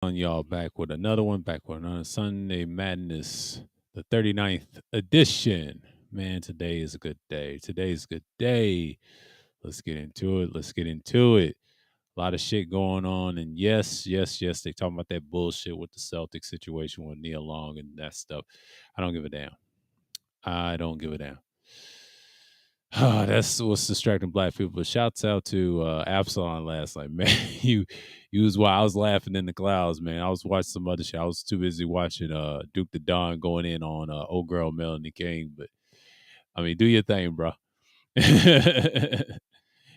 on y'all back with another one, back with another Sunday Madness, the 39th edition. Man, today is a good day. Today is a good day. Let's get into it. Let's get into it. A lot of shit going on. And yes, they talking about that bullshit with the Celtic situation with Neil Long and that stuff. I don't give a damn. I don't give a damn. That's what's distracting black people. But shouts out to Absalon last night, man. you was while I was laughing in the clouds, man. I was watching some other shit. I was too busy watching Duke the Don going in on old girl Melanie King. But I mean, do your thing, bro.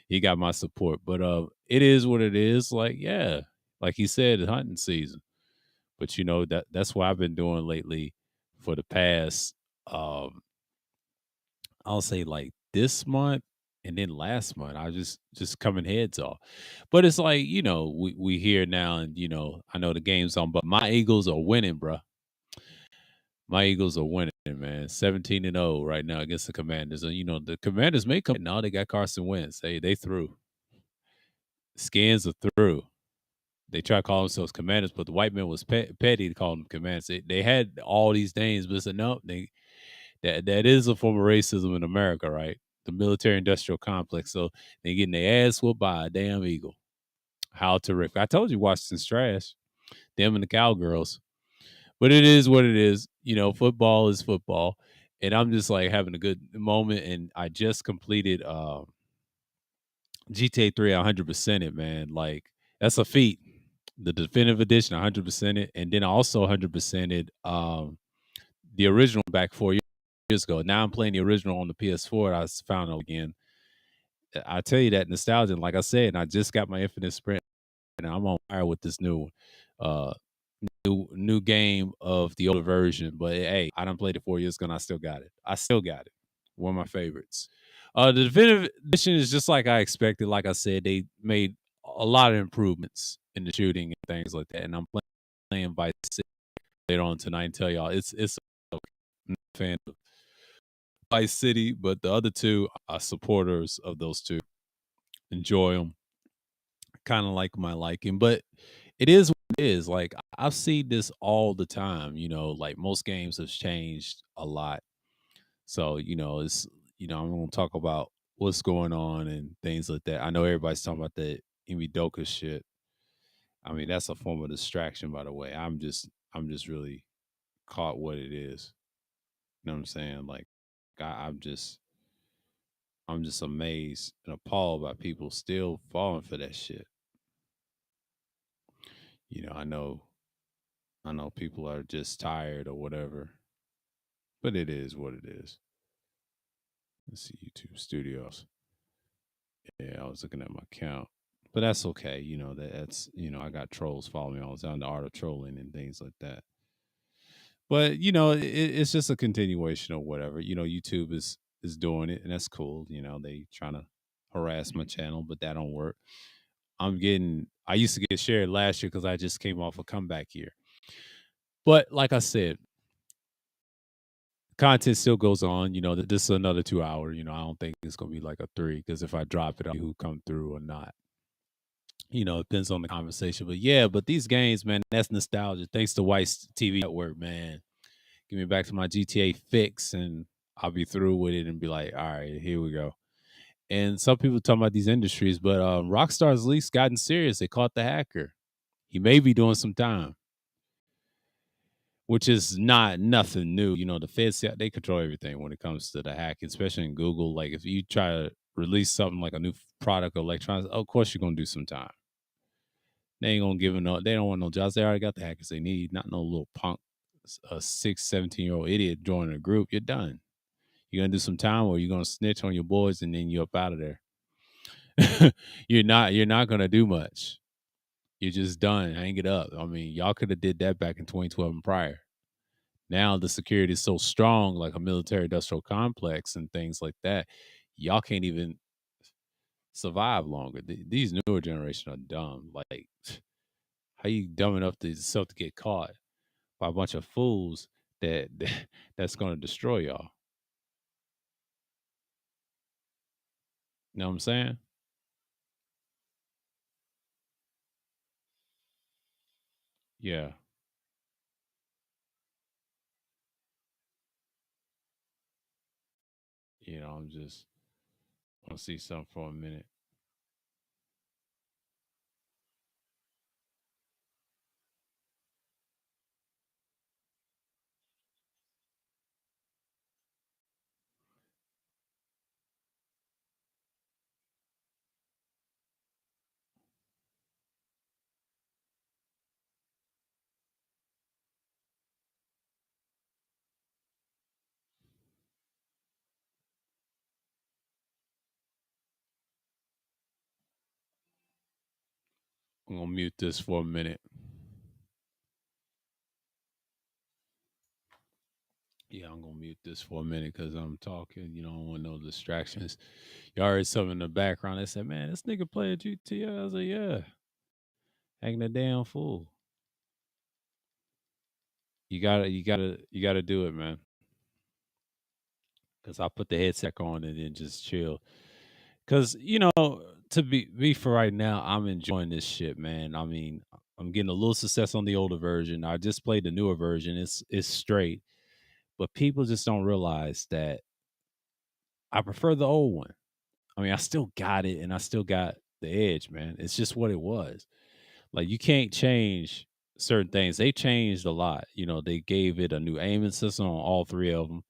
He got my support. But it is what it is. Like, yeah, like he said, it's hunting season. But you know, that's what I've been doing lately for the past I'll say like this month and then last month. I just coming heads off. But it's like, you know, we here now and you know, I know the game's on, but my Eagles are winning, bro. My Eagles are winning, man. 17-0 right now against the Commanders. And you know, the Commanders may come now. They got Carson Wentz. They through. Skins are through. They try to call themselves Commanders, but the white man was petty to call them Commanders. They had all these names, but said no. That is a form of racism in America, right? The military industrial complex. So they getting their ass whooped by a damn eagle. How terrific! I told you Washington's trash. Them and the cowgirls. But it is what it is. You know, football is football. And I'm just like having a good moment. And I just completed GTA 3 100% it, man. Like that's a feat. The definitive edition 100% it. And then I also 100% it the original back 4 years ago. Now I'm playing the original on the PS4. I found it again. I tell you that nostalgia. Like I said, and I just got my Infinite Sprint, and I'm on fire with this uh, new game of the older version. But hey, I done played it 4 years ago, and I still got it. I still got it. One of my favorites. The definitive edition is just like I expected. Like I said, they made a lot of improvements in the shooting and things like that. And I'm playing Vice City later on tonight and tell y'all it's a fan of Vice City, but the other two are supporters of those two. Enjoy them, kind of like my liking, but it is what it is. Like I've seen this all the time. You know, like most games have changed a lot. So you know, it's I'm gonna talk about what's going on and things like that. I know everybody's talking about the Doka shit. I mean, that's a form of distraction, by the way. I'm just really caught what it is. You know what I'm saying? Like I'm just amazed and appalled by people still falling for that shit. You know, I know people are just tired or whatever, but it is what it is. Let's see YouTube Studios. Yeah, I was looking at my account, but that's okay. You know that's I got trolls following me all the time, the art of trolling and things like that. But you know, it's just a continuation of whatever. You know, YouTube is doing it, and that's cool. You know, they trying to harass my channel, but that don't work. I used to get shared last year because I just came off a comeback year. But like I said, content still goes on. You know, this is another 2 hour. You know, I don't think it's gonna be like a three because if I drop it, I'll see who come through or not. You know, it depends on the conversation. But yeah, but these games, man, that's nostalgia. Thanks to White's TV network, man. Give me back to my GTA fix and I'll be through with it and be like, all right, here we go. And some people talking about these industries, but Rockstar's at least gotten serious. They caught the hacker. He may be doing some time, which is not nothing new. You know, the feds they control everything when it comes to the hacking, especially in Google. Like if you try to release something like a new product or electronics, of course you're gonna do some time. They ain't gonna give them no. They don't want no jobs. They already got the hackers they need. Not no little punk, a 17-year-old idiot joining a group. You're done. You're gonna do some time, or you're gonna snitch on your boys, and then you're up out of there. You're not. You're not gonna do much. You're just done. Hang it up. I mean, y'all could have did that back in 2012 and prior. Now the security is so strong, like a military industrial complex and things like that. Y'all can't even survive longer. These newer generation are dumb. Like, how you dumb enough to yourself to get caught by a bunch of fools that's going to destroy y'all? You know what I'm saying? Yeah, I'm just want to see something for a minute. I'm gonna mute this for a minute. Yeah, I'm gonna mute this for a minute because I'm talking. I don't want no distractions. You heard something in the background. They said, "Man, this nigga playing GTA." I was like, "Yeah, acting a damn fool." You gotta do it, man. Because I put the headset on and then just chill. Because to be for right now, I'm enjoying this shit, man. I mean, I'm getting a little success on the older version. I just played the newer version. It's straight, but people just don't realize that I prefer the old one. I mean, I still got it, and I still got the edge, man. It's just what it was. Like you can't change certain things. They changed a lot. They gave it a new aiming system on all three of them.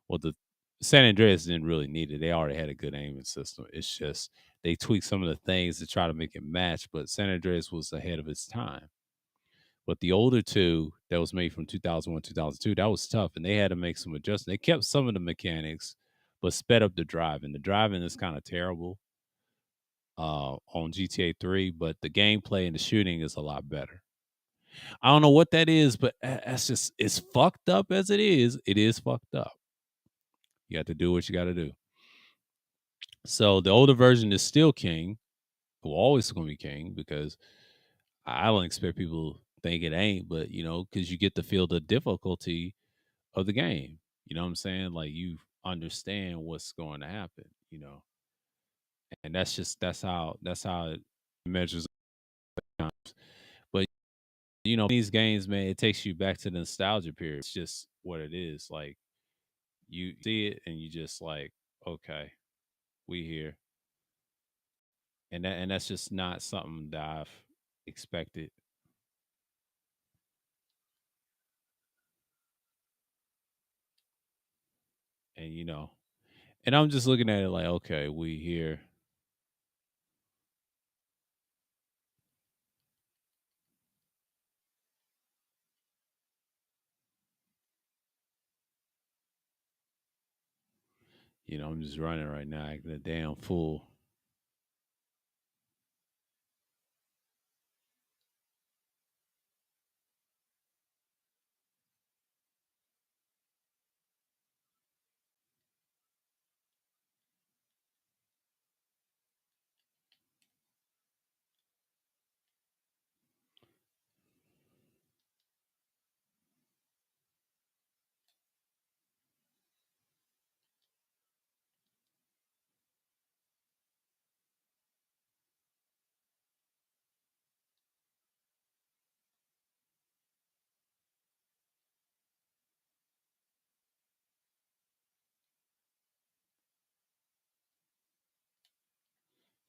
Well, the San Andreas didn't really need it. They already had a good aiming system. It's just they tweaked some of the things to try to make it match. But San Andreas was ahead of its time. But the older two that was made from 2001, 2002, that was tough, and they had to make some adjustments. They kept some of the mechanics, but sped up the driving. The driving is kind of terrible on GTA 3, but the gameplay and the shooting is a lot better. I don't know what that is, but that's just it's fucked up as it is. It is fucked up. You got to do what you got to do. So the older version is still king. Will always going to be king because I don't expect people to think it ain't, but because you get to feel the difficulty of the game. You know what I'm saying? Like you understand what's going to happen. And that's how it measures up. But these games, man, it takes you back to the nostalgia period. It's just what it is. Like you see it and you just like, okay, we here. And that's just not something that I've expected. And and I'm just looking at it like, okay, we here. I'm just running right now, acting a damn fool.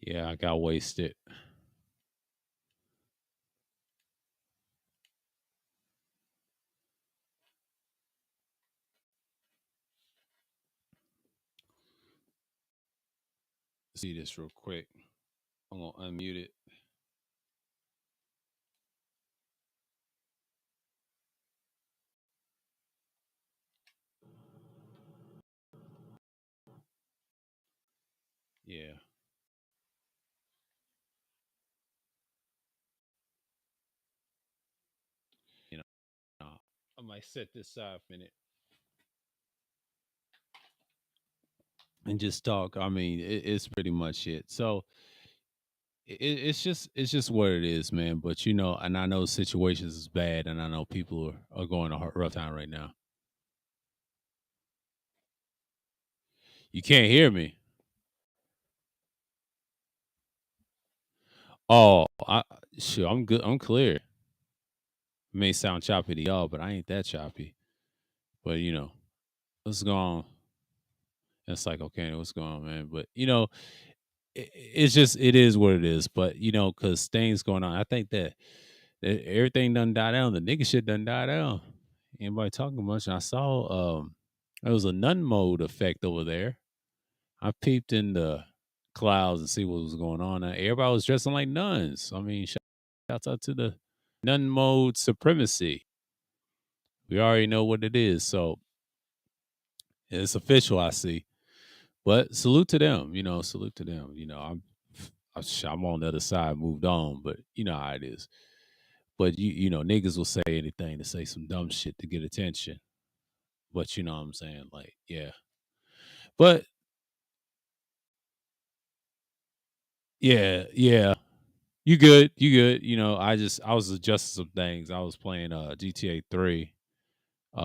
Yeah, I got wasted. See this real quick. I'm gonna unmute it. Yeah, you know, I might set this aside for a minute and just talk. I mean, it's pretty much it. So it's just what it is, man. But and I know situations is bad, and I know people are going a rough time right now. You can't hear me. Oh, sure, I'm good. I'm clear. It may sound choppy to y'all, but I ain't that choppy. But what's going on? It's like, okay, what's going on, man? But it's just it is what it is. But because things going on, I think that everything done die down. The nigga shit done die down. Anybody talking much? And I saw there was a nun mode effect over there. I peeped in the clouds and see what was going on. And everybody was dressing like nuns. I mean, shouts out to the nun mode supremacy. We already know what it is, so it's official. I see. But salute to them. Salute to them. I'm on the other side, moved on, but you know how it is. But niggas will say anything to say some dumb shit to get attention. But you know what I'm saying? Like, yeah. But yeah, yeah. You good. You good. I was adjusting some things. I was playing GTA 3,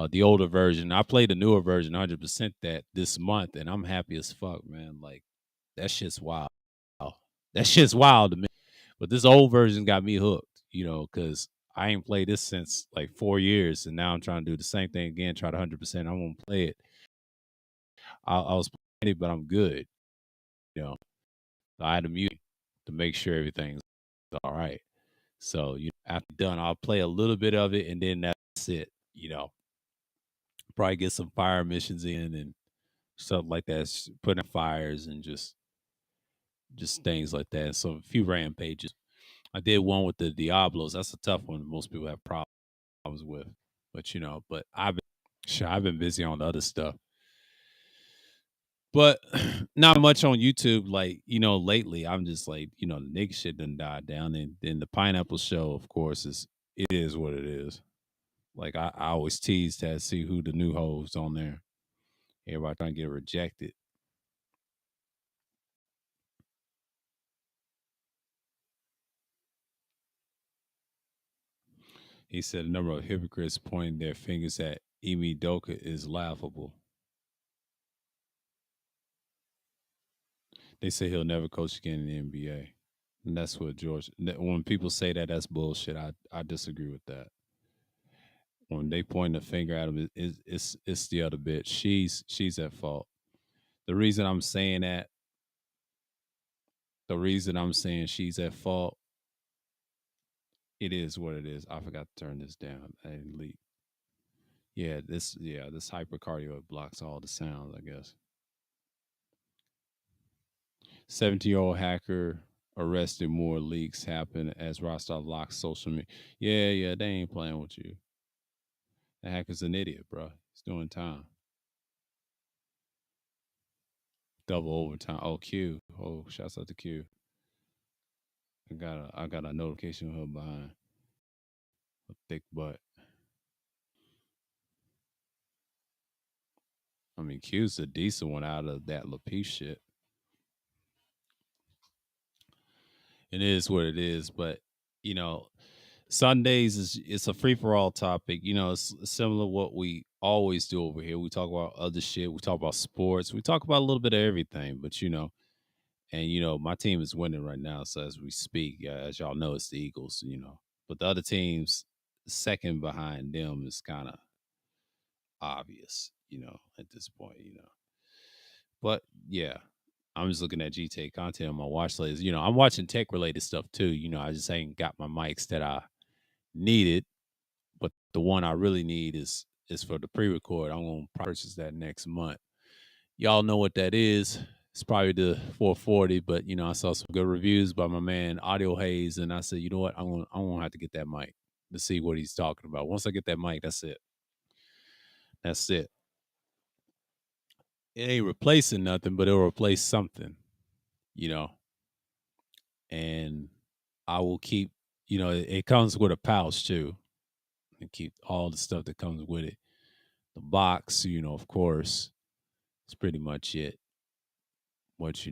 the older version. I played the newer version 100% that this month, and I'm happy as fuck, man. Like that shit's wild. That shit's wild to me. But this old version got me hooked, because I ain't played this since like 4 years, and now I'm trying to do the same thing again, try to 100%. I won't play it. I was playing it, but I'm good. You know, I had to mute to make sure everything's all right. So after done, I'll play a little bit of it, and then that's it. Probably get some fire missions in and stuff like that, putting out fires and just things like that. So a few rampages. I did one with the Diablos. That's a tough one. Most people have problems with, but I've been busy on the other stuff. But not much on YouTube. Like, lately I'm just like, the nigga shit done died down. And then the pineapple show, of course, it is what it is. Like I always tease that, see who the new hoes on there. Everybody trying to get rejected. He said a number of hypocrites pointing their fingers at Emi Doka is laughable. They say he'll never coach again in the NBA. And that's what when people say that, that's bullshit. I disagree with that. When they point the finger at him, it's the other bitch. She's at fault. The reason I'm saying that, the reason I'm saying she's at fault, it is what it is. I forgot to turn this down. I didn't leak. This hypercardio blocks all the sounds, I guess. 70-year-old hacker arrested, more leaks happen as Rostov locks social media. Yeah, they ain't playing with you. The hacker's an idiot, bro. He's doing time. Double overtime. Oh, Q. Oh, shouts out to Q. I got a notification of her behind a thick butt. I mean, Q's a decent one out of that LaPie shit. It is what it is, but you know, Sundays is it's a free for all topic. It's similar to what we always do over here. We talk about other shit. We talk about sports. We talk about a little bit of everything. But and my team is winning right now. So as we speak, as y'all know, it's the Eagles. But the other teams second behind them is kind of obvious. At this point. But yeah, I'm just looking at GTA content on my watch list. I'm watching tech related stuff too. I just ain't got my mics that I needed, but the one I really need is for the pre-record. I'm gonna purchase that next month. Y'all know what that is. It's probably the 440, but I saw some good reviews by my man Audio Haze, and I said, you know what, I'm gonna have to get that mic to see what he's talking about. Once I get that mic, that's it. That's it. It ain't replacing nothing, but it'll replace something, you know. And I will keep, it comes with a pouch too, and keep all the stuff that comes with it. The box, of course, it's pretty much it. What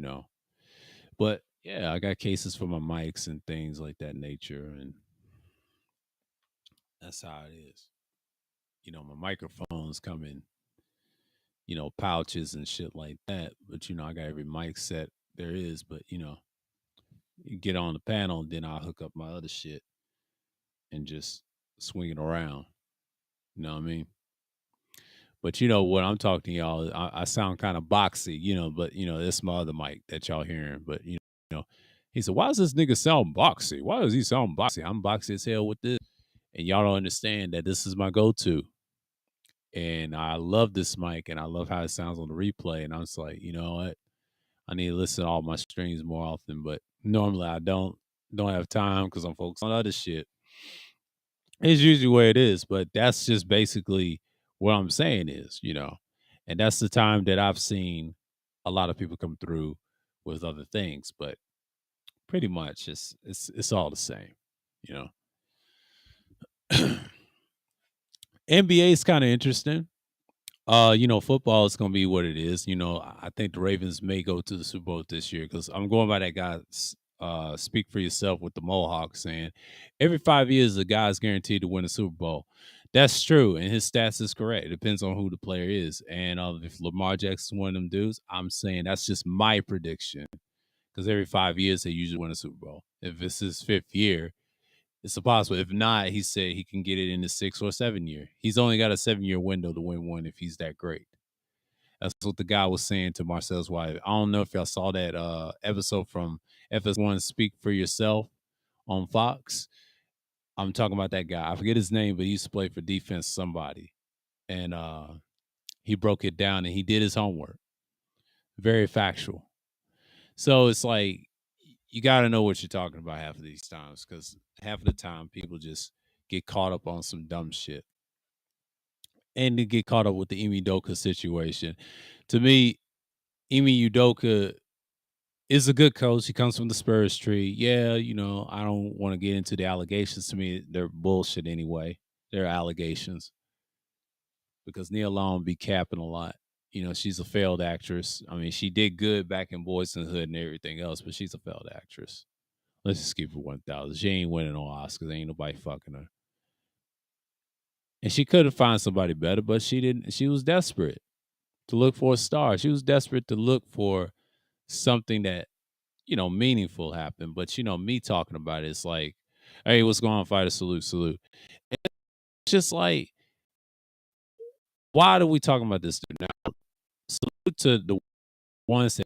but yeah, I got cases for my mics and things like that nature, and that's how it is. My microphones come in, pouches and shit like that. But I got every mic set there is. But you get on the panel, and then I'll hook up my other shit and just swinging around. You know what I mean? But you know what I'm talking to y'all, I sound kind of boxy, but that's my other mic that y'all hearing. But know, he said, "Why does this nigga sound boxy? Why does he sound boxy? I'm boxy as hell with this." And y'all don't understand that this is my go-to. And I love this mic and I love how it sounds on the replay. And I was like, you know what? I need to listen to all my streams more often. But normally I don't have time because I'm focused on other shit. It's usually where it is, but that's just basically what I'm saying is, and that's the time that I've seen a lot of people come through with other things, but pretty much it's all the same, you know. NBA is kind of interesting. Football is gonna be what it is. I think the Ravens may go to the Super Bowl this year because I'm going by that guy. Speak for yourself with the Mohawk saying every 5 years a guy's guaranteed to win a Super Bowl. That's true, and his stats is correct. It depends on who the player is, and if Lamar Jackson's one of them dudes, I'm saying that's just my prediction because every 5 years they usually win a Super Bowl. If it's his fifth year, it's impossible. If not, he said he can get it in the 6 or 7 year. He's only got a 7 year window to win one if he's that great. That's what the guy was saying to Marcel's wife. I don't know if y'all saw that episode from FS1 Speak for Yourself on Fox. I'm talking about that guy. I forget his name, but he used to play for defense somebody. And he broke it down and he did his homework. Very factual. So it's like you got to know what you're talking about half of these times because half of the time people just get caught up on some dumb shit and to get caught up with the Emi Udoka situation. To me, Emi Udoka is a good coach. He comes from the Spurs tree. Yeah, I don't want to get into the allegations. To me, they're bullshit anyway. They're allegations because Nia Long be capping a lot. She's a failed actress. I mean, she did good back in Boys in the Hood and everything else, but she's a failed actress. Let's just keep it 1,000. She ain't winning no Oscars. Ain't nobody fucking her. And she could have found somebody better, but she didn't. She was desperate to look for a star. She was desperate to look for something that, meaningful happened. But, me talking about it's like, hey, what's going on, fighter? Salute, salute. And it's just like, why are we talking about this dude now? Salute to the ones that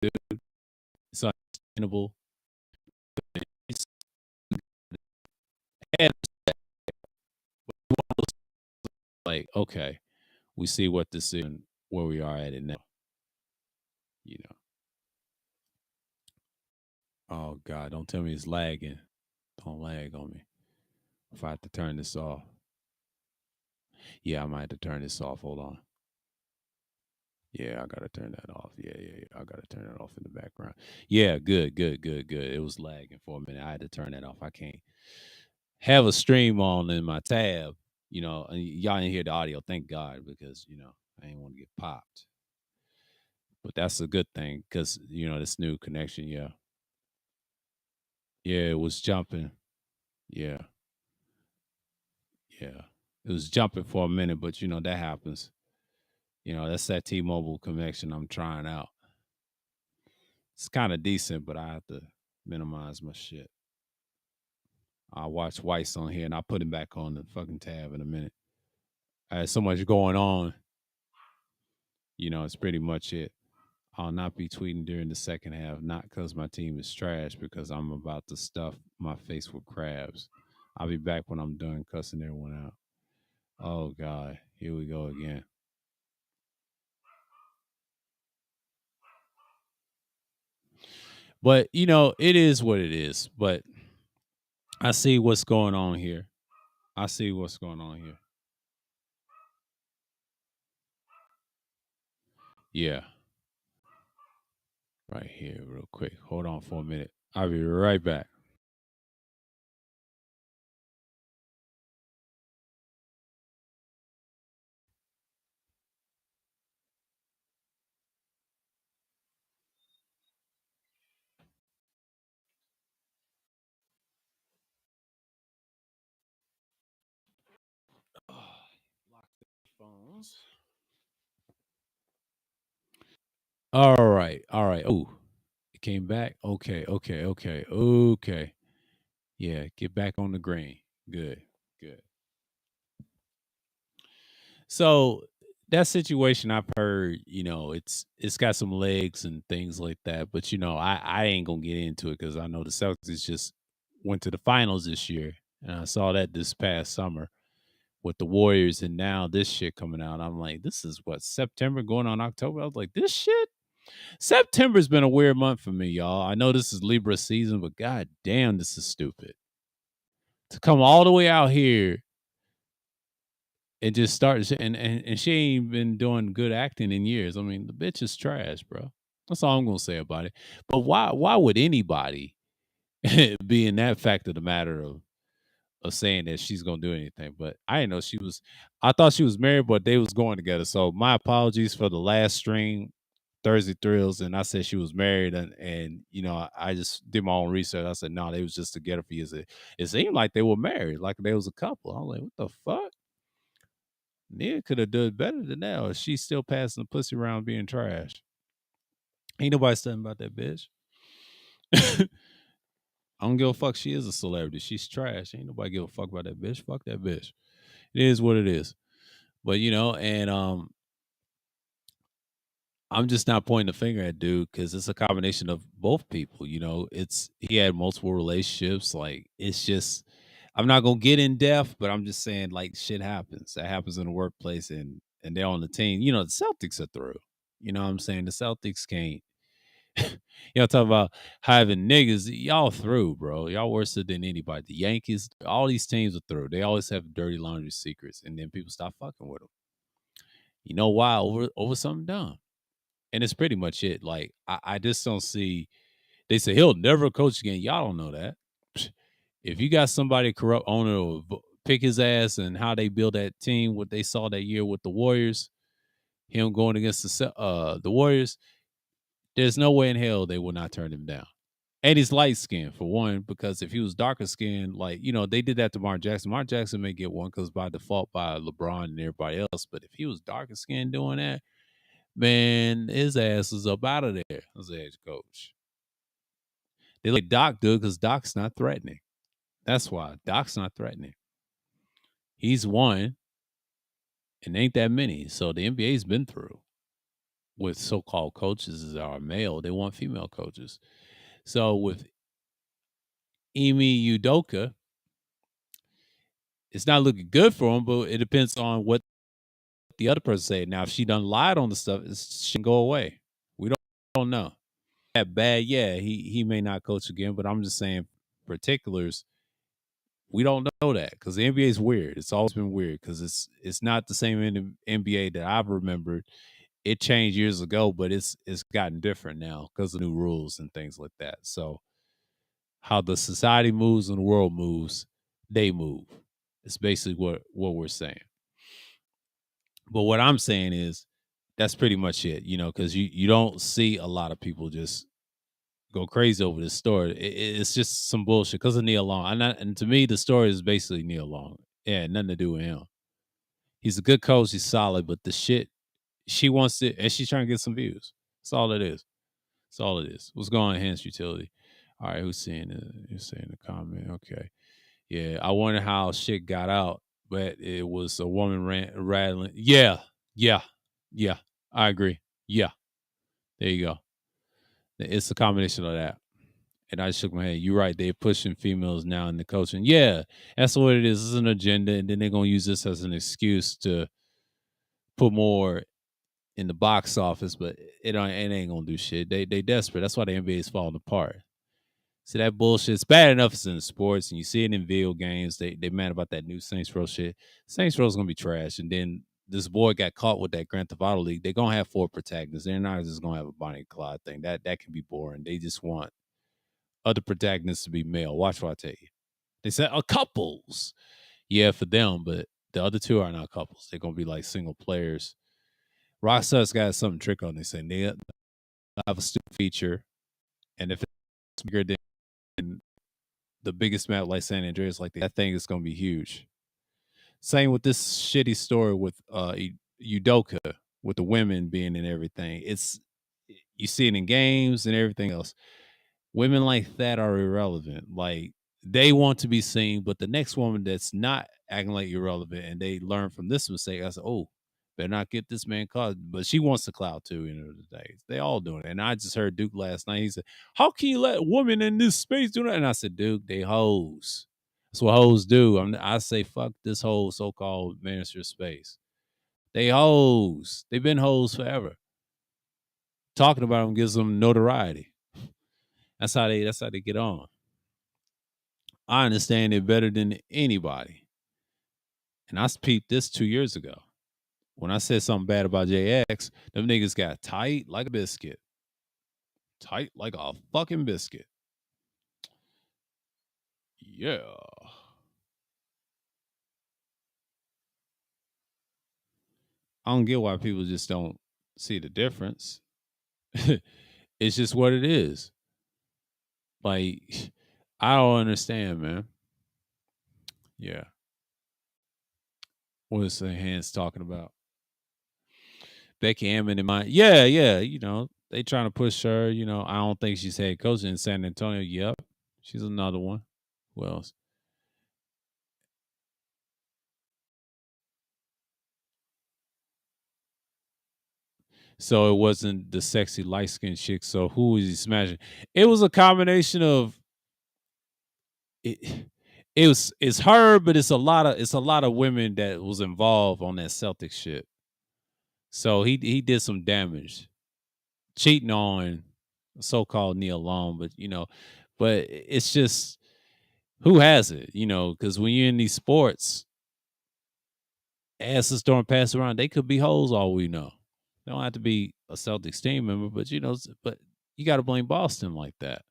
dude, it's unsustainable. It's like, okay, we see what this is and where we are at it now. Oh God, don't tell me it's lagging. Don't lag on me. If I have to turn this off. Yeah, I might have to turn this off. Hold on. Yeah, I gotta turn that off. Yeah. I gotta turn it off in the background. Yeah, good. It was lagging for a minute. I had to turn that off. I can't have a stream on in my tab, and y'all didn't hear the audio, thank God, because I didn't want to get popped. But that's a good thing because this new connection, yeah. Yeah, it was jumping. Yeah. Yeah. It was jumping for a minute, but that happens. That's that T-Mobile connection I'm trying out. It's kind of decent, but I have to minimize my shit. I'll watch Weiss on here and I'll put him back on the fucking tab in a minute. I had so much going on. It's pretty much it. I'll not be tweeting during the second half, not because my team is trash, because I'm about to stuff my face with crabs. I'll be back when I'm done cussing everyone out. Oh, God. Here we go again. But, it is what it is. But I see what's going on here. Yeah. Right here, real quick. Hold on for a minute. I'll be right back. Lock the phones. All right. Oh, it came back. Okay. Yeah, get back on the green. Good. So that situation I've heard, it's got some legs and things like that. But I ain't gonna get into it because I know the Celtics just went to the finals this year. And I saw that this past summer with the Warriors, and now this shit coming out. I'm like, this is what, September going on October. I was like, this shit. September's been a weird month for me, y'all. I know this is Libra season, but god damn, this is stupid. To come all the way out here and just start and she ain't been doing good acting in years. I mean, the bitch is trash, bro. That's all I'm gonna say about it. But why would anybody be in that fact of the matter of saying that she's gonna do anything? But I didn't know she was. I thought she was married, but they was going together. So my apologies for the last stream, Thursday Thrills, and I said she was married, and I just did my own research. I said no, they was just together for years. It seemed like they were married, like they was a couple. I'm like, what the fuck? Nia could have done better than that, or she's still passing the pussy around being trash. Ain't nobody studying about that bitch. I don't give a fuck. She is a celebrity. She's trash. Ain't nobody give a fuck about that bitch. Fuck that bitch. It is what it is. But and I'm just not pointing the finger at dude because it's a combination of both people. It's he had multiple relationships. Like it's just I'm not gonna get in depth, but I'm just saying like shit happens. That happens in the workplace and they're on the team. The Celtics are through. You know what I'm saying? The Celtics can't. Y'all talk about having niggas. Y'all through, bro. Y'all worse than anybody. The Yankees, all these teams are through. They always have dirty laundry secrets, and then people stop fucking with them. You know why? Over something dumb, and it's pretty much it. Like I just don't see. They say he'll never coach again. Y'all don't know that. If you got somebody corrupt owner or pick his ass and how they build that team, what they saw that year with the Warriors, him going against the Warriors, there's no way in hell they will not turn him down. And he's light skinned for one, because if he was darker skinned, like, they did that to Mark Jackson. Mark Jackson may get one because by default by LeBron and everybody else. But if he was darker skinned doing that, man, his ass is up out of there as a head coach. They let Doc do it because Doc's not threatening. That's why Doc's not threatening. He's one, and ain't that many. So the NBA's been through with so-called coaches that are male. They want female coaches. So with Emi Udoka, it's not looking good for him, but it depends on what the other person say. Now, if she done lied on the stuff, she can go away. We don't know. That bad, yeah, he may not coach again, but I'm just saying particulars. We don't know that because the NBA is weird. It's always been weird because it's not the same in the NBA that I've remembered. It changed years ago, but it's gotten different now because of new rules and things like that. So how the society moves and the world moves, they move. It's basically what we're saying. But what I'm saying is that's pretty much it, because you don't see a lot of people just go crazy over this story. It's just some bullshit because of Neil Long. And to me, the story is basically Neil Long. Yeah, nothing to do with him. He's a good coach. He's solid, but the shit she wants it, and she's trying to get some views. That's all it is. That's all it is. What's going on, Enhanced Utility? All right, who's saying it? Who's saying the comment? Okay. Yeah, I wonder how shit got out, but it was a woman rattling. Yeah, yeah, yeah. I agree. Yeah, there you go. It's a combination of that. And I shook my head. You're right. They're pushing females now in the coaching. Yeah, that's what it is. It's an agenda, and then they're gonna use this as an excuse to put more in the box office. But it ain't gonna do shit. They desperate. That's why the NBA is falling apart. See that bullshit's bad enough it's in sports, and you see it in video games. They mad about that new Saints Row shit. Saints Row's gonna be trash, and then this boy got caught with that Grand Theft Auto League. They're gonna have 4 protagonists. They're not just gonna have a Bonnie and Clyde thing. That can be boring. They just want other protagonists to be male. Watch what I tell you. They said couples. Yeah, for them, but the other 2 are not couples. They're gonna be like single players. Rockstar's got something trick on. They say they have a stupid feature, and if it's bigger than the biggest map like San Andreas, like that thing is gonna be huge. Same with this shitty story with Udoka, with the women being in everything. It's you see it in games and everything else. Women like that are irrelevant. Like they want to be seen, but the next woman that's not acting like irrelevant and they learn from this mistake, I said, oh, better not get this man caught. But she wants the clout too, you know, today. They all doing it. And I just heard Duke last night. He said, how can you let women in this space do that? And I said, Duke, they hoes. That's what hoes do. I say, fuck this whole so-called minister space. They hoes. They've been hoes forever. Talking about them gives them notoriety. That's how they get on. I understand it better than anybody. And I peeped this 2 years ago. When I said something bad about JX, them niggas got tight like a biscuit. Tight like a fucking biscuit. Yeah. I don't get why people just don't see the difference. It's just what it is. Like, I don't understand, man. Yeah. What is the hands talking about? Becky Hammond in mind. Yeah, yeah. You know, they trying to push her. You know, I don't think she's head coach in San Antonio. Yep. She's another one. Who else? So it wasn't the sexy light skinned chick. So who was he smashing? It was a combination of it. It's her, but it's a lot of women that was involved on that Celtic shit. So he did some damage, cheating on so called Neil Long, but but it's just who has it, because when you're in these sports, asses throwing pass around, they could be hoes all we know. They don't have to be a Celtics team member, but but you got to blame Boston like that.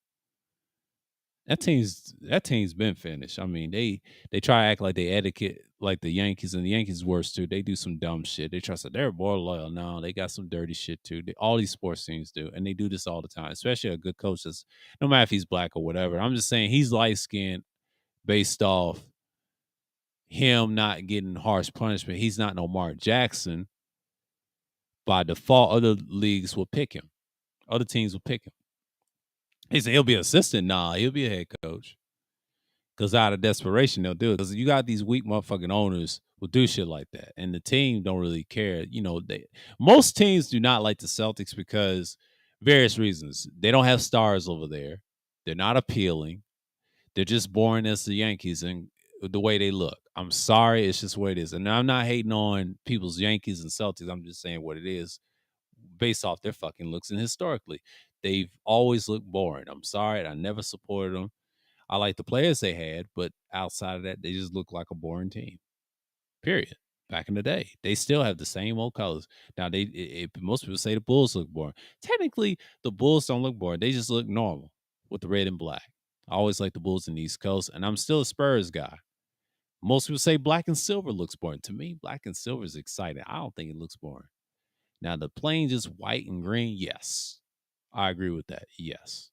That team's been finished. I mean, they try to act like they etiquette like the Yankees, and the Yankees worse too. They do some dumb shit. They try to say they're more loyal. No, they got some dirty shit too. All these sports teams do, and they do this all the time. Especially a good coach that's no matter if he's black or whatever. I'm just saying he's light skinned based off him not getting harsh punishment. He's not no Mark Jackson. By default, other leagues will pick him. Other teams will pick him. He said he'll be an assistant. Nah, he'll be a head coach. Because out of desperation, they'll do it. Because you got these weak motherfucking owners who do shit like that, and the team don't really care. Most teams do not like the Celtics because various reasons. They don't have stars over there. They're not appealing. They're just boring as the Yankees and the way they look. I'm sorry, it's just what it is. And I'm not hating on people's Yankees and Celtics. I'm just saying what it is based off their fucking looks and historically. They've always looked boring. I'm sorry, I never supported them. I like the players they had, but outside of that, they just look like a boring team. Period. Back in the day, they still have the same old colors. Now, most people say the Bulls look boring. Technically, the Bulls don't look boring. They just look normal with the red and black. I always like the Bulls in the East Coast, and I'm still a Spurs guy. Most people say black and silver looks boring. To me, black and silver is exciting. I don't think it looks boring. Now, the plain just white and green, yes. I agree with that. Yes.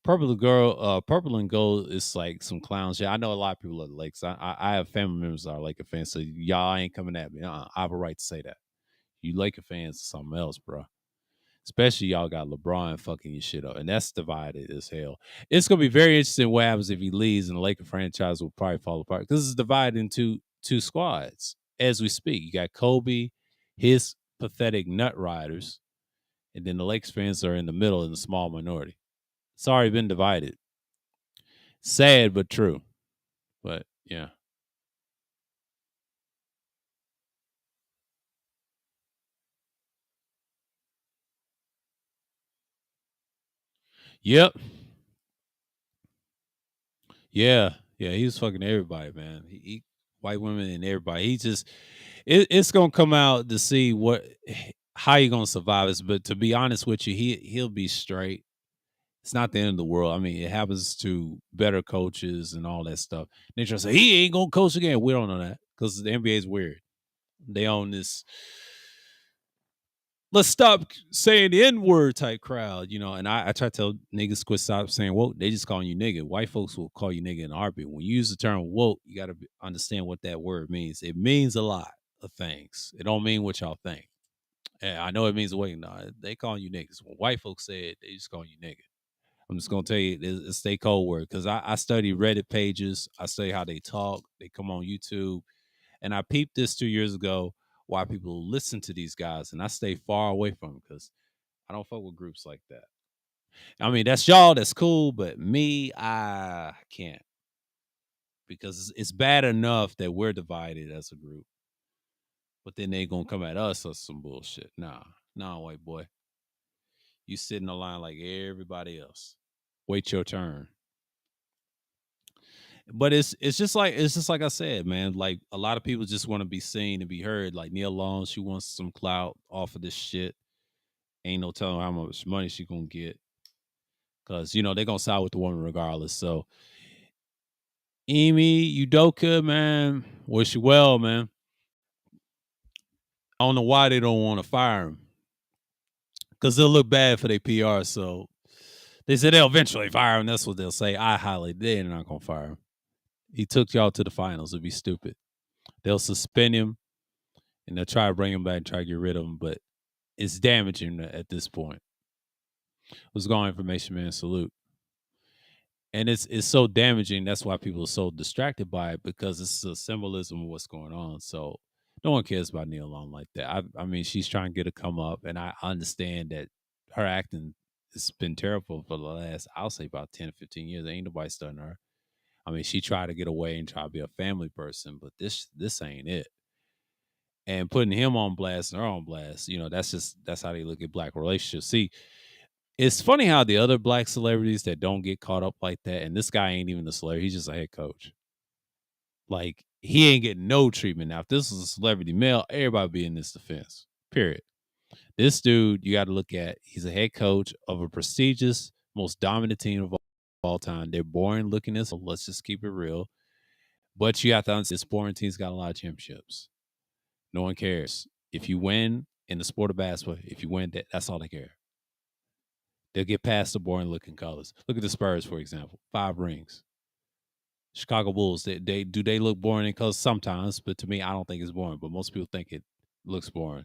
Purple and gold is like some clown shit. I know a lot of people are the Lakers. I have family members that are Laker fans, so y'all ain't coming at me. I have a right to say that. You Laker fans are something else, bro. Especially y'all got LeBron fucking your shit up, and that's divided as hell. It's gonna be very interesting what happens if he leaves, and the Laker franchise will probably fall apart because it's divided into two squads as we speak. You got Kobe, his pathetic nut riders, and then the Lakers fans are in the middle in a small minority. It's already been divided. Sad but true. But yeah. Yep. Yeah. Yeah. He was fucking everybody, man. He white women and everybody. He just it's gonna come out to see how you gonna survive this. But to be honest with you, he'll be straight. It's not the end of the world. I mean, it happens to better coaches and all that stuff. They try to say he ain't gonna coach again. We don't know that because the NBA is weird. They own this let's stop saying the N word type crowd, and I try to tell niggas quit stop saying woke. They just calling you nigga. White folks will call you nigga in a heartbeat. When you use the term woke, you got to understand what that word means. It means a lot of things. It don't mean what y'all think. And I know it means way. No, they calling you niggas. When white folks say it, they just calling you nigga. I'm just gonna tell you, it's they code word because I study Reddit pages. I study how they talk. They come on YouTube, and I peeped this 2 years ago. Why people listen to these guys, and I stay far away from them because I don't fuck with groups like that. I mean, that's y'all, that's cool, but me, I can't because it's bad enough that we're divided as a group, but then they gonna come at us or some bullshit. Nah, white boy, you sit in the line like everybody else. Wait your turn. But it's just like I said, man. Like a lot of people just want to be seen and be heard. Like Nia Long, she wants some clout off of this shit. Ain't no telling how much money she gonna get because they gonna side with the woman regardless. So Emi Udoka, man, wish you well, man. I don't know why they don't want to fire him because they'll look bad for their PR. So they said they'll eventually fire him. That's what they'll say. They're not gonna fire him. He took y'all to the finals. It'd be stupid. They'll suspend him and they'll try to bring him back and try to get rid of him, but it's damaging at this point. What's going on, information, man? Salute. And it's so damaging. That's why people are so distracted by it because it's a symbolism of what's going on. So no one cares about Neil Long like that. I mean, she's trying to get a come up, and I understand that her acting has been terrible for the last, I'll say, about 10 or 15 years. Ain't nobody studying her. I mean, she tried to get away and try to be a family person, but this ain't it. And putting him on blast and her on blast, that's how they look at black relationships. See, it's funny how the other black celebrities that don't get caught up like that, and this guy ain't even a celebrity, he's just a head coach. Like, he ain't getting no treatment. Now, if this was a celebrity male, everybody would be in this defense. Period. This dude, you got to look at, he's a head coach of a prestigious, most dominant team of all time. They're boring looking as, let's just keep it real. But you have to understand, this boring team's got a lot of championships. No one cares. If you win in the sport of basketball, if you win, that's all they care. They'll get past the boring looking colors. Look at the Spurs, for example. 5 rings. Chicago Bulls, they look boring in colors sometimes, but to me, I don't think it's boring. But most people think it looks boring.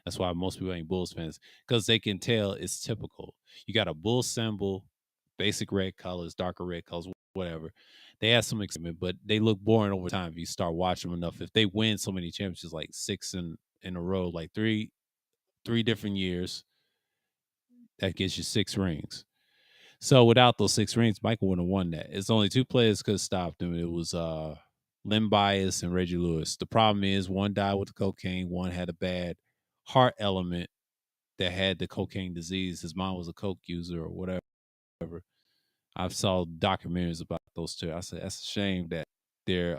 That's why most people ain't Bulls fans, because they can tell it's typical. You got a bull symbol, basic red colors, darker red colors, whatever. They have some excitement, but they look boring over time if you start watching them enough. If they win so many championships, like 6 in a row, like three different years, that gives you 6 rings. So without those 6 rings, Michael wouldn't have won that. It's only 2 players could have stopped him. It was Len Bias and Reggie Lewis. The problem is one died with the cocaine, one had a bad heart element that had the cocaine disease. His mom was a coke user or whatever. I've saw documentaries about those 2. I said that's a shame that their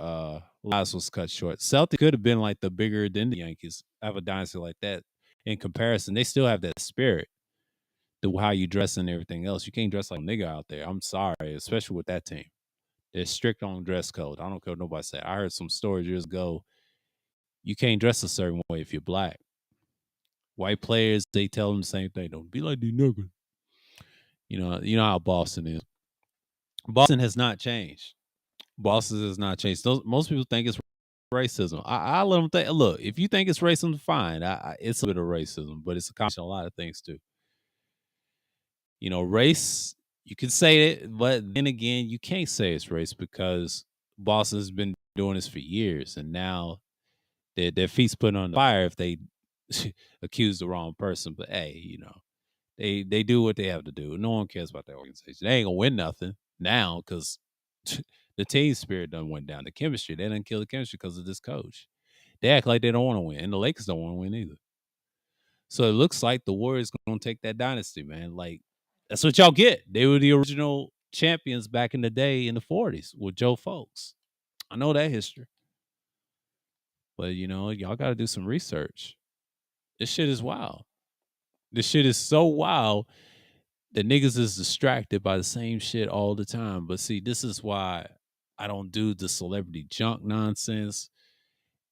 lives was cut short. Celtics could have been like the bigger than the Yankees. Have a dynasty like that. In comparison, they still have that spirit. How you dress and everything else. You can't dress like a nigga out there. I'm sorry, especially with that team. They're strict on dress code. I don't care what nobody say. I heard some stories years ago. You can't dress a certain way if you're black. White players, they tell them the same thing. Don't be like these niggas. You know how Boston is. Boston has not changed. Boston has not changed. Most people think it's racism. I let them think. Look, if you think it's racism, fine. It's a bit of racism, but it's a combination of a lot of things too. Race, you can say it, but then again, you can't say it's race because Boston's been doing this for years, and now their feet's put on the fire if they accuse the wrong person. But hey, they do what they have to do. No one cares about that organization. They ain't gonna win nothing now because the team spirit done went down. The chemistry, they didn't kill the chemistry because of this coach. They act like they don't want to win, and the Lakers don't want to win either. So it looks like the Warriors gonna take that dynasty, man. Like, that's what y'all get. They were the original champions back in the day in the 40s with Joe Folks. I know that history. But y'all gotta do some research. This shit is wild. This shit is so wild that niggas is distracted by the same shit all the time. But see, this is why I don't do the celebrity junk nonsense.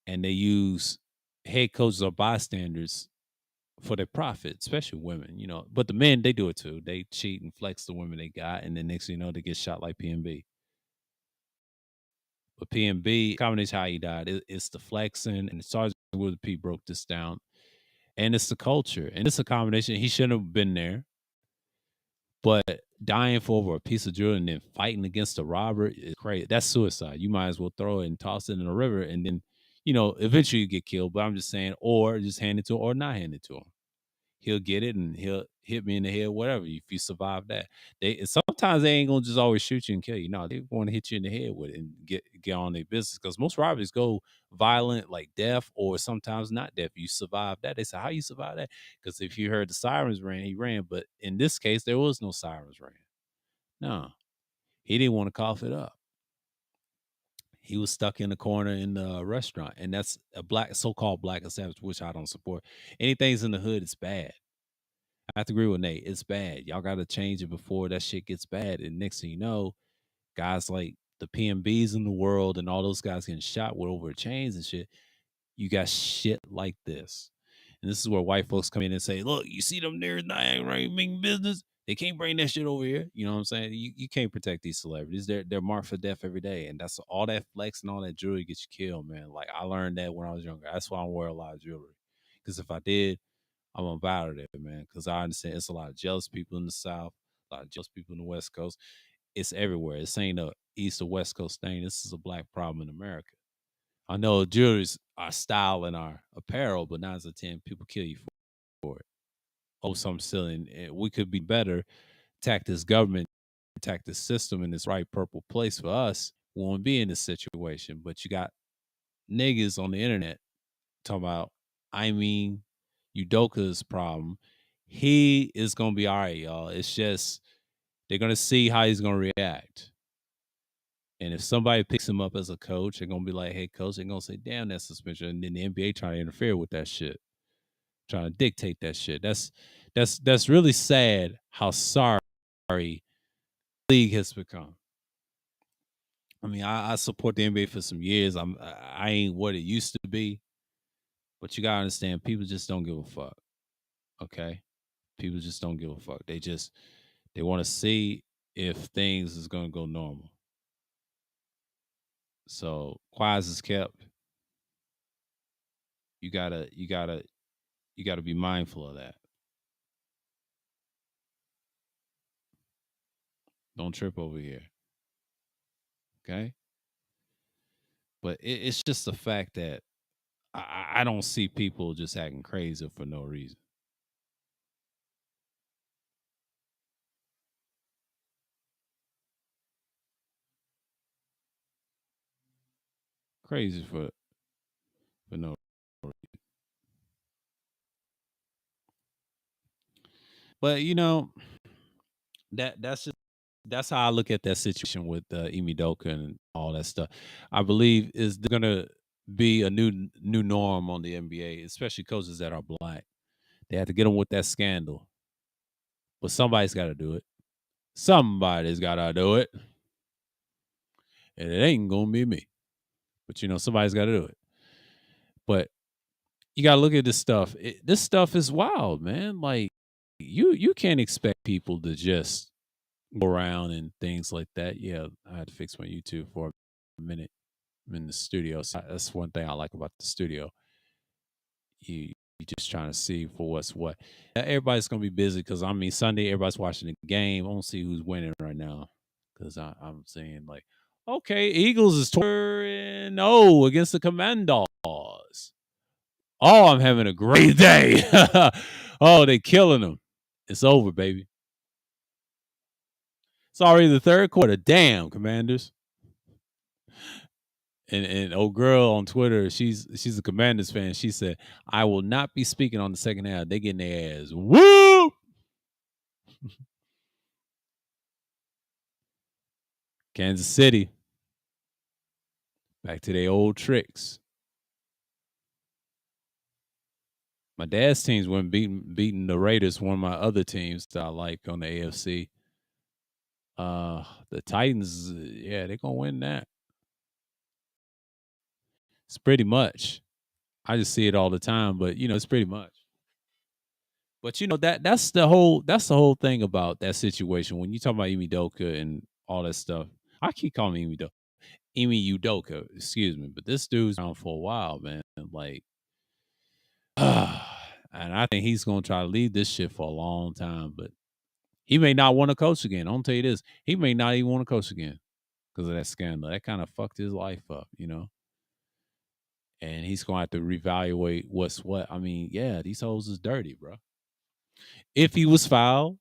And they use head coaches or bystanders for their profit, especially women, But the men, they do it too. They cheat and flex the women they got, and then next thing you know, they get shot like PNB. But PNB, combination how he died, it's the flexing, and Sergeant Willie P broke this down, and it's the culture, and it's a combination. He shouldn't have been there, but dying for over a piece of jewelry and then fighting against a robber is crazy. That's suicide. You might as well throw it and toss it in the river and then, eventually you get killed. But I'm just saying, or just hand it to him or not hand it to him. He'll get it and he'll hit me in the head, whatever. If you survive that, sometimes they ain't gonna just always shoot you and kill you. No, they want to hit you in the head with it and get on their business. Because most robberies go violent, like death, or sometimes not death. You survive that. They say, how you survive that? Because if you heard the sirens ran, he ran. But in this case, there was no sirens ran. No, he didn't want to cough it up. He was stuck in the corner in the restaurant, and that's a so-called black establishment, which I don't support. Anything's in the hood, it's bad. I have to agree with Nate. It's bad. Y'all got to change it before that shit gets bad. And next thing you know, guys like the PMBs in the world and all those guys getting shot with over chains and shit. You got shit like this. And this is where white folks come in and say, look, you see them there not right mean business? They can't bring that shit over here. You know what I'm saying? You can't protect these celebrities. They're marked for death every day. And that's all that flex and all that jewelry gets you killed, man. Like I learned that when I was younger. That's why I wear a lot of jewelry. Because if I did, I'm about it, man. Because I understand it's a lot of jealous people in the South, a lot of jealous people in the West Coast. It's everywhere. This ain't a East or West Coast thing. This is a black problem in America. I know jewelry's our style and our apparel, but 9 out of 10 people kill you for it. Oh, something silly. And we could be better. Attack this government, attack this system in this right purple place for us. We won't be in this situation. But you got niggas on the internet talking about, Udoka's problem. He is gonna be all right, y'all. It's just they're gonna see how he's gonna react. And if somebody picks him up as a coach, they're gonna be like, "Hey, coach," they're gonna say, "Damn, that suspension." And then the NBA trying to interfere with that shit, trying to dictate that shit. That's really sad how sorry the league has become. I mean, I support the NBA for some years. I ain't what it used to be, but you gotta understand, people just don't give a fuck. Okay, people just don't give a fuck. They want to see if things is gonna go normal. So quiet as kept. You gotta be mindful of that. Don't trip over here. Okay. But it's just the fact that I don't see people just acting crazy for no reason. Crazy for no reason. But that's how I look at that situation with Emi Doka and all that stuff. I believe is gonna be a new norm on the NBA, especially coaches that are black. They have to get them with that scandal, but somebody's got to do it. Somebody's got to do it, and it ain't gonna be me. But somebody's got to do it. But you got to look at this stuff. This stuff is wild, man. Like you can't expect people to just go around and things like that. Yeah, I had to fix my YouTube for a minute. I'm in the studio. So that's one thing I like about the studio. You just trying to see for what's what. Everybody's gonna be busy because Sunday everybody's watching the game. I don't see who's winning right now because I'm saying like, okay, Eagles is 2-0 against the Commandos. Oh, I'm having a great day. Oh, they killing them. It's over, baby. It's already the third quarter. Damn, Commanders. And old girl on Twitter, she's a Commanders fan. She said, "I will not be speaking on the second half. They getting their ass woo." Kansas City, back to their old tricks. My dad's teams went beating the Raiders, one of my other teams that I like on the AFC. The Titans, yeah, they're gonna win that. It's pretty much. I just see it all the time, but it's pretty much. But that's the whole thing about that situation. When you talk about Emi Doka and all that stuff, I keep calling him Emi Udoka, excuse me. But this dude's around for a while, man. Like, and I think he's gonna try to lead this shit for a long time. But He may not want to coach again. I'm gonna tell you this: he may not even want to coach again because of that scandal. That kind of fucked his life up, you know. And he's gonna have to reevaluate what's what. I mean, yeah, these hoes is dirty, bro. If he was foul,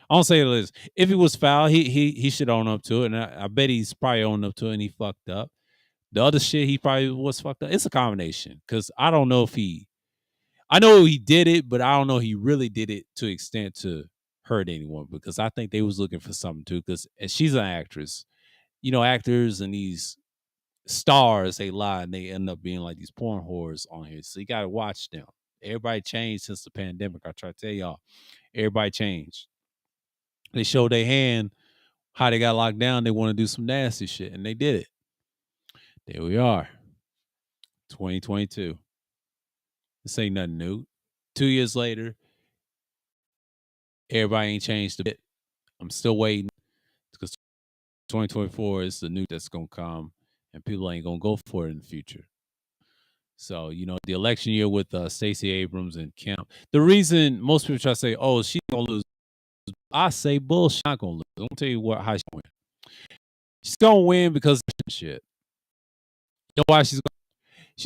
I'll say this: if he was foul, he should own up to it, and I bet he's probably owned up to it, and he fucked up. The other shit, he probably was fucked up. It's a combination because I don't know if he, I know he did it, but I don't know he really did it to extent to hurt anyone because I think they was looking for something too. Because and she's an actress, you know, actors and these stars they lie and they end up being like these porn whores on here. So you gotta watch them. Everybody changed since the pandemic. I try to tell y'all, everybody changed. They showed their hand how they got locked down. They want to do some nasty shit, and they did it. There we are, 2022. This ain't nothing new. 2 years later, everybody ain't changed a bit. I'm still waiting because 2024 is the new that's gonna come, and people ain't gonna go for it in the future. So you know, the election year with Stacey Abrams and Kemp. The reason most people try to say, "Oh, she's gonna lose," I say bullshit. Not gonna lose. I'm gonna tell you what how she's gonna win. She's gonna win because of shit. You know why she's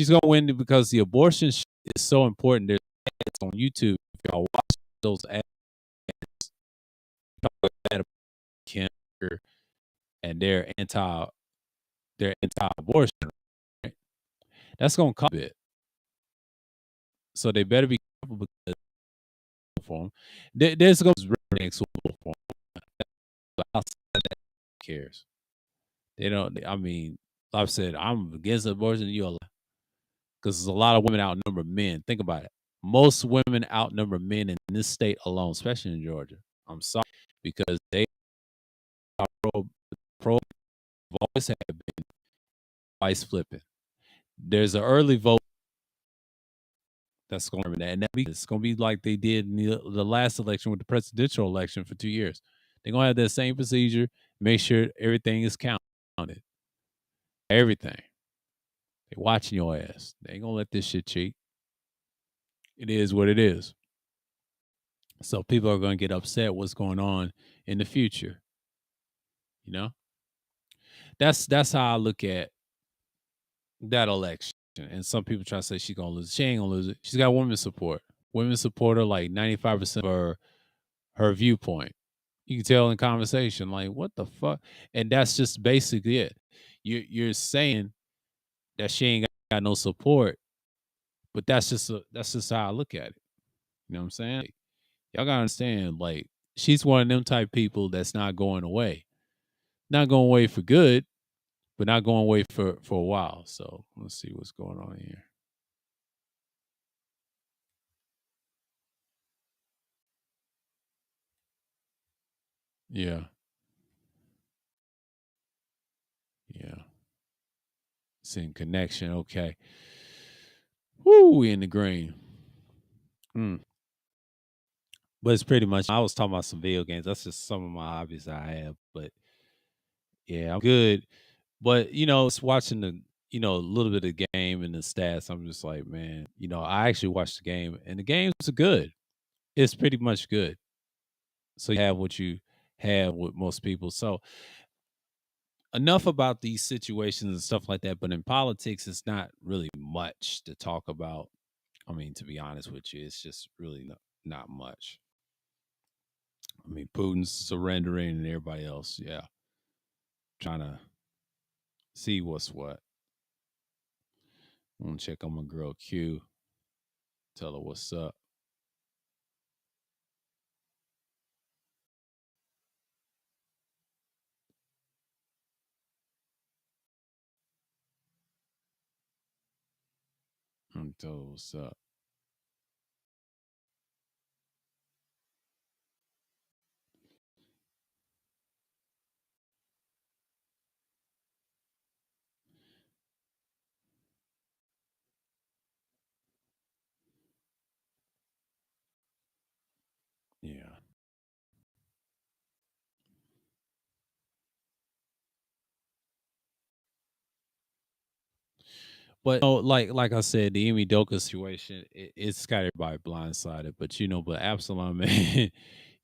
gonna win because the abortion shit is so important. There's ads on YouTube. If y'all watch those ads, Kemp and they're anti-abortion. Right? That's gonna come a bit. So they better be careful because for them. There's gonna be next for them. But outside of that, who cares? They don't. I mean, like I said, I'm against abortion. You're because there's a lot of women outnumber men. Think about it. Most women outnumber men in this state alone, especially in Georgia. I'm sorry because they are pro always have been vice flipping. There's an early vote that's going to that, and it's going to be like they did in the last election with the presidential election for 2 years. They're going to have that same procedure. Make sure everything is counted. Everything. They watching your ass. They ain't gonna let this shit cheat. It is what it is. So people are gonna get upset what's going on in the future. You know? That's how I look at that election. And some people try to say she's gonna lose. She ain't gonna lose it. She's got women support. Women support her like 95% of her viewpoint. You can tell in conversation, like, what the fuck? And that's just basically it. You're saying that she ain't got no support, but that's just how I look at it. You know what I'm saying? Like, y'all gotta understand, like, she's one of them type people that's not going away. Not going away for good, but not going away for a while. So let's see what's going on here. Yeah, yeah. It's in connection. Okay. Woo, we in the green. Mm. But it's pretty much I was talking about some video games. That's just some of my hobbies I have. But yeah, I'm good. But it's watching a little bit of the game and the stats. I'm just like, man, I actually watched the game and the games are good. It's pretty much good. So you have what you have with most people. So enough about these situations and stuff like that. But in politics, it's not really much to talk about. I mean, to be honest with you, it's just really not much. I mean, Putin's surrendering and everybody else, yeah, trying to see what's what. I'm gonna check on my girl Q, tell her what's up. I'm tell her what's up. Yeah. But like I said, the Emi Doka situation, it's got everybody blindsided. But but Absalom, man,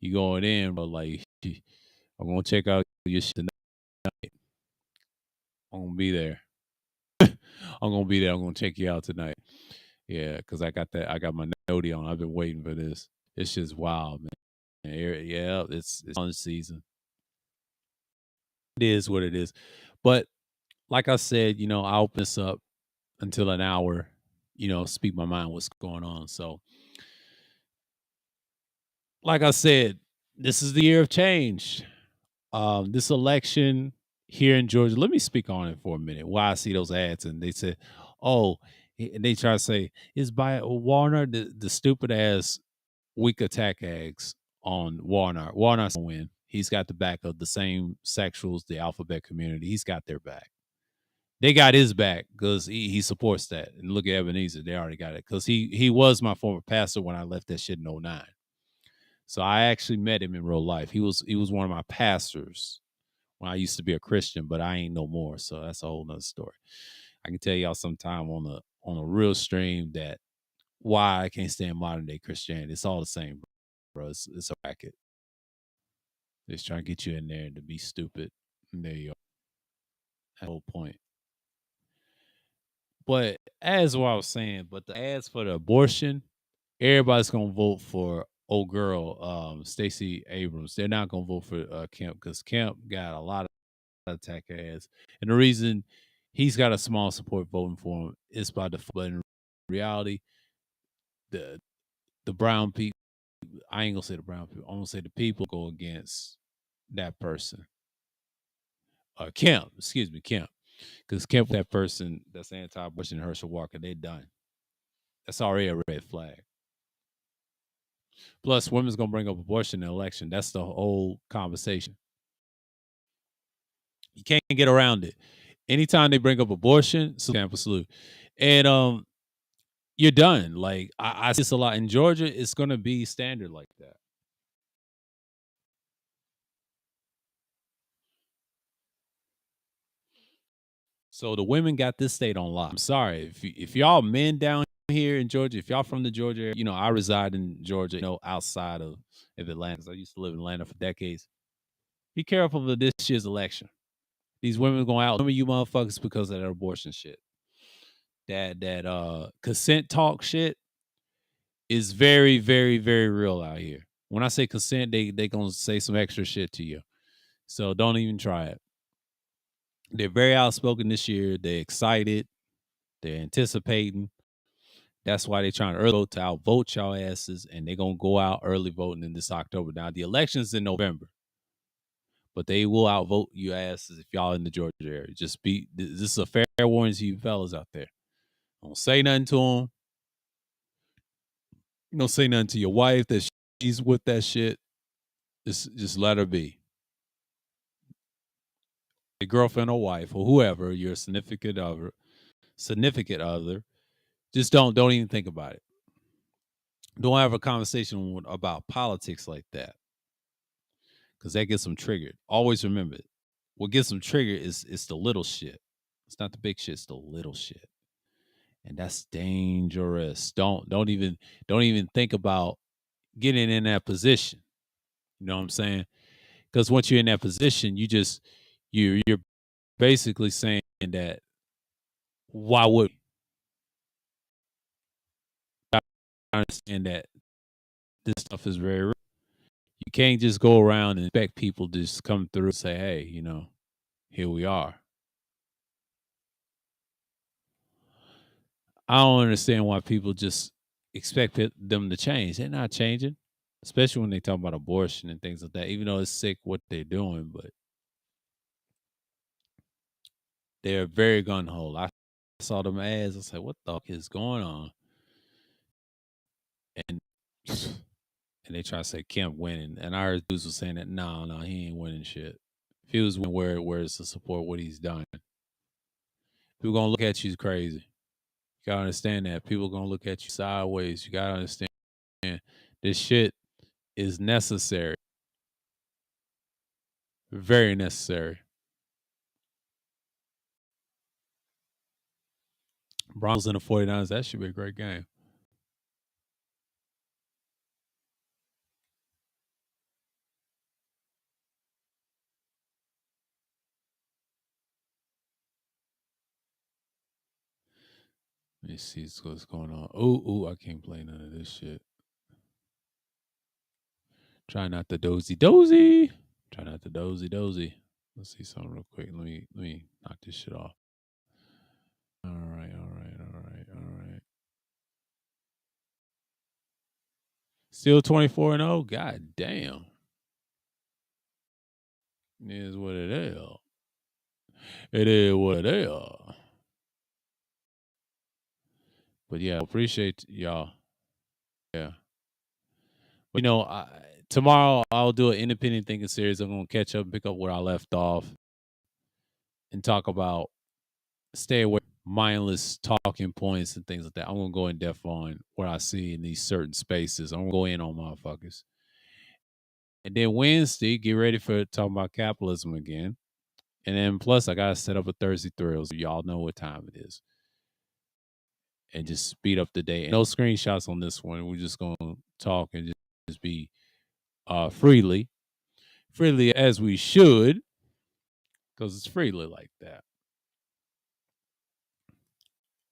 You going in, but like I'm gonna check out your shit tonight. I'm gonna be there. I'm gonna be there. I'm gonna check you out tonight. Yeah, because I got that. I got my noti on. I've been waiting for this. It's just wild, man. Yeah, it's on season. It is what it is. But like I said, I'll open this up until an hour. Speak my mind. What's going on? So, like I said, this is the year of change. This election here in Georgia. Let me speak on it for a minute. Why I see those ads and they said, "Oh," and they try to say it's by Warner, the stupid ass weak attack eggs on Warner. Warner's gonna win. He's got the back of the same sexuals, the alphabet community. He's got their back. They got his back because he supports that. And look at Ebenezer, they already got it because he was my former pastor when I left that shit in '09. So I actually met him in real life. He was one of my pastors when I used to be a Christian, but I ain't no more. So that's a whole nother story. I can tell y'all sometime on a real stream that why I can't stand modern day Christianity. It's all the same, bro. It's a racket. It's trying to get you in there to be stupid. And there you go. That's the whole point. But as what I was saying, but the ads for the abortion, everybody's gonna vote for old girl, Stacey Abrams. They're not gonna vote for Kemp because Kemp got a lot of attack ads. And the reason he's got a small support voting for him is by default. But in reality, the the brown people, I ain't gonna say the brown people, I'm gonna say the people go against that person. Kemp, excuse me, Kemp. Because Kemp, that person that's anti-abortion, Herschel Walker, they done. That's already a red flag. Plus, women's gonna bring up abortion in the election. That's the whole conversation. You can't get around it. Anytime they bring up abortion, Tampa salute. And you're done. Like I see this a lot in Georgia, it's gonna be standard like that. So the women got this state on lock. I'm sorry if y'all men down here in Georgia, if y'all from the Georgia area, I reside in Georgia, outside of Atlanta. 'Cause I used to live in Atlanta for decades. Be careful of this year's election. These women going out, some of you motherfuckers because of that abortion shit. That consent talk shit is very, very, very real out here. When I say consent, they gonna say some extra shit to you. So don't even try it. They're very outspoken this year. They're excited. They're anticipating. That's why they're trying to early vote to outvote y'all asses, and they're gonna go out early voting in this October. Now the election's in November, but they will outvote you asses if y'all in the Georgia area. Just be this is a fair warning to you fellas out there. Don't say nothing to them. Don't say nothing to your wife that she's with that shit. Just let her be. Your girlfriend or wife or whoever, your significant other, just don't even think about it. Don't have a conversation about politics like that because that gets them triggered. Always remember it. What gets them triggered is the little shit. It's not the big shit. It's the little shit, and that's dangerous. Don't even think about getting in that position. You know what I'm saying? Because once you're in that position, you're basically saying that why would I understand that this stuff is very real. You can't just go around and expect people to just come through and say, hey, here we are. I don't understand why people just expect them to change. They're not changing, especially when they talk about abortion and things like that, even though it's sick what they're doing, but they're very gun ho. I saw them ads. I was like, what the fuck is going on? And and they try to say Kemp winning. And I heard dudes was saying that no, he ain't winning shit. If he was winning, where's the support what he's done? People gonna look at you crazy. You gotta understand that. People gonna look at you sideways. You gotta understand this shit is necessary. Very necessary. Broncos and the 49ers, that should be a great game. Let me see what's going on. Ooh, I can't play none of this shit. Try not to dozy dozy. Try not to dozy dozy. Let's see something real quick. Let me knock this shit off. All right, all right, all right, all right. Still 24-0. God damn. It is what it is. It is what it is. But yeah, appreciate y'all. Yeah. But tomorrow I'll do an independent thinking series. I'm gonna catch up and pick up where I left off and talk about stay away mindless talking points and things like that. I'm gonna go in depth on what I see in these certain spaces. I'm gonna go in on motherfuckers. And then Wednesday, get ready for talking about capitalism again. And then plus I gotta set up a Thursday Thrills. So y'all know what time it is. And just speed up the day. And no screenshots on this one. We're just gonna talk and just be freely as we should, because it's freely like that.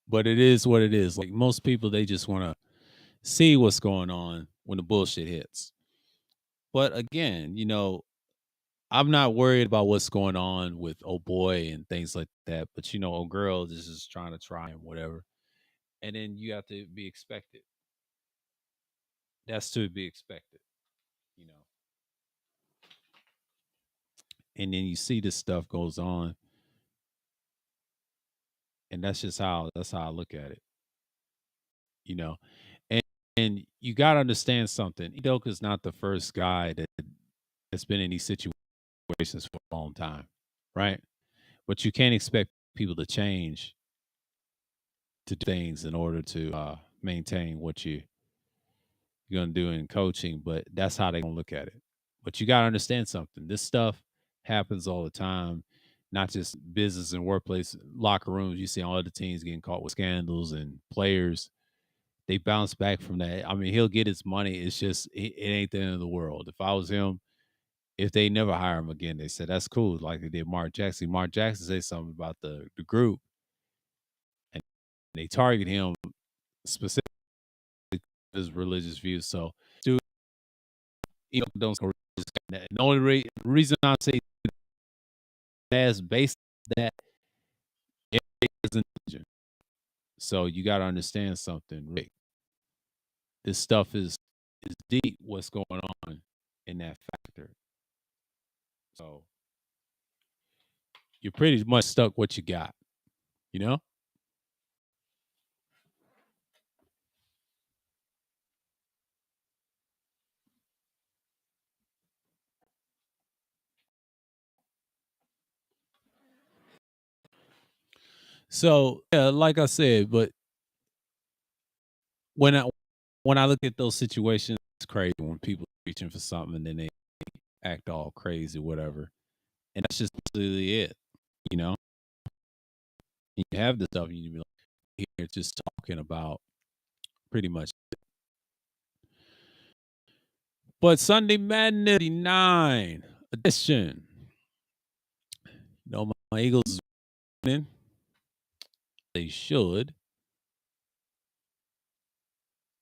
But it is what it is. Like most people, they just want to see what's going on when the bullshit hits. But again, I'm not worried about what's going on with oh boy and things like that. But oh girl is just trying to try and whatever. And then you have to be expected. That's to be expected, you know. And then you see this stuff goes on, and that's how I look at it, you know. And you gotta understand something. Udoka's not the first guy that's been in these situations for a long time, right? But you can't expect people to change to do things in order to maintain what you're gonna do in coaching. But that's how they gonna look at it. But you gotta understand something. This stuff happens all the time, not just business and workplace locker rooms. You see all other teams getting caught with scandals and players. They bounce back from that. I mean, he'll get his money. It's just it ain't the end of the world. If I was him, if they never hire him again, they said that's cool, like they did Mark Jackson. Mark Jackson said something about the group, and they target him specifically his religious views. So, dude, don't. And the only reason I say that's based on that is intelligent. So you got to understand something, Rick. This stuff is deep. What's going on in that factor? So you're pretty much stuck what you got, you know? So yeah, like I said, but when I when I look at those situations, it's crazy when people are reaching for something and then they act all crazy, whatever. And that's just basically it, you know? You have this stuff and you be like, here just talking about pretty much. But Sunday Madness 89 edition. My Eagles winning. They should.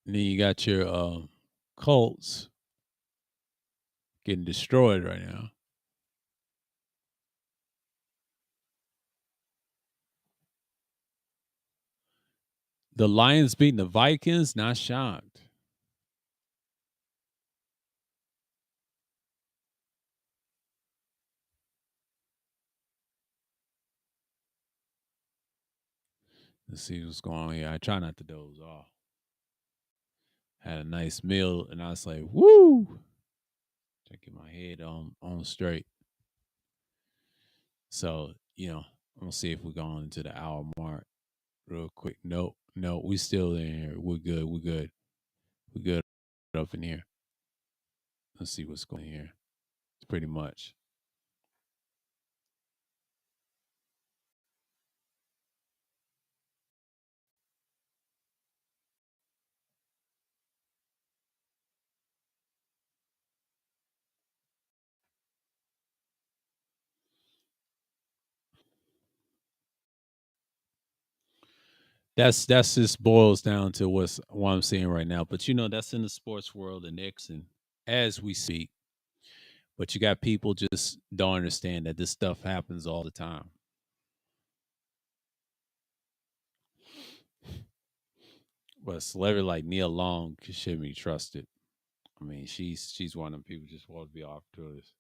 And then you got your Colts getting destroyed right now. The Lions beating the Vikings, not shocked. Let's see what's going on here. I try not to doze off. Had a nice meal, and I was like, woo! Taking my head on straight. So, I'm gonna see if we're going into the hour mark real quick. Nope, no, we still in here. We're good. We're good. We're good up in here. Let's see what's going on here. It's pretty much. That's just boils down to what I'm seeing right now. But that's in the sports world and X and as we speak. But you got people just don't understand that this stuff happens all the time. But a celebrity like Neil Long shouldn't be trusted. I mean, she's one of them people just want to be off to this.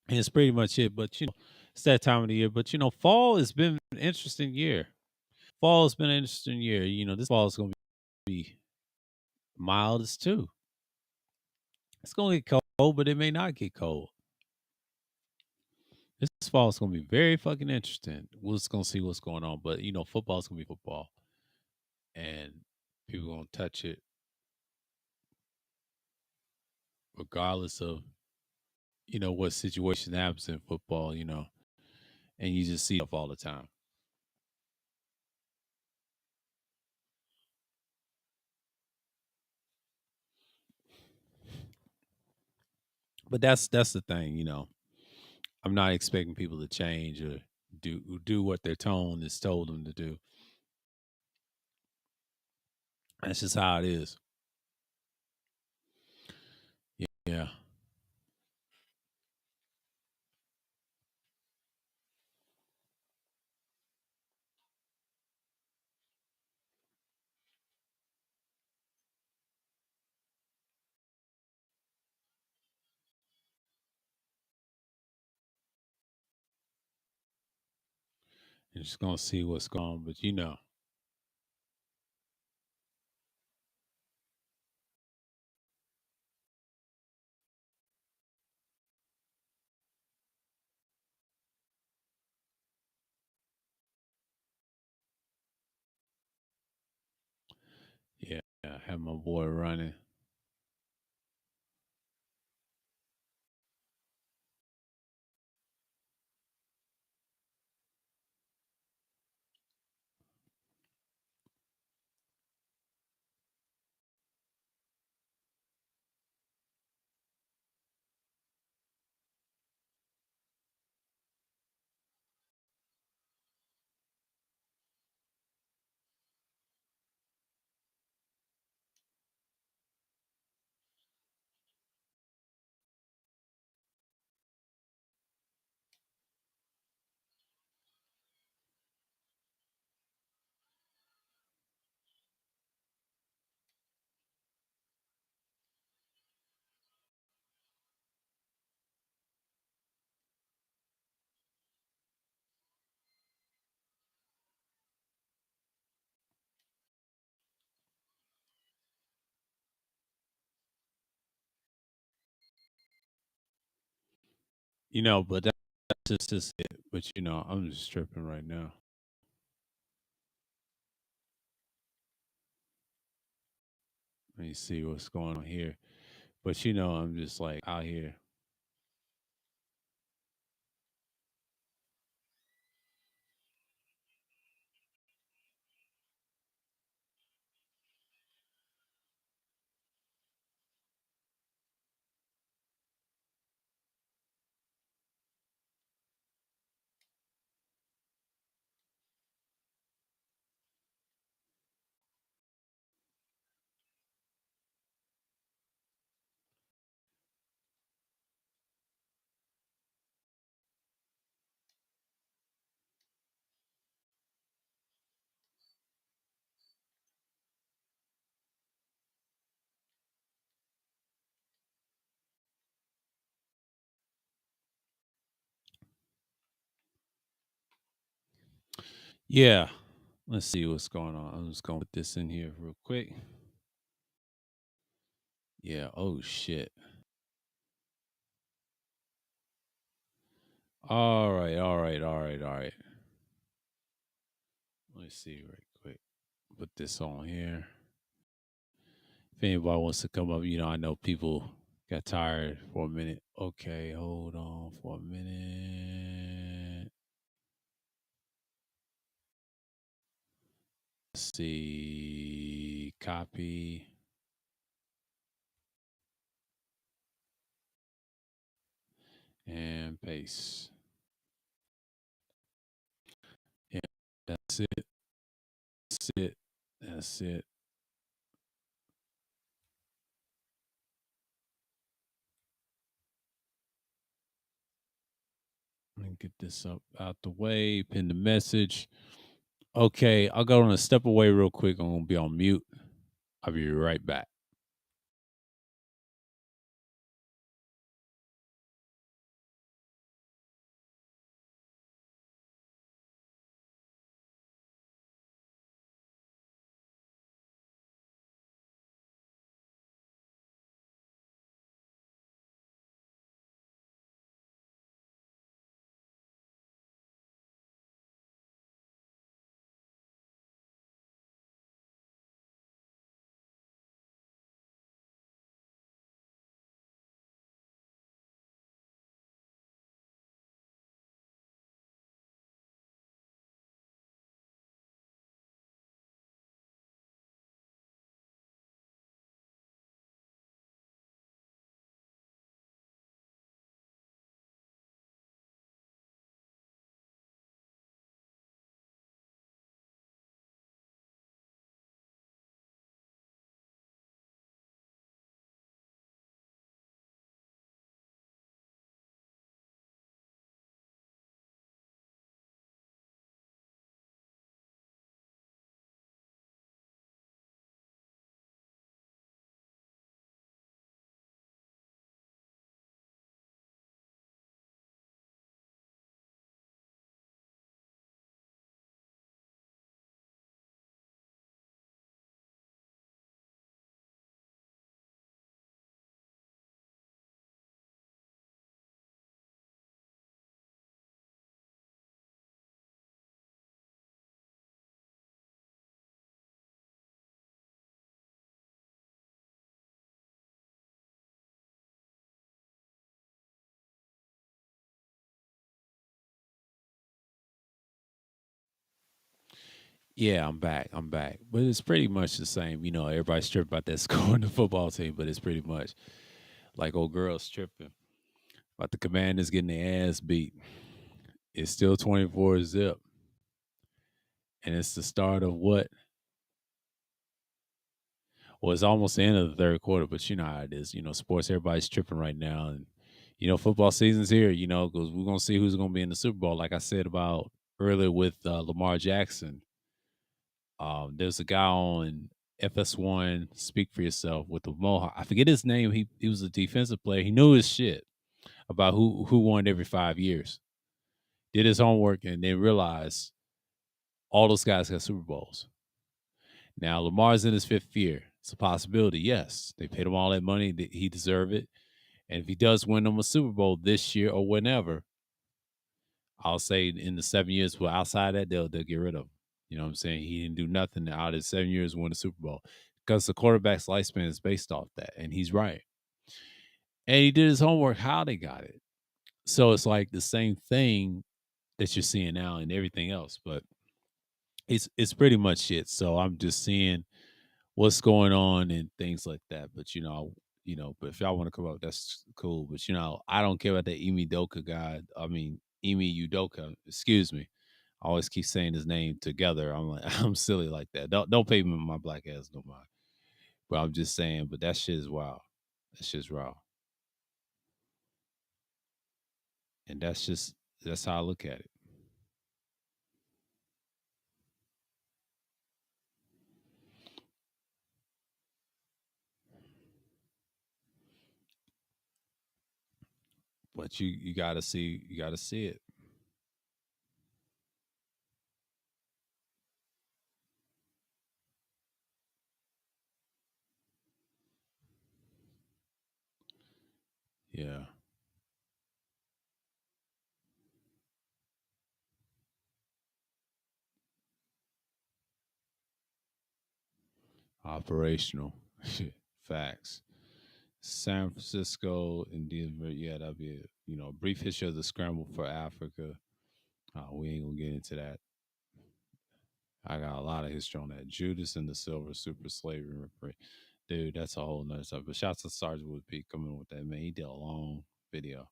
And it's pretty much it. But it's that time of the year. But fall has been an interesting year. Fall has been an interesting year. This fall is gonna be mildest too. It's gonna get cold, but it may not get cold. This fall is gonna be very fucking interesting. We're just gonna see what's going on. But football's gonna be football. And people gonna touch it regardless of what situation happens in football, and you just see stuff all the time. But that's the thing, I'm not expecting people to change or do what their tone has told them to do. That's just how it is. Yeah. You're just gonna see what's going on, but yeah, I have my boy running. But that's just it. But I'm just tripping right now. Let me see what's going on here. But I'm just like out here. Yeah. Let's see what's going on. I'm just gonna put this in here real quick. Yeah. Oh shit. All right, all right, all right, all right. Let me see right quick. Put this on here. If anybody wants to come up, I know people got tired for a minute. Okay, hold on for a minute. Let's see. Copy and paste. Yeah, that's it. That's it. That's it. Let me get this up out the way. Pin the message. Okay, I'll go on a step away real quick. I'm gonna be on mute. I'll be right back. Yeah, I'm back. I'm back. But it's pretty much the same. Everybody's tripping about that score in the football team, but it's pretty much like old girls tripping about the Commanders getting their ass beat. It's still 24 zip. And it's the start of what? Well, it's almost the end of the third quarter, but you know how it is. Sports, everybody's tripping right now. And, football season's here, because we're going to see who's going to be in the Super Bowl. Like I said about earlier with Lamar Jackson, there's a guy on FS1, Speak for Yourself, with the Mohawk. I forget his name. He was a defensive player. He knew his shit about who won every 5 years. Did his homework and then realized all those guys got Super Bowls. Now Lamar's in his fifth year. It's a possibility. Yes, they paid him all that money. He deserved it. And if he does win them a Super Bowl this year or whenever, I'll say in the 7 years, but outside that, they'll get rid of him. You know what I'm saying? He didn't do nothing out of 7 years to win a Super Bowl because the quarterback's lifespan is based off that, and he's right. And he did his homework. How they got it? So it's like the same thing that you're seeing now and everything else, but it's pretty much shit. So I'm just seeing what's going on and things like that. But but if y'all want to come up, that's cool. But I don't care about that Emi Doka guy. I mean Emi Udoka. Excuse me. I always keep saying his name together. I'm like I'm silly like that. Don't pay me my black ass no mind. But I'm just saying. But that shit is wild. That shit's raw. And that's how I look at it. But you gotta see it. Yeah. Operational. Facts. San Francisco and Denver. Yeah, that'd be a brief history of the scramble for Africa. We ain't gonna get into that. I got a lot of history on that. Judas and the Silver Super Slavery Referee. Dude, that's a whole nother stuff. But shouts to Sergeant Wood Pete coming with that, man. He did a long video.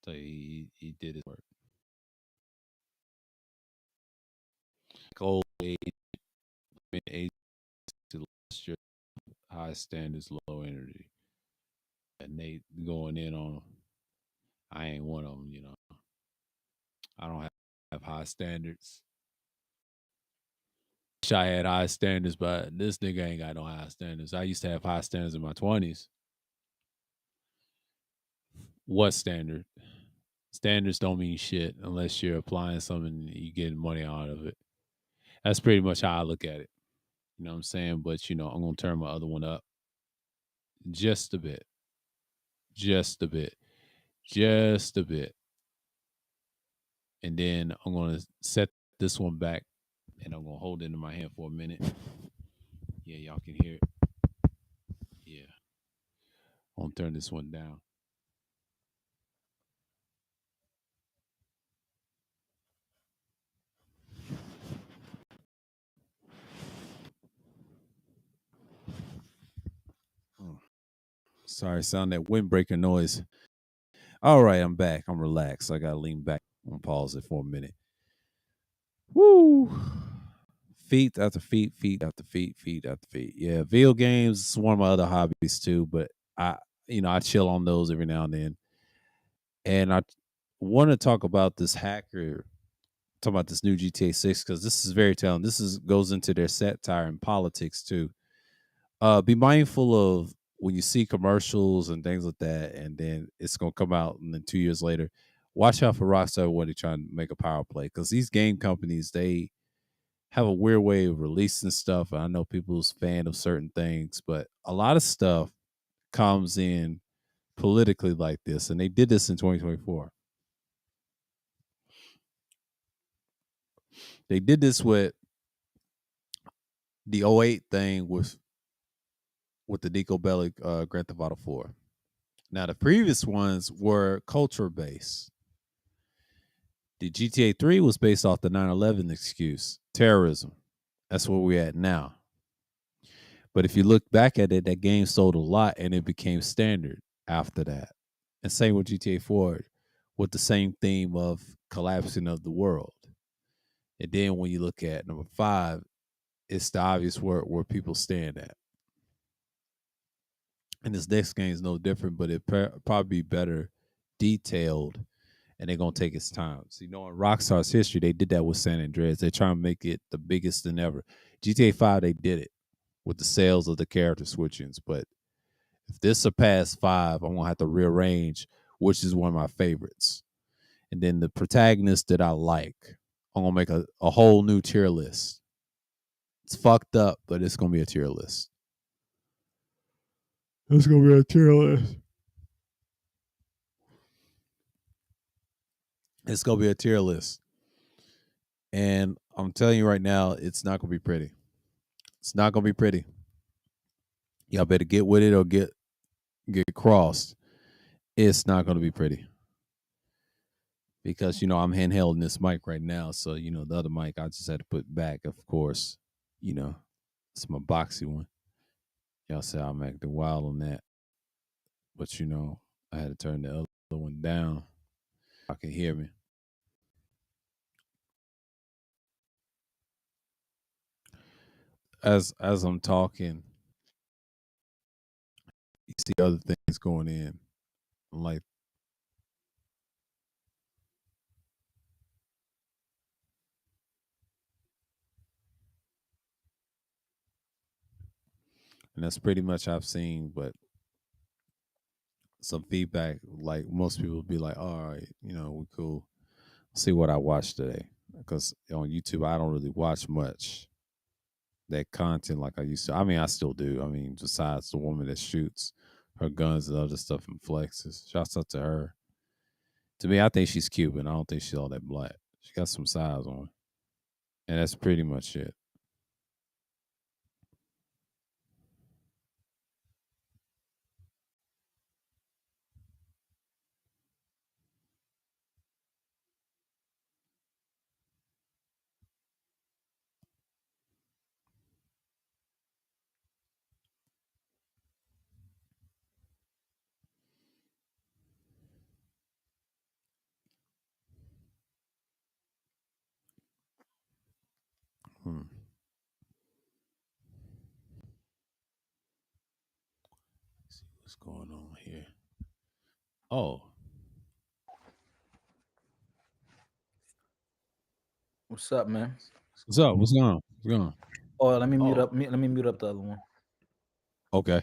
So he did his work. Old age, mid age to last year, high standards, low energy. And Nate going in on them. I ain't one of them. I don't have high standards. Wish I had high standards, but this nigga ain't got no high standards. I used to have high standards in my 20s. What standard? Standards don't mean shit unless you're applying something and you getting money out of it. That's pretty much how I look at it. You know what I'm saying? But I'm gonna turn my other one up just a bit. Just a bit. Just a bit. And then I'm gonna set this one back and I'm gonna hold it in my hand for a minute. Yeah, y'all can hear it. Yeah. I'm gonna turn this one down. Oh, sorry, sound that windbreaker noise. All right, I'm back. I'm relaxed. I gotta lean back and pause it for a minute. Woo! Feet after feet, feet after feet, feet after feet. Yeah, video games is one of my other hobbies too, but I chill on those every now and then. And I want to talk about this hacker, talk about this new GTA 6 because this is very telling. This is goes into their satire and politics too. Be mindful of when you see commercials and things like that, and then it's gonna come out, and then 2 years later, watch out for Rockstar when they trying to make a power play because these game companies they have a weird way of releasing stuff. I know people's fan of certain things, but a lot of stuff comes in politically like this, and they did this in 2024. They did this with the '08 thing with the Nico Bellic Grand Theft Auto 4. Now the previous ones were culture based. The GTA 3 was based off the 9/11 excuse, terrorism. That's where we're at now. But if you look back at it, that game sold a lot and it became standard after that. And same with GTA 4 with the same theme of collapsing of the world. And then when you look at number 5, it's the obvious where people stand at. And this next game is no different, but it probably be better detailed and they're going to take its time. So, in Rockstar's history, they did that with San Andreas. They're trying to make it the biggest than ever. GTA 5, they did it with the sales of the character switchings. But if this surpassed 5, I'm going to have to rearrange, which is one of my favorites. And then the protagonist that I like, I'm going to make a whole new tier list. It's fucked up, but it's going to be a tier list. It's going to be a tier list. It's going to be a tier list. And I'm telling you right now, it's not going to be pretty. It's not going to be pretty. Y'all better get with it or get crossed. It's not going to be pretty. Because, I'm handhelding this mic right now. So, the other mic I just had to put back, of course. It's my boxy one. Y'all say I'm acting wild on that. But, I had to turn the other one down. I can hear me. As I'm talking, you see other things going in. Like, and that's pretty much I've seen, but some feedback, like most people be like, all right, we cool. See what I watched today. Because on YouTube, I don't really watch much that content like I used to. I mean, I still do. I mean, besides the woman that shoots her guns and other stuff and flexes. Shouts out to her. To me, I think she's Cuban. I don't think she's all that black. She got some size on her. And that's pretty much it. Hmm. Let's see what's going on here. Oh, What's up, man? what's up? What's going on? What's going on? Oh, let me mute Oh, up. Let me mute up the other one. okay.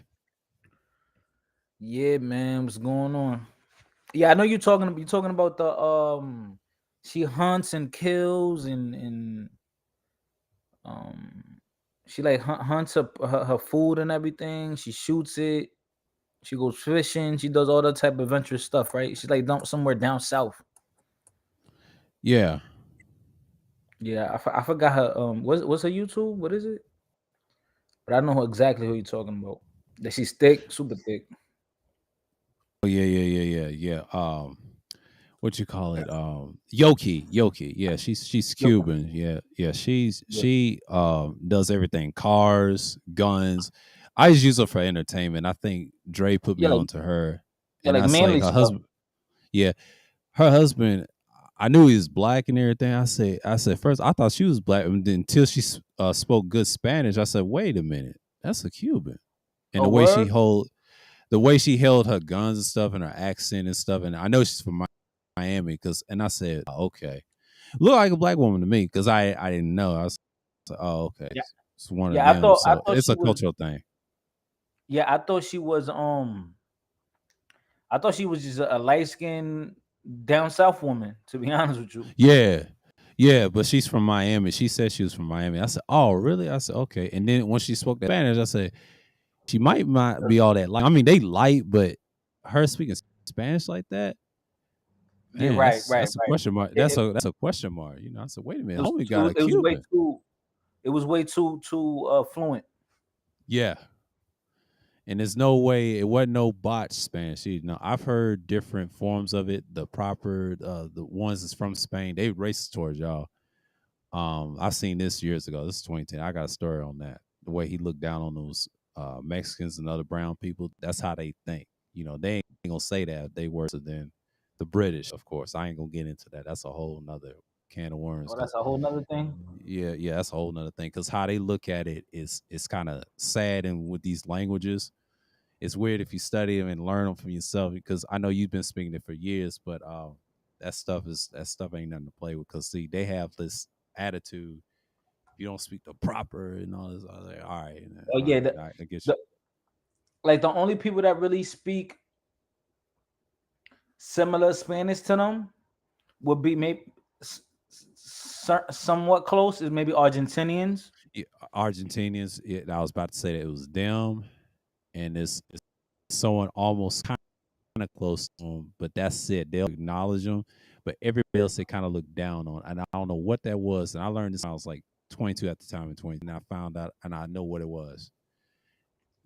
Yeah, man. What's going on? Yeah, I know you're talking. You're talking about the she hunts and kills and um, she like hunts her food and everything. She shoots it. She goes fishing. She does all that type of adventurous stuff, right? She's like somewhere down south. Yeah. Yeah, I forgot her. What's her YouTube? What is it? But I know exactly who you're talking about. That she's thick, super thick. Oh yeah, yeah, yeah, yeah, yeah. What you call it? Yoki, Yoki. Yeah, she's Yo, Cuban. Yeah, yeah. yeah, She does everything: cars, guns. I just use her for entertainment. I think Dre put yeah, me like on to her, yeah, and like I say manly her stuff. husband. Yeah, her husband. I knew he was black and everything. I said first I thought she was black, and then until she spoke good Spanish, I said, wait a minute, that's a Cuban. And Oh, word. the way she held her guns and stuff, and her accent and stuff, and I know she's from Miami, because, and I said, oh, okay, look like a black woman to me, because I didn't know. I was like, oh, okay, Yeah, it's one of yeah. them. I So thought it's she a was. cultural thing. Yeah, I thought she was. I thought she was just a light skinned down south woman. To be honest with you. Yeah. Yeah, but she's from Miami. She said she was from Miami. I said, "Oh, really?" I said, "Okay." And then when she spoke that Spanish, I said, "She might not be all that light. I mean, they light, but her speaking Spanish like that, Yeah, man, right, right, that's a right. question mark. It, it, That's a question mark. You know?" I said, "Wait a it minute, was homie got too. a It was way Cuban." too. It was way too fluent. Yeah, and there's no way it wasn't no botched Spanish. You know, I've heard different forms of it. The proper, the ones that's from Spain, they racist towards y'all. I seen this years ago. This is 2010. I got a story on that. The way he looked down on those Mexicans and other brown people. That's how they think. You know, they ain't gonna say that they worse than the British. Of course, I ain't gonna get into that. That's a whole nother can of worms. Oh, Because that's a whole nother thing. yeah, yeah, that's a whole nother thing. Because how they look at it is it's kind of sad. And with these languages, it's weird if you study them and learn them from yourself. Because I know you've been speaking it for years, but that stuff ain't nothing to play with. Because see, they have this attitude, you don't speak the proper and all this. I was like, Oh all yeah, right, I get you. the like the only people that really speak similar Spanish to them would be maybe somewhat close is maybe Argentinians. Yeah, Argentinians. I was about to say that it was them, and it's someone almost kind of close to them, but that's it. They'll acknowledge them, but everybody else they kind of look down on. And I don't know what that was. And I learned this when I was like 22 at the time, and 20, and I found out, and I know what it was.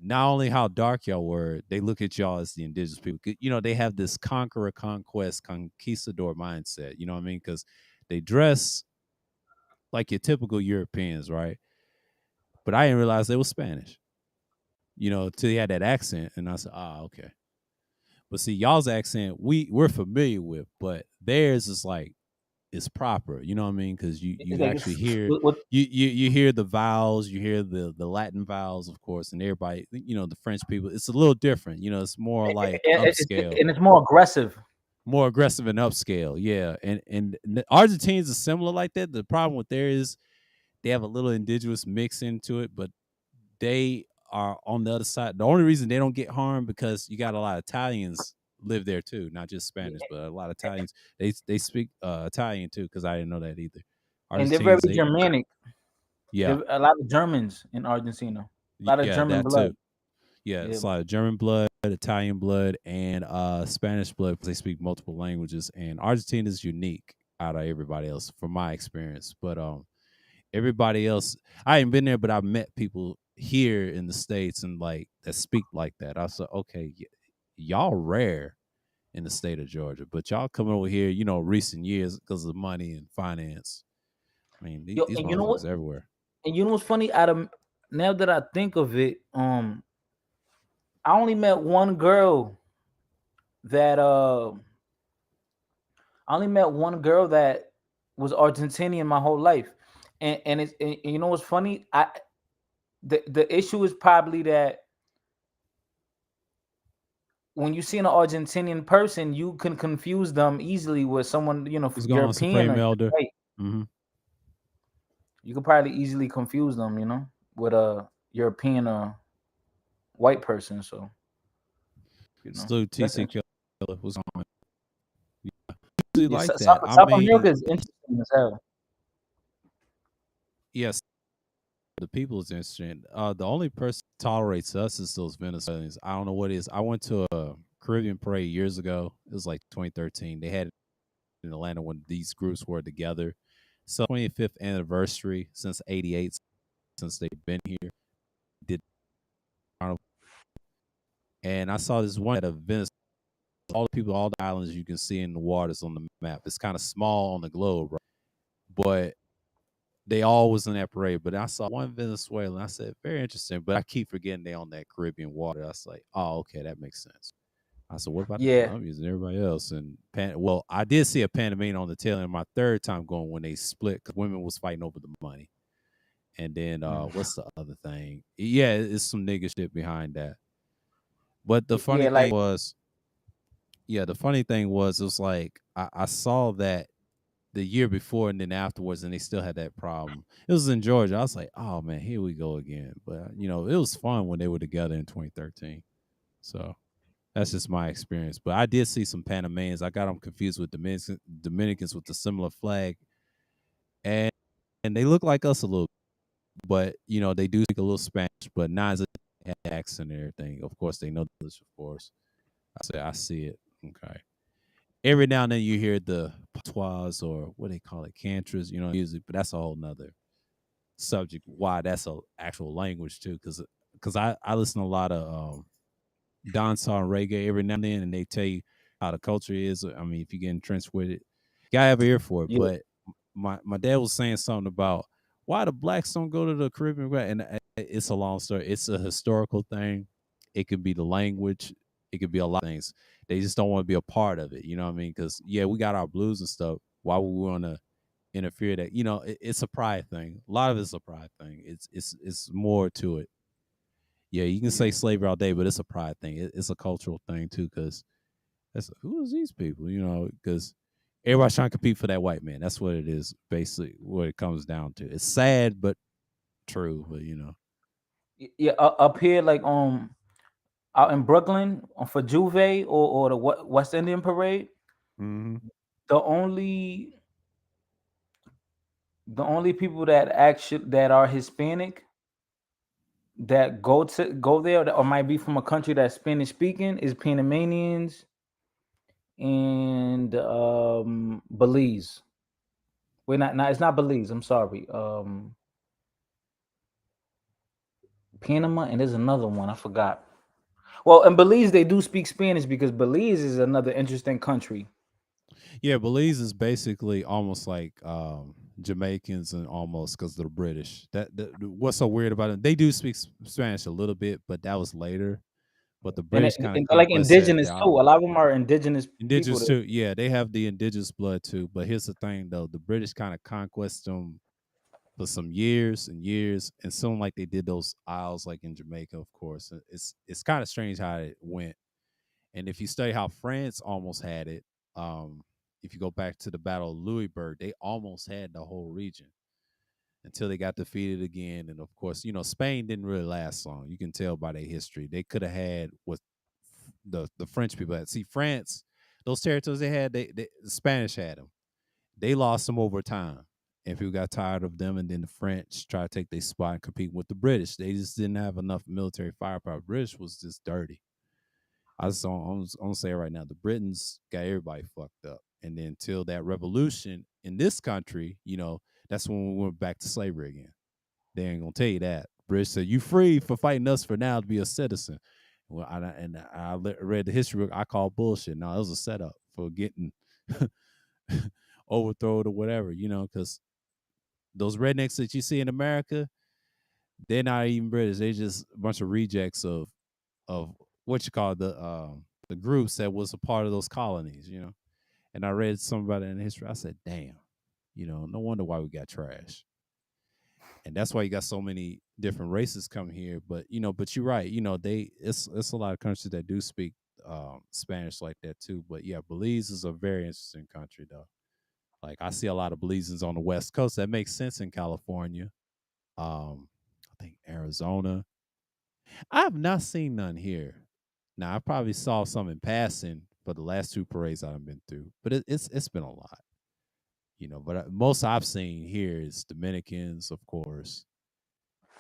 Not only how dark y'all were, they look at y'all as the indigenous people. You know, they have this conqueror, conquest, conquistador mindset. You know what I mean? Because they dress like your typical Europeans, right? But I didn't realize they were Spanish. You know, till he had that accent, and I said, "Ah, okay." But see, y'all's accent we're familiar with, but theirs is like it's proper. You know what I mean? Because It's you like actually hear what you hear the vowels, you hear the Latin vowels, of course, and everybody, you know, the French people. It's a little different. You know, it's more like upscale, and it's more aggressive. more aggressive and upscale. Yeah, and the Argentines are similar like that. The problem with there is they have a little indigenous mix into it, but they are on the other side. The only reason they don't get harmed because you got a lot of Italians live there too, not just Spanish, but a lot of Italians. They speak Italian too, because I didn't know that either. And they're very Argentines, they Germanic. yeah, There a lot of Germans in Argentina. A lot of yeah, German that blood. too. Yeah, Yeah. it's a lot of German blood, Italian blood, and Spanish blood because they speak multiple languages. And Argentina is unique out of everybody else, from my experience. But everybody else, I ain't been there, but I've met people here in the States and like that speak like that. I said, okay, y'all rare in the state of Georgia, but y'all coming over here, you know, recent years because of money and finance. I mean, Yo, these and you know what? motherfuckers everywhere. And you know what's funny? Out of now that I think of it, I only met one girl that I only met one girl that was Argentinian my whole life, And you know what's funny? The issue is probably that when you see an Argentinian person, you can confuse them easily with someone, What's going on, European Supreme or Elder? white. Hmm. You could probably easily confuse them, with a European or white person. So, Salute that's TC interesting. Killer. What's on? Usually Yeah, like that. I South mean, America is interesting as hell. yes, the people is interesting. The only person that tolerates us is those Venezuelans. I don't know what it is. I went to a Caribbean parade years ago. It was like 2013. They had it in Atlanta when these groups were together. So 25th anniversary since '88, since they've been here. Did carnival. And I saw this one at a Venice. All the people, all the islands you can see in the waters on the map. It's kind of small on the globe, right? But they all was in that parade. But I saw one Venezuelan. I said, very interesting. But I keep forgetting they on that Caribbean water. I was like, oh, okay, that makes sense. I said, what about the Yeah, Colombians and everybody else? And well, I did see a Panamanian on the tail end my third time going when they split because women was fighting over the money. And then mm. what's the other thing? Yeah, it's some nigga shit behind that. But the funny Yeah, thing like was, yeah, the funny thing was, it was like I saw that the year before and then afterwards, and they still had that problem. It was in Georgia. I was like, oh man, here we go again. But it was fun when they were together in 2013. So that's just my experience. But I did see some Panamanians. I got them confused with Dominicans with the similar flag, and they look like us a little, but they do speak a little Spanish, but not as a accent and everything. Of course, they know English, of course. I see it. Okay. Every now and then you hear the patois or what they call it, cantras, music, but that's a whole nother subject. Why that's a actual language too, because I listen to a lot of dancehall and reggae every now and then, and they tell you how the culture is. I mean, if you get entrenched with it, you gotta have an ear for it. yeah, But my dad was saying something about why the blacks don't go to the Caribbean, and it's a long story. It's a historical thing. It could be the language. It could be a lot of things. They just don't want to be a part of it. You know what I mean? Because yeah, we got our blues and stuff. Why would we want to interfere? That it's a pride thing. A lot of it's a pride thing. It's more to it. Yeah, you can say yeah, slavery all day, but it's a pride thing. It's a cultural thing too. Because that's who is these people? Because everybody's trying to compete for that white man. That's what it is, basically. What it comes down to. It's sad, but true. But yeah. Up here, like out in Brooklyn, for Juve or the West Indian Parade, hmm the only the only people that actually that are Hispanic that go there or might be from a country that's Spanish speaking is Panamanians and Belize. Wait, not it's not Belize. I'm sorry. Panama and there's another one I forgot. Well, in Belize they do speak Spanish because Belize is another interesting country. yeah, Belize is basically almost like Jamaicans and almost because they're British. What's so weird about it? They do speak Spanish a little bit, but that was later. But the And, British kind of and they're like conquested indigenous the too. A island. lot of them are indigenous people Indigenous there. too, yeah, they have the indigenous blood too. But here's the thing, though: the British kind of conquest them for some years and years, and soon like they did those isles, like in Jamaica, of course. It's kind of strange how it went. And if you study how France almost had it, um, if you go back to the Battle of Louisburg, they almost had the whole region until they got defeated again. And of course, Spain didn't really last long. You can tell by their history. They could have had what the French people had. See, France, those territories they had, the Spanish had them. They lost them over time. And people got tired of them, and then the French tried to take their spot and compete with the British. They just didn't have enough military firepower. British was just dirty. I'm gonna say it right now. The Britons got everybody fucked up, and then until that revolution in this country, that's when we went back to slavery again. They ain't gonna tell you that. British said, "You free for fighting us for now to be a citizen." Well, read the history book. I call bullshit. No, it was a setup for getting overthrown or whatever. Because those rednecks that you see in America, they're not even British. They just a bunch of rejects of what you call the groups that was a part of those colonies. And I read something about it in history. I said, damn, no wonder why we got trash. and that's why you got so many different races coming here. But but you're right. It's a lot of countries that do speak Spanish like that too. But yeah, Belize is a very interesting country though. Like I see a lot of Belizeans on the West Coast. That makes sense in California. I think Arizona. I have not seen none here. Now I probably saw some in passing for the last two parades I've been through, but it's been a lot. But most I've seen here is Dominicans, of course.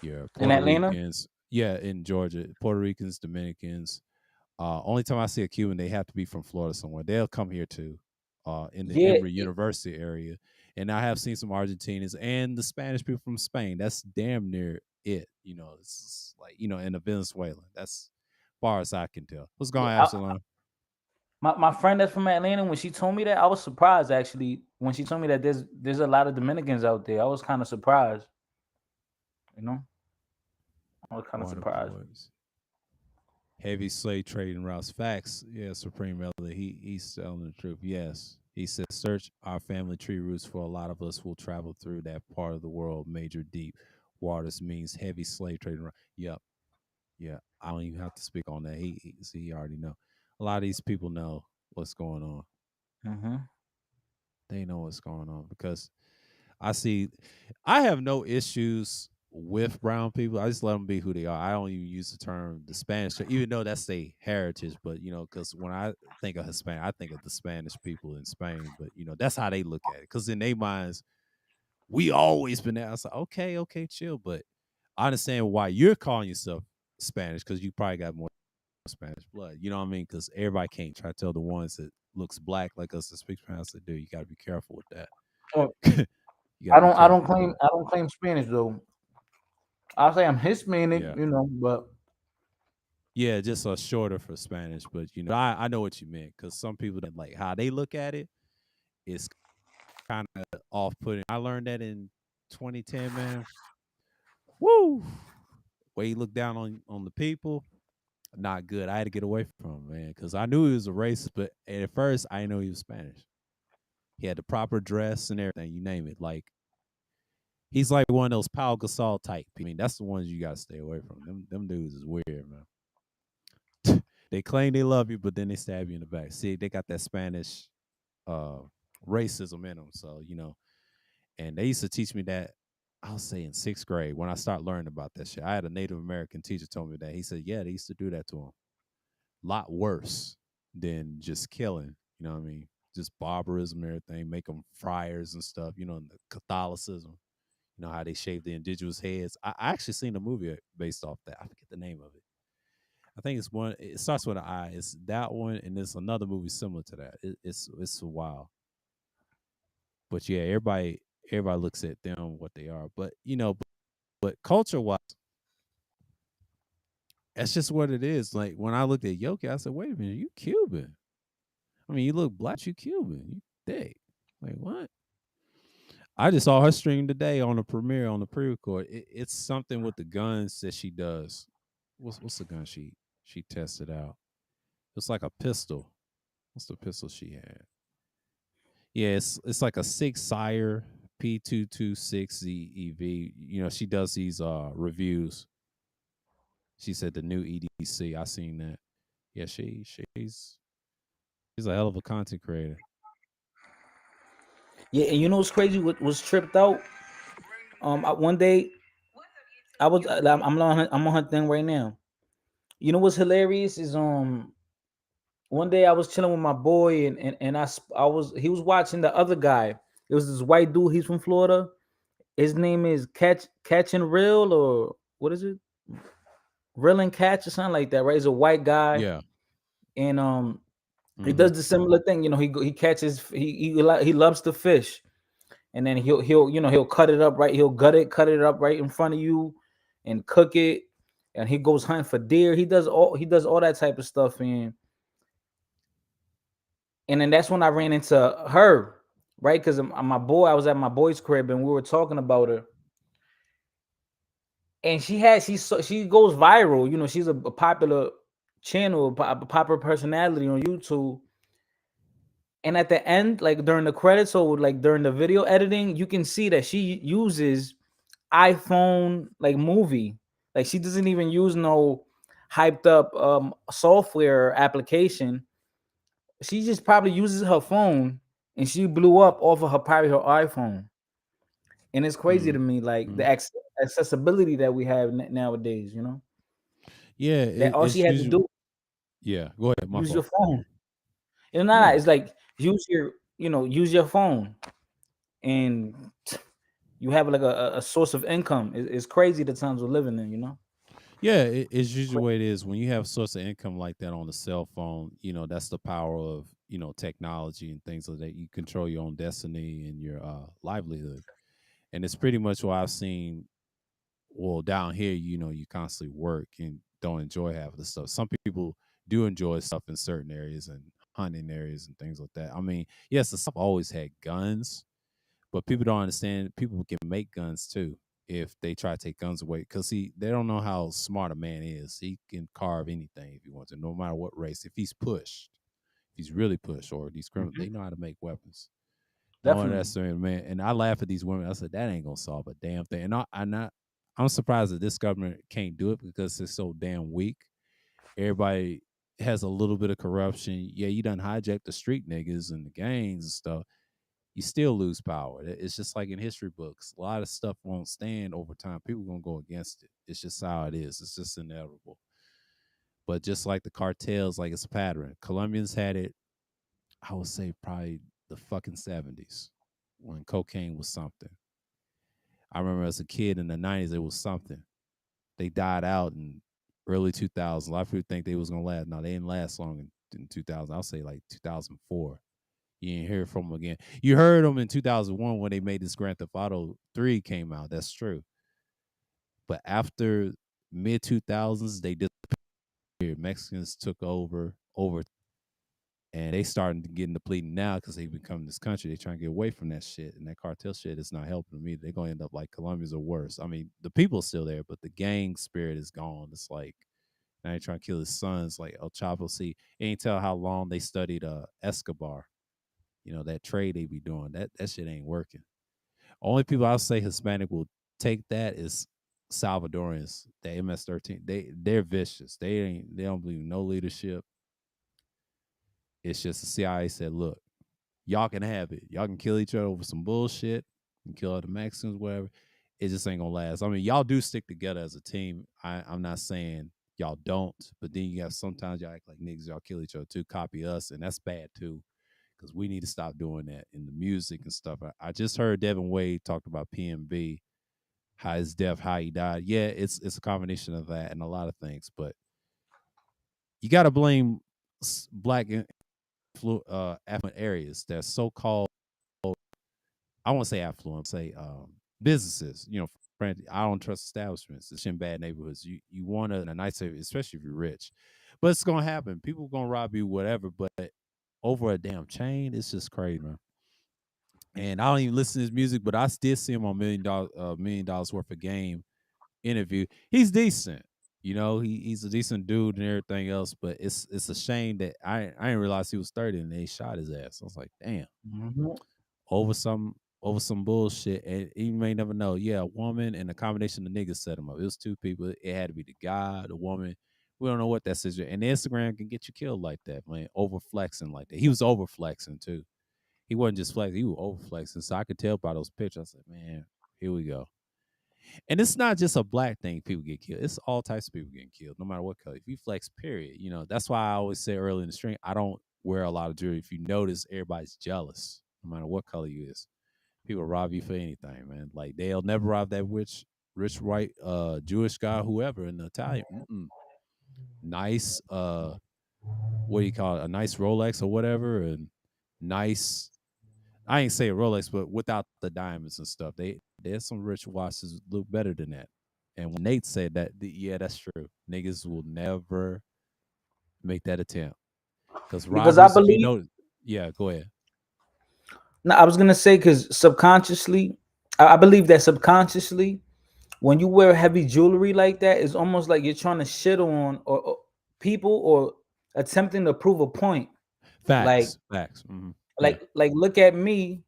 Yeah, In Puerto Atlanta? Ricans. Yeah, in Georgia, Puerto Ricans, Dominicans. Only time I see a Cuban, they have to be from Florida somewhere. They'll come here too, in the Yeah, Emory University area. And I have seen some Argentinians and the Spanish people from Spain. That's damn near it. It's like in the Venezuelan. That's far as I can tell. What's going yeah. on, Absalom? My friend that's from Atlanta, when she told me that, I was surprised actually. When she told me that there's a lot of Dominicans out there, I was kind of surprised. You know, I was kind of surprised. Waterboys. Heavy slave trading routes. Facts. Yeah, Supreme Elder. He's telling the truth. Yes. He says, search our family tree roots for a lot of us will travel through that part of the world. Major deep waters means heavy slave trading. Yep. Yeah. I don't even have to speak on that. He already know. A lot of these people know what's going on. Hmm. They know what's going on because I see. I have no issues with brown people. I just let them be who they are. I don't even use the term the Spanish, even though that's their heritage. But because when I think of Hispanic, I think of the Spanish people in Spain. But that's how they look at it. Because in their minds, we always been there. I was like, okay, okay, chill. But I understand why you're calling yourself Spanish because you probably got more Spanish blood. You know what I mean? Because everybody can't try to tell the ones that looks black like us that speak Spanish. They do. You got to be careful with that. Oh, You got to be careful with that. I don't claim Spanish though. I'll say I'm Hispanic, Yeah. but Yeah, just a shorter for Spanish, but I know what you meant because some people that like how they look at it is kind of off putting. I learned that in 2010, man. Woo! Way he looked down on the people, not good. I had to get away from him, man, because I knew he was a racist, but at first I didn't know he was Spanish. He had the proper dress and everything, you name it. Like he's like one of those Pau Gasol type. I mean, that's the ones you gotta stay away from. Them dudes is weird, man. They claim they love you, but then they stab you in the back. See, they got that Spanish uh racism in them. So, and they used to teach me that I'll say in sixth grade when I started learning about that shit. I had a Native American teacher told me that. He said, yeah, they used to do that to them. A lot worse than just killing, you know what I mean? Just barbarism and everything, make them friars and stuff, and the Catholicism, how they shave the indigenous heads. I actually seen a movie based off that. I forget the name of it. I think it's one. It starts with an I. It's that one, and there's another movie similar to that. It's a while, but yeah, everybody looks at them what they are. But but culture wise, that's just what it is. Like when I looked at Yoki, I said, "Wait a minute, you Cuban? I mean, you look black, you Cuban, you thick. Like what?" I just saw her stream today on the premiere on the pre-record. It's something with the guns that she does. What's the gun she tested out? It's like a pistol. What's the pistol she had? Yeah, it's like a six sire P226ZEV. She does these reviews. She said the new EDC. I seen that. Yeah, she's a hell of a content creator. yeah. And you know what's crazy? What was tripped out? One day I'm on her thing right now. You know what's hilarious is one day I was chilling with my boy and I was he was watching the other guy. It was this white dude. He's from Florida. His name is Catch and Real or what is it? Real and Catch or something like that, right? He's a white guy Yeah. and he Mm-hmm. does the similar thing. He catches he loves to fish and then he'll cut it up right. He'll cut it up right in front of you and cook it. And he goes hunting for deer. He does all that type of stuff and then that's when I ran into her, right? Because I was at my boy's crib and we were talking about her, and she goes viral. She's a popular channel, a popular personality on YouTube. And at the end, like during the credits or like during the video editing, you can see that she uses iPhone like movie. Like she doesn't even use no hyped up software application. She just probably uses her phone, and she blew up off of her probably her iPhone. And it's crazy Mm, to me, like the mm. accessibility that we have nowadays. Yeah, That all she it's had to usually. do Yeah, go ahead. My use your fault. phone. Yeah, It's like use your phone, and you have like a source of income. It's crazy the times we're living in. yeah. It's usually the way it is when you have a source of income like that on the cell phone. That's the power of technology and things like that. You control your own destiny and your livelihood, and it's pretty much what I've seen. Well, down here, you constantly work and don't enjoy half of the stuff. Some people do enjoy stuff in certain areas and hunting areas and things like that. I mean, yes, the stuff always had guns, but people don't understand people can make guns too if they try to take guns away. Because see, they don't know how smart a man is. He can carve anything if he wants to, no matter what race. If he's pushed, if he's really pushed, or these criminals, Mhm. they know how to make weapons. Don't Definitely. underestimate, man. And I laugh at these women. I said that ain't gonna solve a damn thing. And I'm surprised that this government can't do it because it's so damn weak. Everybody has a little bit of corruption. Yeah, you done hijack the street niggas and the gangs and stuff. You still lose power. It's just like in history books. A lot of stuff won't stand over time. People gonna go against it. It's just how it is. It's just inevitable. But just like the cartels, like it's a pattern. Colombians had it, I would say probably the fucking 70s when cocaine was something. I remember as a kid in the 90s, it was something. They died out in early 2000s. A lot of people think they was gonna last. No, they didn't last long in 2000. I'll say like 2004. You didn't hear from them again. You heard them in 2001 when they made this Grand Theft Auto 3 came out. That's true. But after mid 2000s, they disappeared. Mexicans took over, and they starting to get depleted now because they become this country. They trying to get away from that shit, and that cartel shit is not helping them either. They're gonna end up like Colombians or worse. I mean, the people's still there, but the gang spirit is gone. It's like now they trying to kill his sons, like El Chapo. See, it ain't tell how long they studied Escobar. That trade they be doing. That shit ain't working. Only people I'll say Hispanic will take that is Salvadorians. The MS-13. They're vicious. They don't believe in no leadership. It's just the CIA said, look, y'all can have it. Y'all can kill each other over some bullshit and kill other Mexicans, whatever. It just ain't gonna last. I mean, y'all do stick together as a team. I'm not saying y'all don't, but then you have sometimes y'all act like niggas, y'all kill each other too, copy us, and that's bad too. Because we need to stop doing that in the music and stuff. I just heard Devin Wade talked about PMB, how his death, how he died. Yeah, it's a combination of that and a lot of things, but you got to blame black affluent areas that so-called, I won't say affluent, say businesses. I don't trust establishments. It's in bad neighborhoods. You want a nice area, especially if you're rich, but it's gonna happen. People gonna rob you, whatever. But over a damn chain, it's just crazy, man. And I don't even listen to his music, but I did see him on $1 million worth of game interview. He's decent. He's a decent dude and everything else, but it's a shame that I didn't realize he was 30 and they shot his ass. I was like, damn, Mhm. over some over some bullshit. And you may never know. Yeah, a woman and a combination of niggas set him up. It was two people. It had to be the guy, the woman. We don't know what that situation. And Instagram can get you killed like that, man. Over flexing like that. He was over flexing too. He wasn't just flexing, he was over flexing. So I could tell by those pictures. I said, man, here we go. And it's not just a black thing people get killed. It's all types of people getting killed, no matter what color. If you flex, period. That's why I always say early in the stream, I don't wear a lot of jewelry. If you notice, everybody's jealous, no matter what color you is. People rob you for anything, man. Like they'll never rob that rich white Jewish guy, whoever in the Italian. Mm-mm. Nice what do you call it? A nice Rolex or whatever, and nice, I ain't say a Rolex, but without the diamonds and stuff. There's some rich watches look better than that. And when Nate said that, yeah, that's true. Niggas will never make that attempt. Because Because I robbers, if you believe, know, yeah, go ahead. no, I was gonna say because subconsciously, I believe that subconsciously, when you wear heavy jewelry like that, it's almost like you're trying to shit on or people or attempting to prove a point. Like, Facts. Yeah. like look at me,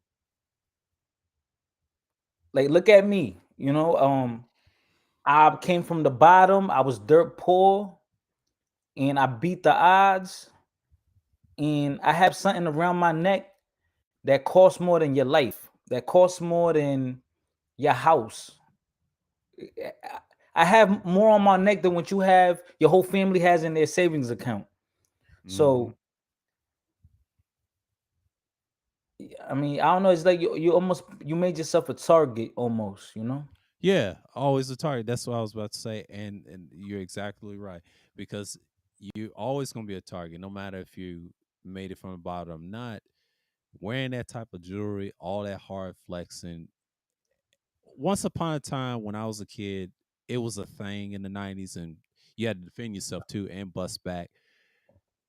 like look at me. You know, I came from the bottom. I was dirt poor, and I beat the odds. And I have something around my neck that costs more than your life. That costs more than your house. I have more on my neck than what you have. Your whole family has in their savings account. Mm-hmm. So I mean, I don't know. It's like you almost you made yourself a target almost. You know. Yeah, always a target. That's what I was about to say, and you're exactly right because you always gonna be a target, no matter if you made it from the bottom or not. Wearing that type of jewelry, all that hard flexing. Once upon a time, when I was a kid, it was a thing in the '90s, and you had to defend yourself too and bust back.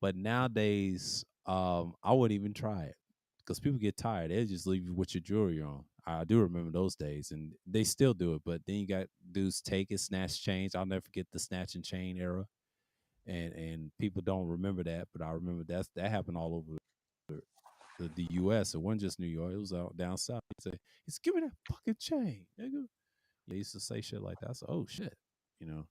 But nowadays, I wouldn't even try it because people get tired. They just leave you with your jewelry on. I do remember those days, and they still do it. But then you got dudes take it, snatch change. I'll never forget the snatch and chain era, and people don't remember that, but I remember that happened all over the U.S. It wasn't just New York; it was out down south. He said, "He's give me that fucking chain, nigga." They used to say shit like that. I said, "Oh shit," you know.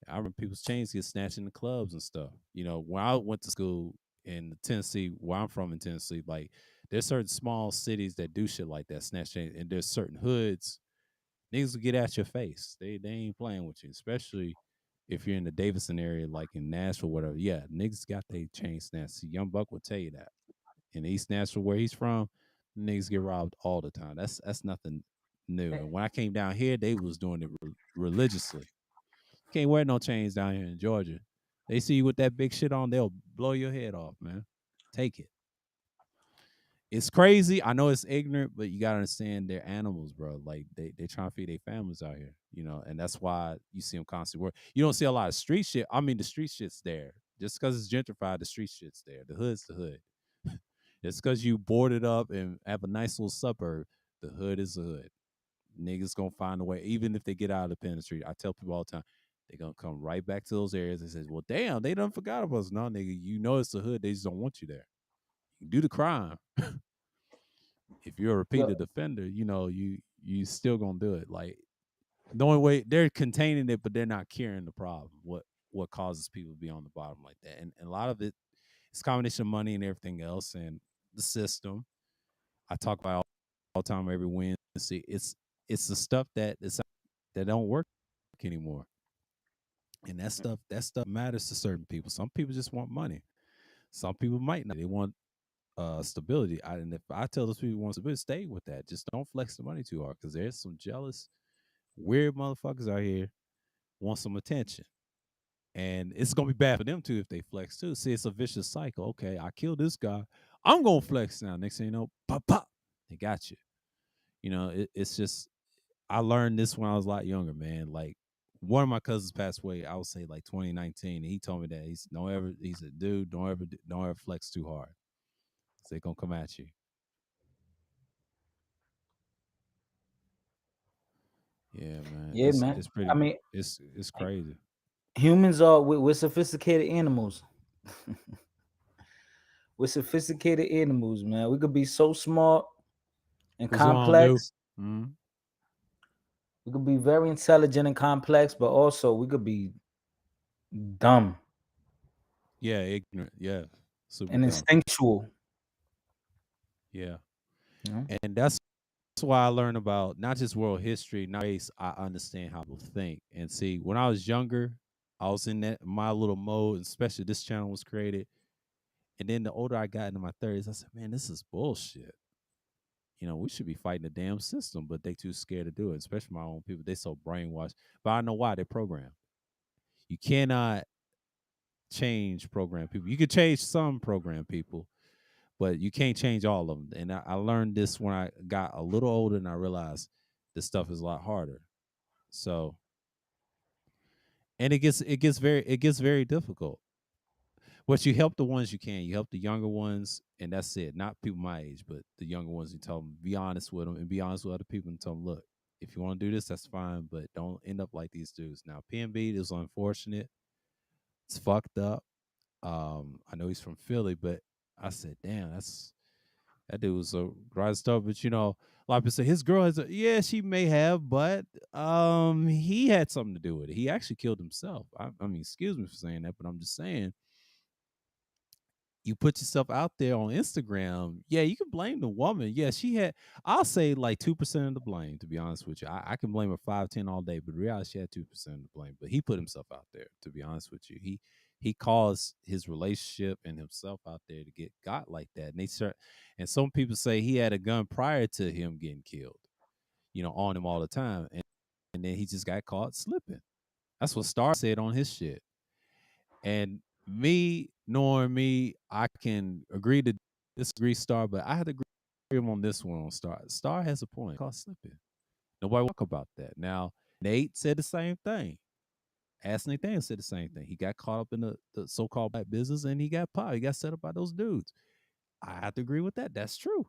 I remember people's chains get snatched in the clubs and stuff. You know, when I went to school in Tennessee, where I'm from in Tennessee, like there's certain small cities that do shit like that, snatch chains, and there's certain hoods niggas will get at your face. They ain't playing with you, especially if you're in the Davidson area, like in Nashville, whatever. Yeah, niggas got their chain snatched. See, Young Buck will tell you that. In East Nashville, where he's from, niggas get robbed all the time. That's nothing new. And when I came down here, they was doing it religiously. Can't wear no chains down here in Georgia. They see you with that big shit on, they'll blow your head off, man. Take it. It's crazy. I know it's ignorant, but you gotta understand they're animals, bro. Like they trying to feed their families out here, you know, and that's why you see them constantly work. You don't see a lot of street shit. I mean, the street shit's there. Just because it's gentrified, the street shit's there. The hood's the hood. It's because you boarded up and have a nice little suburb. The hood is the hood. Niggas gonna find a way, even if they get out of the pen street. I tell people all the time, they're gonna come right back to those areas and says, well, damn, they done forgot about us. No, nigga, you know it's the hood. They just don't want you there. You do the crime. If you're a Yo, repeated offender, you know, you still gonna do it. Like the only way they're containing it, but they're not curing the problem. What causes people to be on the bottom like that? And a lot of it is combination of money and everything else and the system. I talk about all the time every Wednesday. It's the stuff that don't work anymore. And that stuff matters to certain people. Some people just want money. Some people might not. They want stability. And if I tell those people who want stability, stay with that. Just don't flex the money too hard because there's some jealous, weird motherfuckers out here want some attention. And it's gonna be bad for them too if they flex too. See, it's a vicious cycle. Okay, I killed this guy. I'm gonna flex now. Next thing you know, pop pop, they got you. You know, it's just I learned this when I was a lot younger, man. Like one of my cousins passed away. I would say like 2019. And he told me that he's don't ever. He said, "Dude, don't ever flex too hard. 'Cause they gonna come at you." Yeah, man. yeah, It's man. pretty. I mean, It's crazy. humans are we're sophisticated animals. We're sophisticated animals, man. We could be so smart and What's going on, dude? complex. Mm-hmm. We could be very intelligent and complex, but also we could be dumb Yeah, ignorant. Yeah, super and dumb. instinctual. Yeah, You know? and that's why I learned about not just world history, not race. I understand how people think and see. When I was younger, I was in that my little mode, and especially this channel was created. And then the older I got into my 30s, I said, "Man, this is bullshit. You know, we should be fighting the damn system, but they too scared to do it. Especially my own people. They so brainwashed. But I know why they're programmed. You cannot change program people. You could change some program people, but you can't change all of them. And I learned this when I got a little older, and I realized this stuff is a lot harder. So, and it gets very difficult. But you help the ones you can. You help the younger ones, and that's it. Not people my age, but the younger ones. You tell them, be honest with them, and be honest with other people, and tell them, look, if you want to do this, that's fine, but don't end up like these dudes. Now, PNB is unfortunate. It's fucked up. I know he's from Philly, but I said, damn, That dude was a rising star, but a lot of people say his girl has yeah, she may have, but he had something to do with it. He actually killed himself. I mean, excuse me for saying that, but I'm just saying you put yourself out there on Instagram, yeah, you can blame the woman. Yeah, she had, I'll say like 2% of the blame, to be honest with you. I can blame her 5, 10 all day, but in reality, she had 2% of the blame. But he put himself out there, to be honest with you. He caused his relationship and himself out there to get got like that. And some people say he had a gun prior to him getting killed, on him all the time. And then he just got caught slipping. That's what Star said on his shit. And me, knowing me, I can agree to disagree, Star, but I had to agree with him on this one on Star. Star has a point. Caught slipping. Nobody talk about that. Now, Nate said the same thing. Ask Nathaniel said the same thing. He got caught up in the so-called black business and he got popped. He got set up by those dudes. I have to agree with that. That's true.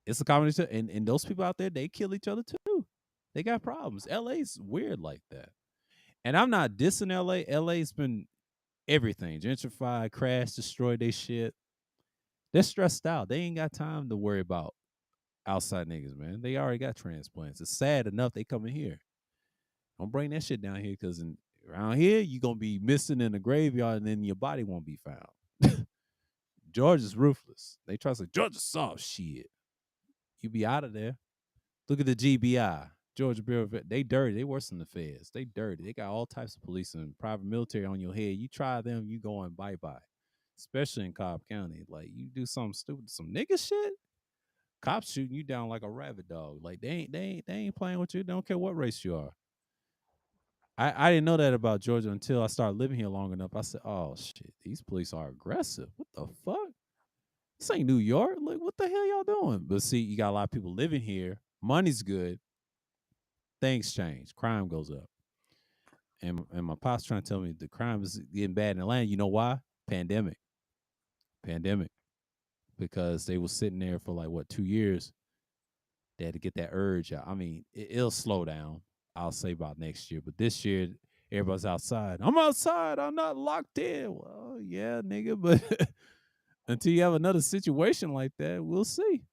It's a combination, and those people out there, they kill each other too. They got problems. LA's weird like that. And I'm not dissing LA. LA's been everything. Gentrified, crash, destroyed their shit. They're stressed out. They ain't got time to worry about outside niggas, man. They already got transplants. It's sad enough they coming here. Don't bring that shit down here because around here, you're going to be missing in the graveyard and then your body won't be found. Georgia's ruthless. They try to say, Georgia's soft shit. You be out of there. Look at the GBI. Georgia Bureau of They dirty. They worse than the feds. They dirty. They got all types of police and private military on your head. You try them, you going bye-bye. Especially in Cobb County. Like, you do something stupid, some nigga shit, cops shooting you down like a rabid dog. Like, they ain't playing with you. They don't care what race you are. I didn't know that about Georgia until I started living here long enough. I said, oh, shit, these police are aggressive. What the fuck? This ain't New York. Like, what the hell y'all doing? But see, you got a lot of people living here. Money's good. Things change. Crime goes up. And my pops trying to tell me the crime is getting bad in Atlanta. You know why? Pandemic. Pandemic. Because they was sitting there for like, what, 2 years. They had to get that urge out. I mean, it'll slow down. I'll say about next year. But this year, everybody's outside. I'm outside. I'm not locked in. Well, yeah, nigga. But until you have another situation like that, we'll see.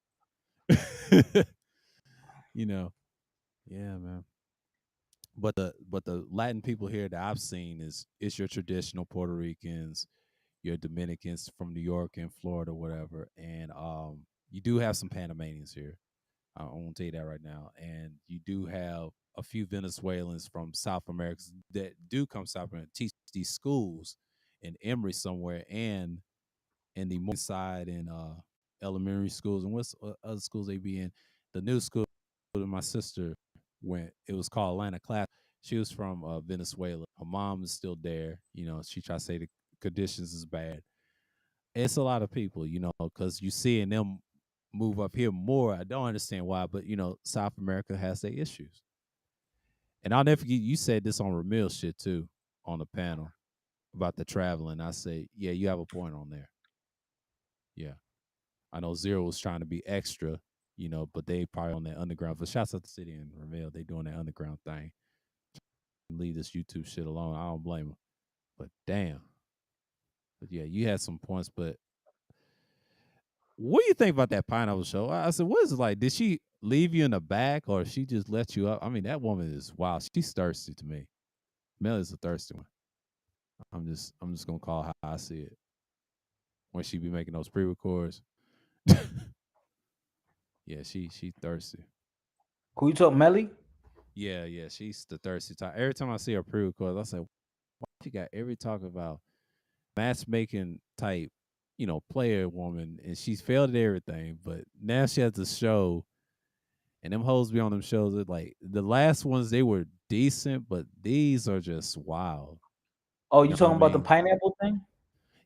you know, yeah, man. But the Latin people here that I've seen is your traditional Puerto Ricans, your Dominicans from New York and Florida, whatever, and you do have some Panamanians here. I won't tell you that right now, and you do have a few Venezuelans from South America that do come South America teach these schools in Emory somewhere, and in the morning side in elementary schools and what's other schools they be in. The new school that my sister went, it was called Atlanta Class. She was from Venezuela. Her mom is still there. She tries to say the conditions is bad. It's a lot of people, because you seeing them move up here more. I don't understand why, but South America has their issues. And I'll never forget you said this on Ramil shit too on the panel about the traveling. I say, yeah, you have a point on there. Yeah. I know Zero was trying to be extra, but they probably on that underground. But shouts out to City and Ramil, they doing that underground thing. Leave this YouTube shit alone. I don't blame them. But damn. But yeah, you had some points. But what do you think about that Pineapple Show? I said, what is it like? Did she leave you in the back or she just let you up? I mean, that woman is wild. She's thirsty to me. Mel is a thirsty one. I'm just gonna call how I see it. When she be making those pre-records. Yeah, she thirsty. Who you talk, Melly? Yeah, she's the thirsty type. Every time I see her pre-records, I say, why she got every talk about matchmaking type, player woman, and she's failed at everything. But now she has a show, and them hoes be on them shows. That, like the last ones, they were decent, but these are just wild. Oh, You you know what I talking about the mean? pineapple thing?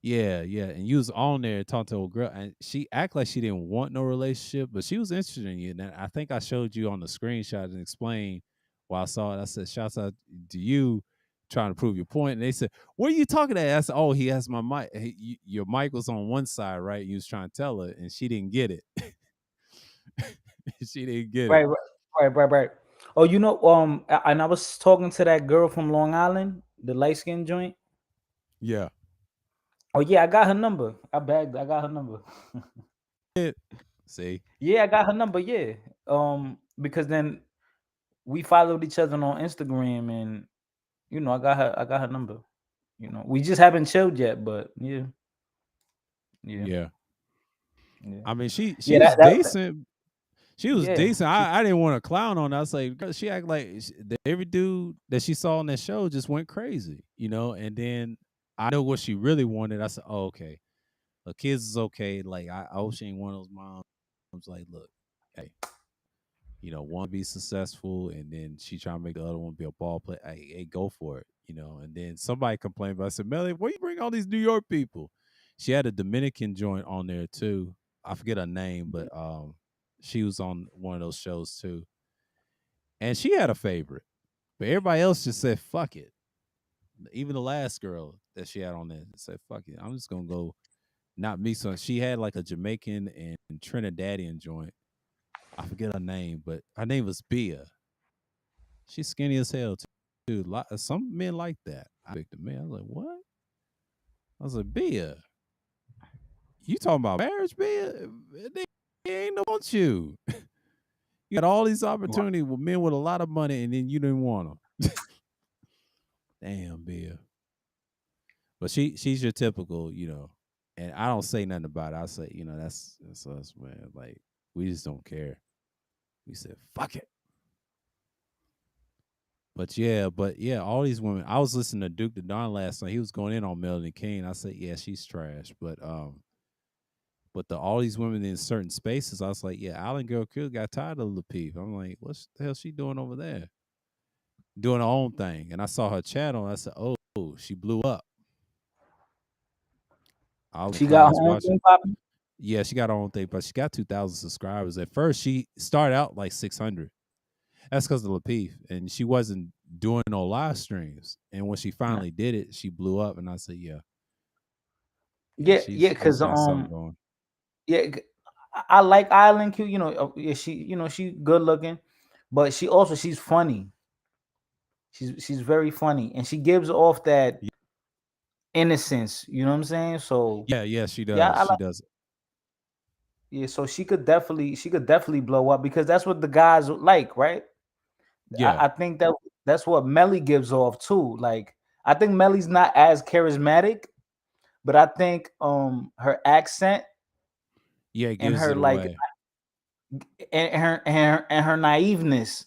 Yeah. And you was on there talking to a girl, and she act like she didn't want no relationship, but she was interested in you. And I think I showed you on the screenshot and explained why I saw it. I said, "Shouts out to you, trying to prove your point." And they said, "What are you talking at?" I said, "Oh, he has my mic. Your mic was on one side, right?" You was trying to tell her, and she didn't get it. She didn't get it. Right, right. Oh, and I was talking to that girl from Long Island, the light skin joint. Yeah. Oh yeah, I got her number. I got her number. See? Yeah, I got her number. Yeah, because then we followed each other on Instagram, and I got her number. We just haven't chilled yet, but yeah, yeah, Yeah. yeah, I mean, she yeah. was That decent. She was yeah. decent. I didn't want to clown on her. I was like, girl, she act like every dude that she saw on that show just went crazy, you know. And then I know what she really wanted. I said, oh, okay, her kids is okay. Like I hope she ain't one of those moms. Like, look, hey, one be successful, and then she trying to make the other one be a ball player. Hey, go for it, you know. And then somebody complained about. I said, Melly, where you bring all these New York people? She had a Dominican joint on there too. I forget her name, but she was on one of those shows too, and she had a favorite, but everybody else just said fuck it. Even the last girl that she had on there said fuck it. I'm just gonna go. Not me. So she had like a Jamaican and Trinidadian joint. I forget her name, but her name was Bia. She's skinny as hell too. Some men like that. I picked the man. I was like, what? I was like, Bia, you talking about marriage, Bia? They ain't no want you. You got all these opportunities with men with a lot of money, and then you didn't want them. Damn, Bia. But she's your typical, and I don't say nothing about it. I say, that's us, man. Like we just don't care. We said, fuck it. But yeah, all these women. I was listening to Duke the Don last night. He was going in on Melanie King. I said, yeah, she's trash. But all these women in certain spaces, I was like, yeah, Alan Girl Crew got tired of Lapeef. I'm like, what the hell she doing over there? Doing her own thing. And I saw her channel. I said, oh, she blew up. All the She got her clients own watching. thing popping. Yeah, she got her own thing, but she got 2,000 subscribers. At first, she started out like 600. That's because of Lapeef, and she wasn't doing no live streams. And when she Yeah, finally did it, she blew up. And I said, yeah, yeah, yeah, yeah. she's Because got something going. yeah, I like Island Q. Yeah, she good looking, but she's funny. She's very funny, and she gives off that innocence. You know what I'm saying? So Yeah, yeah, she yeah, does. I She like. does. Yeah, so she could definitely blow up because that's what the guys like, right? Yeah, I think that's what Melly gives off too. Like I think Melly's not as charismatic, but I think her accent yeah, it and gives her it away. and her naiveness,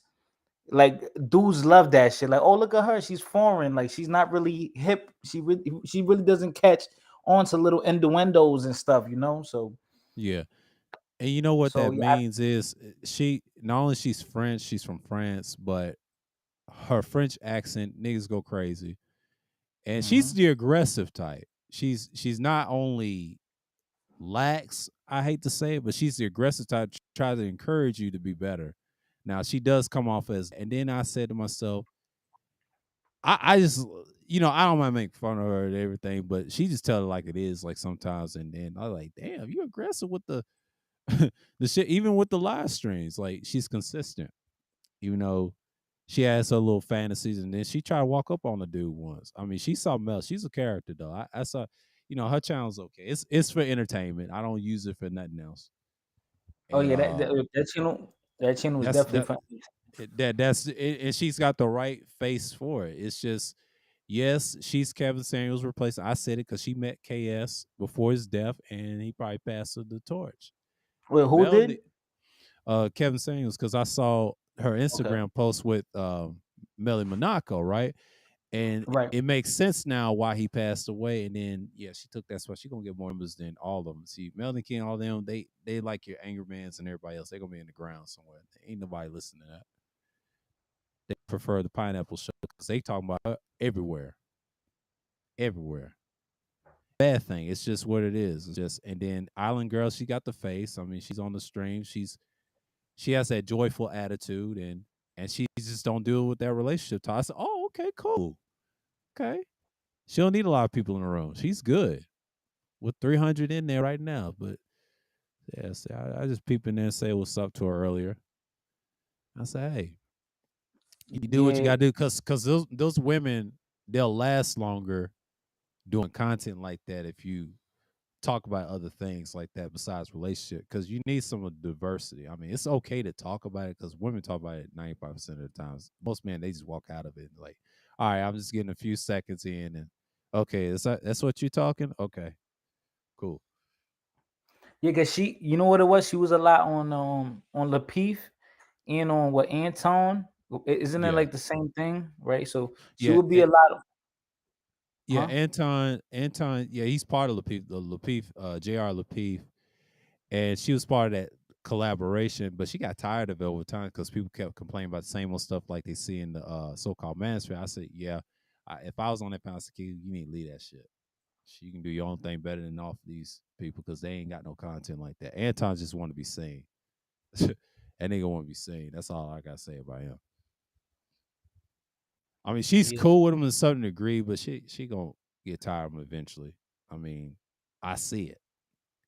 like dudes love that shit. Like, oh, look at her, she's foreign. Like she's not really hip. She really doesn't catch on to little innuendos and stuff. Yeah. And you know what So that yeah. means is she not only she's French, she's from France, but her French accent, niggas go crazy. And she's Mhm. the aggressive type. She's not only lax, I hate to say it, but she's the aggressive type, try to encourage you to be better. Now she does come off as, and then I said to myself, I just, I don't mind making fun of her and everything, but she just tell it like it is, like sometimes. And then I was like, damn, you aggressive with the the shit, even with the live streams. Like she's consistent, even though she has her little fantasies, and then she tried to walk up on the dude once. I mean, she's something else. She's a character though. I saw, her channel's okay. It's for entertainment. I don't use it for nothing else. Oh And yeah, that channel was that's definitely that funny. that's it, and she's got the right face for it. It's just, yes, she's Kevin Samuels' replacement. I said it because she met KS before his death, and he probably passed her the torch. Wait, who Melanie, did? Kevin Samuels, because I saw her Okay, Instagram post with Melly Monaco, right? And right. it makes sense now why he passed away. And then yeah, she took that spot. She gonna get more members than all of them. See, Melanie King, all them, they like your Anger Mans and everybody else. They gonna be in the ground somewhere. Ain't nobody listening to that. They prefer the Pineapple Show because they talking about her everywhere, everywhere. Bad thing. It's just what it is. It's just, and then Island Girl, she got the face. I mean, she's on the stream. She has that joyful attitude, and she just don't deal with that relationship talk. I said, oh, okay, cool. Okay. She don't need a lot of people in the room. She's good with 300 in there right now. But yeah, see, I just peep in there and say what's up to her earlier. I say, hey, you do what you Yeah, gotta do, because those women, they'll last longer doing content like that if you talk about other things like that besides relationship because you need some of the diversity. I mean, it's okay to talk about it because women talk about it 95% of the times. Most men, they just walk out of it and like, all right, I'm just getting a few seconds in and okay, that's what you're talking? Okay, cool. Yeah, cause she, you know what it was? She was a lot on Lapeef and on what Anton. Isn't it Yeah. like the same thing, right? So she Yeah. would be a lot of, Yeah, huh? Anton, yeah, he's part of Lapeef, J.R. Lapeef, and she was part of that collaboration, but she got tired of it over time because people kept complaining about the same old stuff like they see in the so-called manosphere. I said, yeah, if I was on that panel, I said, "Kid, you need to leave that shit. You can do your own thing better than off these people because they ain't got no content like that. Anton just want to be seen. That nigga want to be seen. That's all I got to say about him. I mean, she's Yeah, cool with him to a certain degree, but she gonna get tired of him eventually. I mean, I see it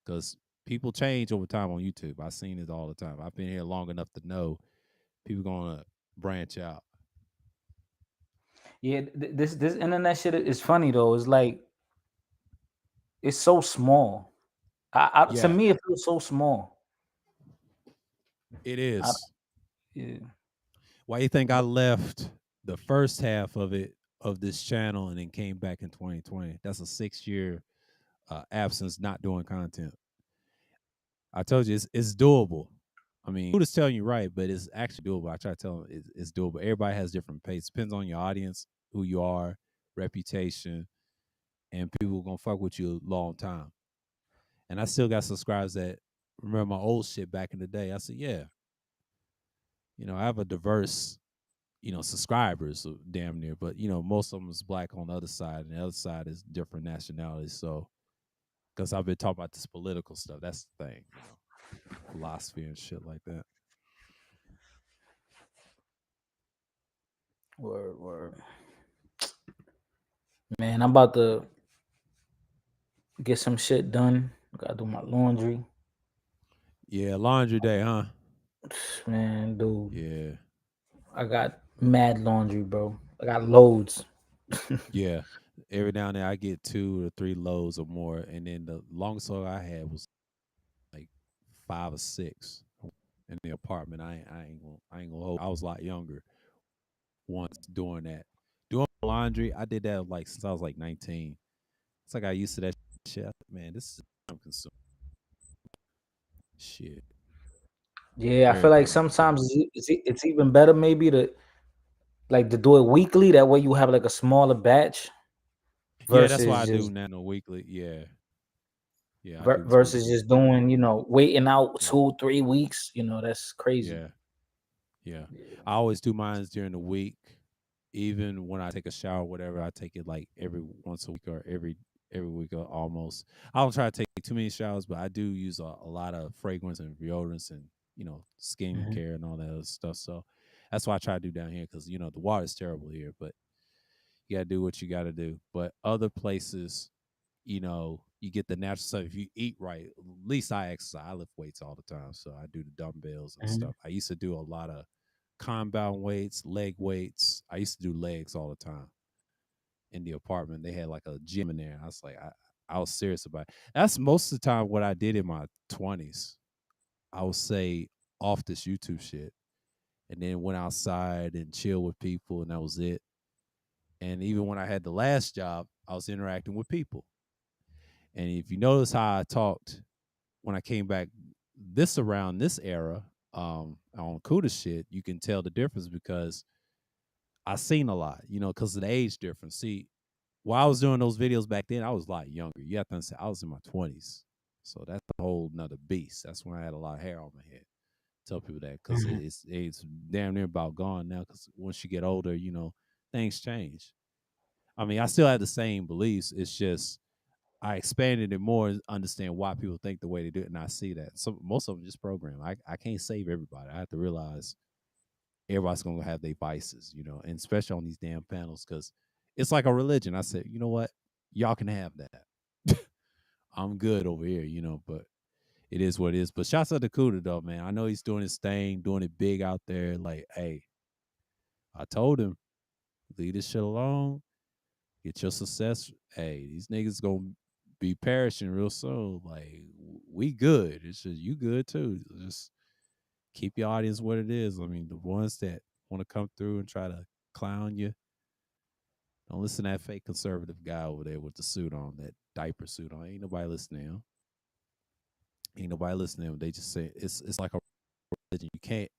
because people change over time on YouTube. I've seen it all the time. I've been here long enough to know people gonna branch out. yeah. This internet shit is funny though. It's like it's so small. To Yeah, me, it feels so small. it I, is. yeah. Why you think I left the first half of it of this channel and then came back in 2020? That's a 6 year absence not doing content. I told you it's doable. I mean, who's telling you right, but it's actually doable. I try to tell them it's doable. Everybody has different pace. Depends on your audience, who you are, reputation, and people gonna fuck with you a long time. And I still got subscribers that remember my old shit back in the day. I said, yeah, I have a diverse, subscribers, damn near, but most of them is black on the other side, and the other side is different nationalities. So, because I've been talking about this political stuff, that's the thing, philosophy and shit like that. Word, word. Man, I'm about to get some shit done. Gotta do my laundry. Yeah, laundry day, huh? Man, dude, Yeah, I got mad laundry, bro. I got loads. yeah. Every now and then I get 2 or 3 loads or more, and then the longest load I had was like 5 or 6 in the apartment. I ain't gonna hold. I was a lot younger once doing that. Doing laundry, I did that like since I was like 19. It's like I used to that shit. Man, this is time consuming shit. Yeah, I Very feel like time sometimes consuming. it's even better maybe to do it weekly. That way you have like a smaller batch Yeah, that's why versus I do just nano weekly. Yeah, yeah, I do 2 weeks. versus just doing, waiting out Yeah, 2-3 weeks. That's crazy. yeah, yeah. Yeah. I always do mines during the week. Even when I take a shower, whatever, I take it like every once a week or every week or almost. I don't try to take too many showers, but I do use a lot of fragrance and deodorants and skin Mhm. care and all that other stuff. So that's why I try to do down here because the water is terrible here, but you gotta do what you gotta do. But other places, you get the natural stuff. If you eat right, at least I exercise. I lift weights all the time, so I do the dumbbells and Mhm. stuff. I used to do a lot of compound weights, leg weights. I used to do legs all the time in the apartment. They had like a gym in there. I was like, I was serious about it. That's most of the time what I did in my 20s. I would say off this YouTube shit, and then went outside and chill with people, and that was it. And even when I had the last job, I was interacting with people. And if you notice how I talked when I came back this around this era, on Cuda shit, you can tell the difference because I seen a lot, because of the age difference. See, while I was doing those videos back then, I was a lot younger. You have to understand, I was in my 20s. So that's a whole nother beast. That's when I had a lot of hair on my head. Tell people that because Mhm. it's damn near about gone now. Because once you get older, things change. I mean, I still have the same beliefs. It's just I expanded it more and understand why people think the way they do it, and I see that. So most of them just program. I can't save everybody. I have to realize everybody's gonna have their vices, and especially on these damn panels because it's like a religion. I said, you know what, y'all can have that. I'm good over here, but it is what it is. But shouts out to Kuda though, man. I know he's doing his thing, doing it big out there. Like, hey, I told him, leave this shit alone. Get your success. Hey, these niggas gonna be perishing real soon. Like we good. It's just you good too. Just keep your audience what it is. I mean, the ones that want to come through and try to clown you, don't listen to that fake conservative guy over there with the suit on, that diaper suit on. Ain't nobody listening to him. Ain't nobody listening to him. They just say it's like a religion. You can't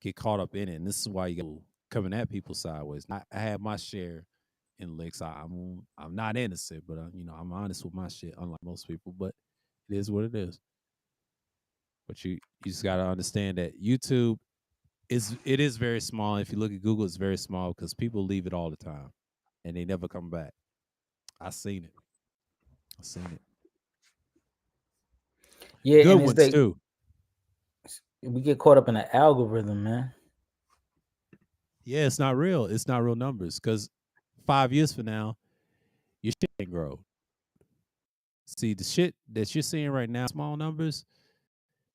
get caught up in it. And this is why you got coming at people sideways. I have my share in licks. I'm not innocent, but I'm honest with my shit, unlike most people. But it is what it is. But you just gotta understand that YouTube is very small. If you look at Google, it's very small because people leave it all the time, and they never come back. I seen it. I seen it. Yeah, Good and it's ones like too. we get caught up in the algorithm, man. Yeah, it's not real. It's not real numbers because 5 years from now, your shit can grow. See, the shit that you're seeing right now, small numbers,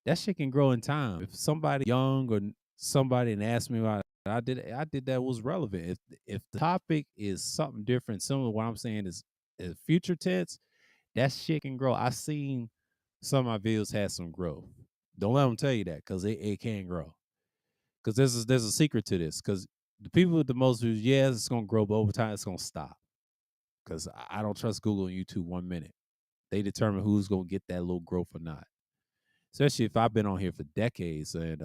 that shit can grow in time. If somebody young or somebody and asked me about it, I did that was relevant. If the topic is something different, similar to what I'm saying is future tense, that shit can grow. I've seen some of my videos had some growth. Don't let them tell you that because it can grow. Because there's a secret to this. Because the people with the most views, yes, it's gonna grow, but over time it's gonna stop. Because I don't trust Google and YouTube 1 minute. They determine who's gonna get that little growth or not. Especially if I've been on here for decades and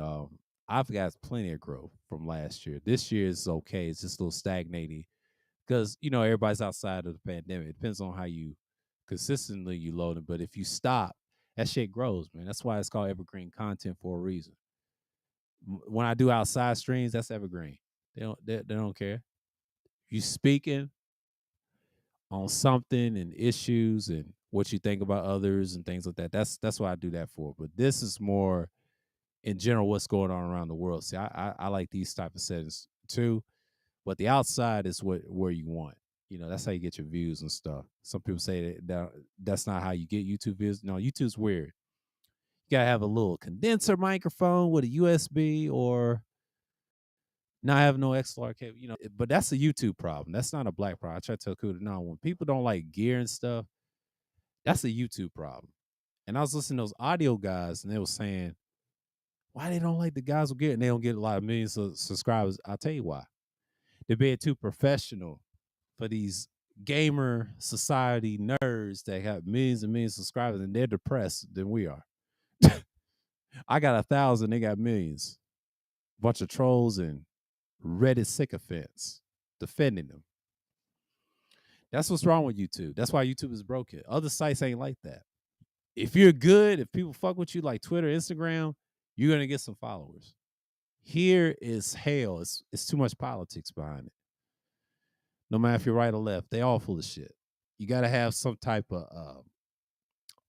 I've got plenty of growth from last year. This year is okay. It's just a little stagnating because everybody's outside of the pandemic. It depends on how you consistently you load it. But if you stop, that shit grows, man. That's why it's called evergreen content for a reason. When I do outside streams, that's evergreen. They don't care. You speaking on something and issues and what you think about others and things like that. That's what I do that for. But this is more in general what's going on around the world. See, I like these type of settings too, but the outside is where you want. That's how you get your views and stuff. Some people say that's not how you get YouTube views. No, YouTube's weird. You gotta have a little condenser microphone with a USB or not have no XLR cable. But that's a YouTube problem. That's not a black problem. I try to tell Kuda, no, when people don't like gear and stuff, that's a YouTube problem. And I was listening to those audio guys, and they were saying why they don't like the guys with gear, and they don't get a lot of millions of subscribers. I'll tell you why. They're being too professional for these gamer society nerds that have millions and millions of subscribers, and they're depressed than we are. I got 1,000, they got millions. Bunch of trolls and Reddit sycophants defending them. That's what's wrong with YouTube. That's why YouTube is broken. Other sites ain't like that. If you're good, if people fuck with you like Twitter, Instagram, you're gonna get some followers. Here is hell. It's too much politics behind it. No matter if you're right or left, they all full of shit. You got to have some type of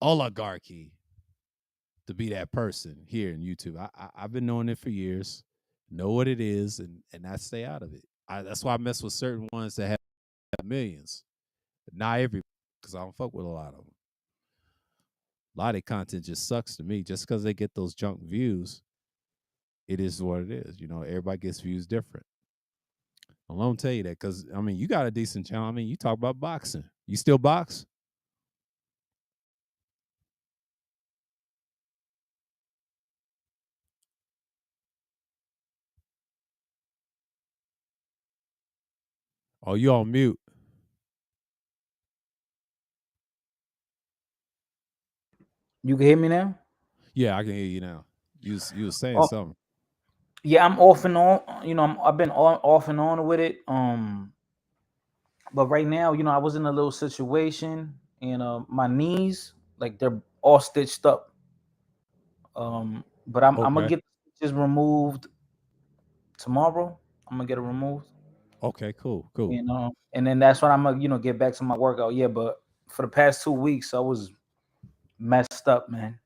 oligarchy to be that person here in YouTube. I've been knowing it for years, know what it is, and I stay out of it. That's why I mess with certain ones that have millions. Not every, because I don't fuck with a lot of them. A lot of content just sucks to me. Just because they get those junk views, it is what it is. Everybody gets views different. I won't tell you that because, you got a decent channel. You talk about boxing. You still box? Oh, you on mute. You can hear me now? Yeah, I can hear you now. You was saying Oh, something. yeah, I'm off and on. I've been off and on with it. But right now, I was in a little situation, and my knees, like they're all stitched up. But I'm gonna Okay. get the stitches removed tomorrow. I'm gonna get it removed. Okay, cool. And then that's when I'm gonna, get back to my workout. Yeah, but for the past 2 weeks, I was messed up, man.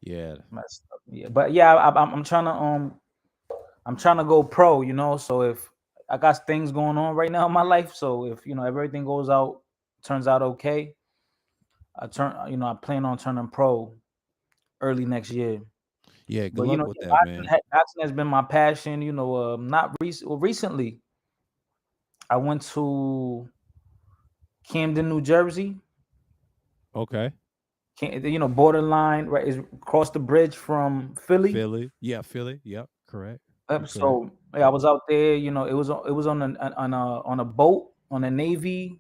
Yeah. Messed up. Yeah, but yeah, I'm trying to go pro. So if I got things going on right now in my life, so if everything turns out okay, I plan on turning pro early next year. Yeah, good But luck with that, man. boxing has been my passion. Not recently. I went to Camden, New Jersey. Okay. Borderline, right? Is across the bridge from Philly. Philly. Yeah, Philly. Yep. Correct. You correct. So yeah, I was out there. It was on a boat, on a Navy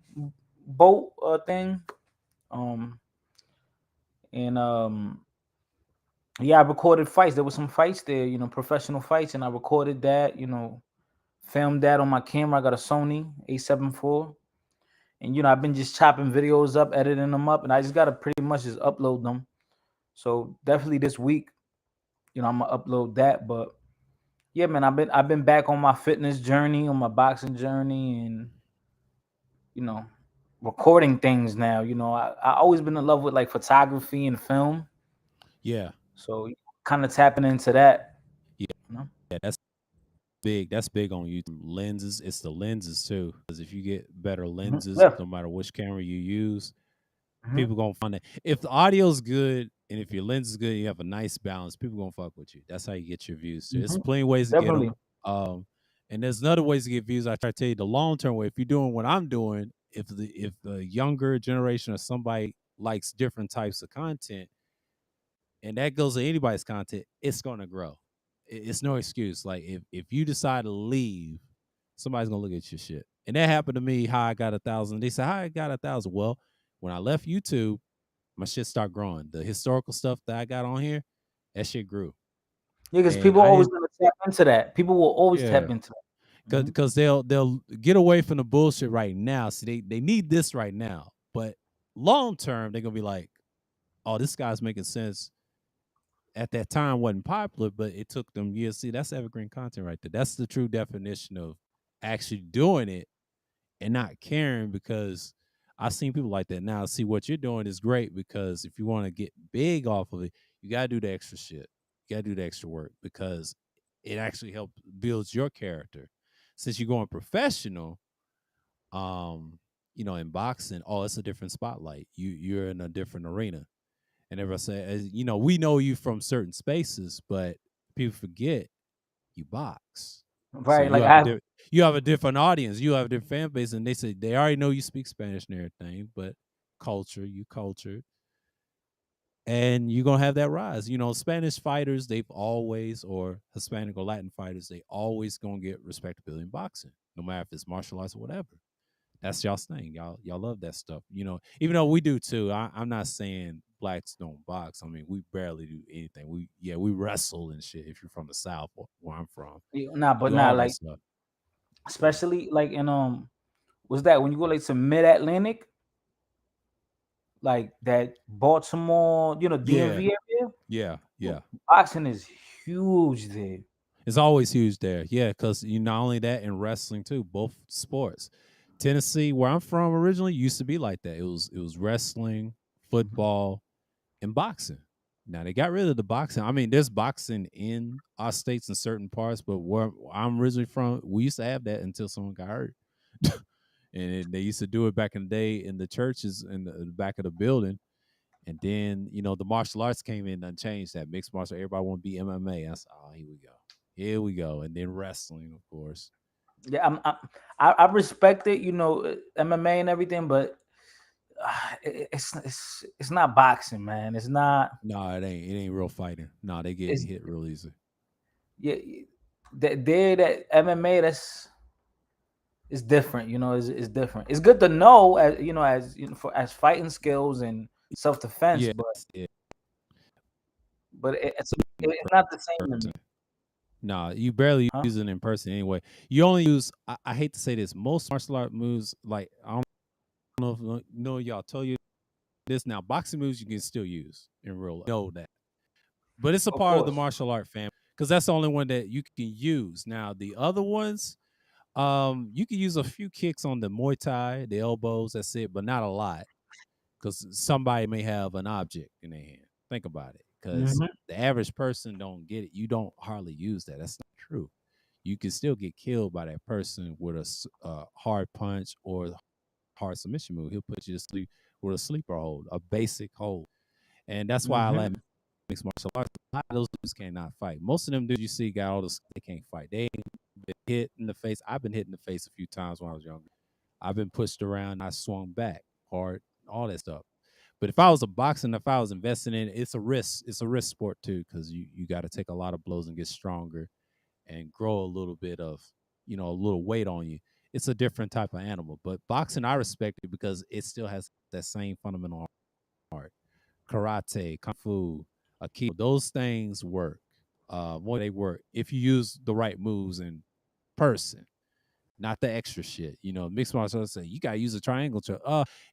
boat thing. Um and Yeah, I recorded fights. There was some fights there, professional fights, and I recorded that. Filmed that on my camera. I got a Sony A7 IV, and I've been just chopping videos up, editing them up, and I just gotta pretty much just upload them. So definitely this week, I'm gonna upload that. But yeah, man, I've been back on my fitness journey, on my boxing journey, and you know, recording things now. I always been in love with like photography and film, Yeah. so kind of tapping into that. Yeah. You know? Yeah. That's big. That's big on YouTube. Lenses. It's the lenses too. Because if you get better lenses, Yeah. no matter which camera you use, hmm people gonna find it. If the audio's good and if your lens is good, you have a nice balance. People gonna fuck with you. That's how you get your views too. There's hmm plenty of ways to get Definitely. them. And there's another ways to get views. I try to tell you the long term way. If you're doing what I'm doing, if the younger generation or somebody likes different types of content, and that goes to anybody's content, it's gonna grow. It's no excuse. Like if you decide to leave, somebody's gonna look at your shit. And that happened to me. How I got 1,000. They said how I got 1,000. Well, when I left YouTube, my shit start growing. The historical stuff that I got on here, that shit grew. Yeah, because And people I always didn't, gonna tap into that. People will always yeah, tap into that. because they'll get away from the bullshit right now. See, they need this right now, but long term they're gonna be like, oh, this guy's making sense. At that time wasn't popular, but it took them years. See, that's evergreen content right there. That's the true definition of actually doing it and not caring, because I've seen people like that. Now, see, what you're doing is great, because if you want to get big off of it, you got to do the extra shit. You got to do the extra work, because it actually helps builds your character. Since you're going professional, um, in boxing, oh, it's a different spotlight. You're in a different arena. And everyone say, we know you from certain spaces, but people forget you box. So Right. Like I have. you have a different audience, you have a different fan base, and they say they already know you speak Spanish and everything, but you culture, and you're gonna have that rise. Spanish fighters, they've always, or Hispanic or Latin fighters, they always gonna get respectability in boxing, no matter if it's martial arts or whatever. That's y'all's thing. Y'all love that stuff. Even though we do too. I'm not saying blacks don't box. I mean, we barely do anything. We wrestle and shit. If you're from the South, or where I'm from, Nah, we but do nah, all that like stuff. especially like in what's that when you go like to Mid Atlantic, like that Baltimore, Yeah, DMV area. yeah, Well, yeah. boxing is huge there. It's always huge there. Yeah, because you not only that in wrestling too, both sports. Tennessee, where I'm from originally, used to be like that. It was wrestling, football, and boxing. Now they got rid of the boxing. I mean, there's boxing in our states in certain parts, but where I'm originally from, we used to have that until someone got hurt. They used to do it back in the day in the churches in the back of the building. And then, the martial arts came in and changed that. Mixed martial, everybody want to be MMA. I said, oh, here we go. Here we go. And then wrestling, of course. Yeah, I respect it, MMA and everything, but it's not boxing, man. It's not. No, it ain't real fighting. No, they get It's hit real easy. yeah. That MMA, that's it's different. It's different. It's good to know as fighting skills and self defense, Yeah, but yeah. it's not the same to me, Nah, you barely huh? use it in person anyway. You only use. I hate to say this. Most martial art moves, like I don't know if y'all told you this. Now, boxing moves you can still use in real life. Know that, but it's a Of part of the course. martial art family, because that's the only one that you can use. Now, the other ones, you can use a few kicks on the Muay Thai, the elbows. That's it, but not a lot, because somebody may have an object in their hand. Think about it, because hmm the average person don't get it. You don't hardly use that. That's not true. You can still get killed by that person with a hard punch or hard submission move. He'll put you to sleep with a sleeper hold, a basic hold. And that's why I like hmm mixed martial arts. A lot of those dudes cannot fight. Most of them dudes you see got all this, they can't fight. They ain't been hit in the face. I've been hit in the face a few times when I was younger. I've been pushed around. I swung back hard, all that stuff. But if I was a boxing, if I was investing in it, it's a risk. It's a risk sport too, because you got to take a lot of blows and get stronger and grow a little bit of, a little weight on you. It's a different type of animal. But boxing, I respect it because it still has that same fundamental art. Karate, kung fu, aikido, those things work. More they work if you use the right moves in person, not the extra shit. Mixed martial arts say you gotta use a triangle choke.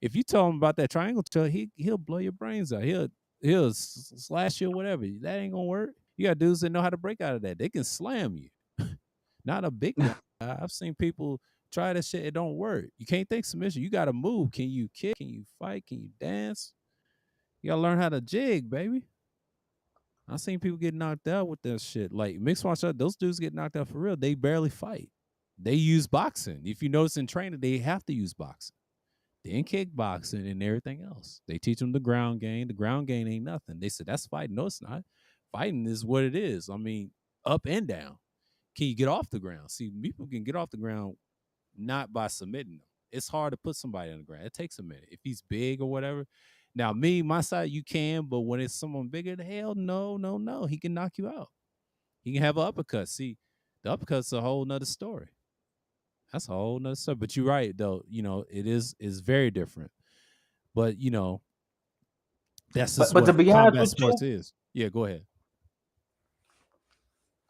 If you tell him about that triangle choke, he'll blow your brains out. He'll slash you or whatever. That ain't gonna work. You got dudes that know how to break out of that. They can slam you. Not a big guy. I've seen people try that shit. It don't work. You can't think submission. You gotta move. Can you kick? Can you fight? Can you dance? You gotta learn how to jig, baby. I seen people get knocked out with that shit. Like mixed martial arts, those dudes get knocked out for real. They barely fight. They use boxing. If you notice in training, they have to use boxing. Then kickboxing and everything else. They teach them the ground game. The ground game ain't nothing. They said that's fighting. No, it's not. Fighting is what it is. I mean, up and down. Can you get off the ground? See, people can get off the ground not by submitting them. It's hard to put somebody on the ground. It takes a minute. If he's big or whatever. Now, me, my side, you can, but when it's someone bigger, the hell, no, no, no. He can knock you out. He can have an uppercut. See, the uppercut's a whole nother story. That's a whole nother story. But you're right, though. It is very different. But that's just But to what be honest combat with you, sports is. Yeah, go ahead.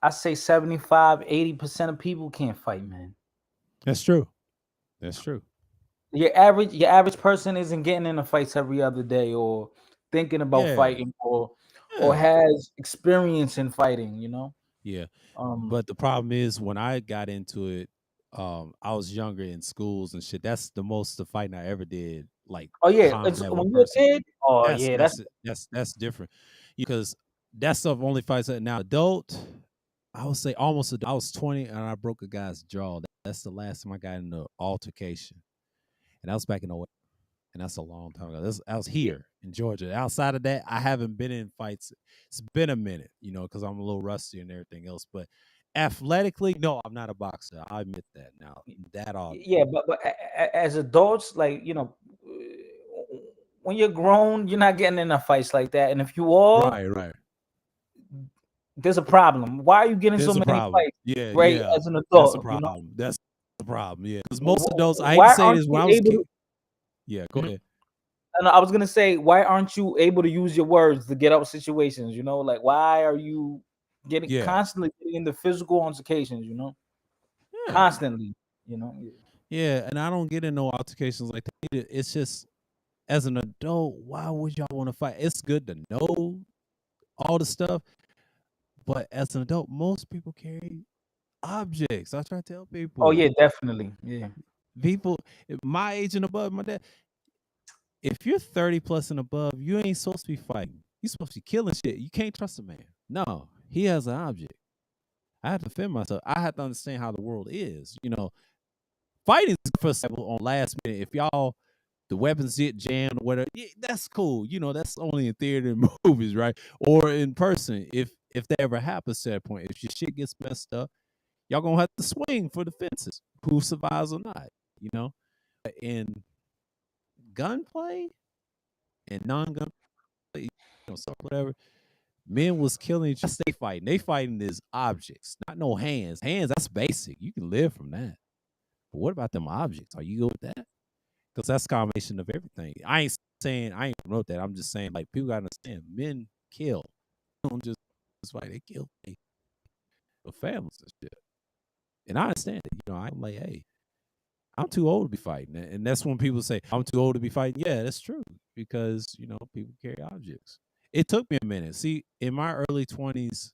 I say 75, 80% of people can't fight, man. That's true. That's true. Your average person isn't getting into fights every other day or thinking about Yeah. fighting or Yeah. has experience in fighting, Yeah. Um But the problem is when I got into it, I was younger in schools and shit. That's the fighting I ever did, like oh yeah, it's combat with when a you're a person. kid, oh That's yeah, that's that's different. Because that's the only fights that now adult, I would say almost I was 20 and I broke a guy's jaw. That's the last time I got in an altercation. And that was back in 08. And that's a long time ago. I was here in Georgia. Outside of that, I haven't been in fights. It's been a minute, because I'm a little rusty and everything else. But athletically, no, I'm not a boxer. I admit that now. That all day. yeah, but as adults, like when you're grown, you're not getting in fights like that. And if you are, Right, right. there's a problem. Why are you getting so There's a many problem. fights, Yeah, right? yeah. As an That's a adult, problem. That's the problem. Yeah. Because most adults, I hate to Why say aren't this, when you I was a able kid. to? Yeah, go ahead. And I was gonna say, why aren't you able to use your words to get out of situations? Like why are you Yeah. constantly getting into physical altercations? Yeah. Constantly. Yeah. Yeah. And I don't get in no altercations like that either. It's just as an adult, why would y'all want to fight? It's good to know all the stuff. But as an adult, most people carry objects. I try to tell Oh yeah, people, definitely. Yeah. people my age and above, my dad, if you're 30 plus and above, you ain't supposed to be fighting. You're supposed to be killing shit. You can't trust a man. No, he has an object. I have to defend myself. I have to understand how the world is. Fighting is for example on last minute. If y'all the weapons get jammed or whatever, yeah, that's cool. That's only in theater and movies, right? Or in person. If that ever happens to that point, if your shit gets messed up, y'all gonna have to swing for the fences, who survives or not. You know, in gunplay and non-gun play, stuff whatever. Men was killing each other. They fighting. They fighting is objects, not no hands. Hands, that's basic. You can live from that. But what about them objects? Are you good with that? Because that's a combination of everything. I ain't saying I ain't wrote that. I'm just saying like people gotta understand men kill. They don't just fight, they kill their families and shit. And I understand it. I'm like, hey, I'm too old to be fighting. And that's when people say, I'm too old to be fighting. Yeah, that's true. Because, people carry objects. It took me a minute. See, in my early 20s,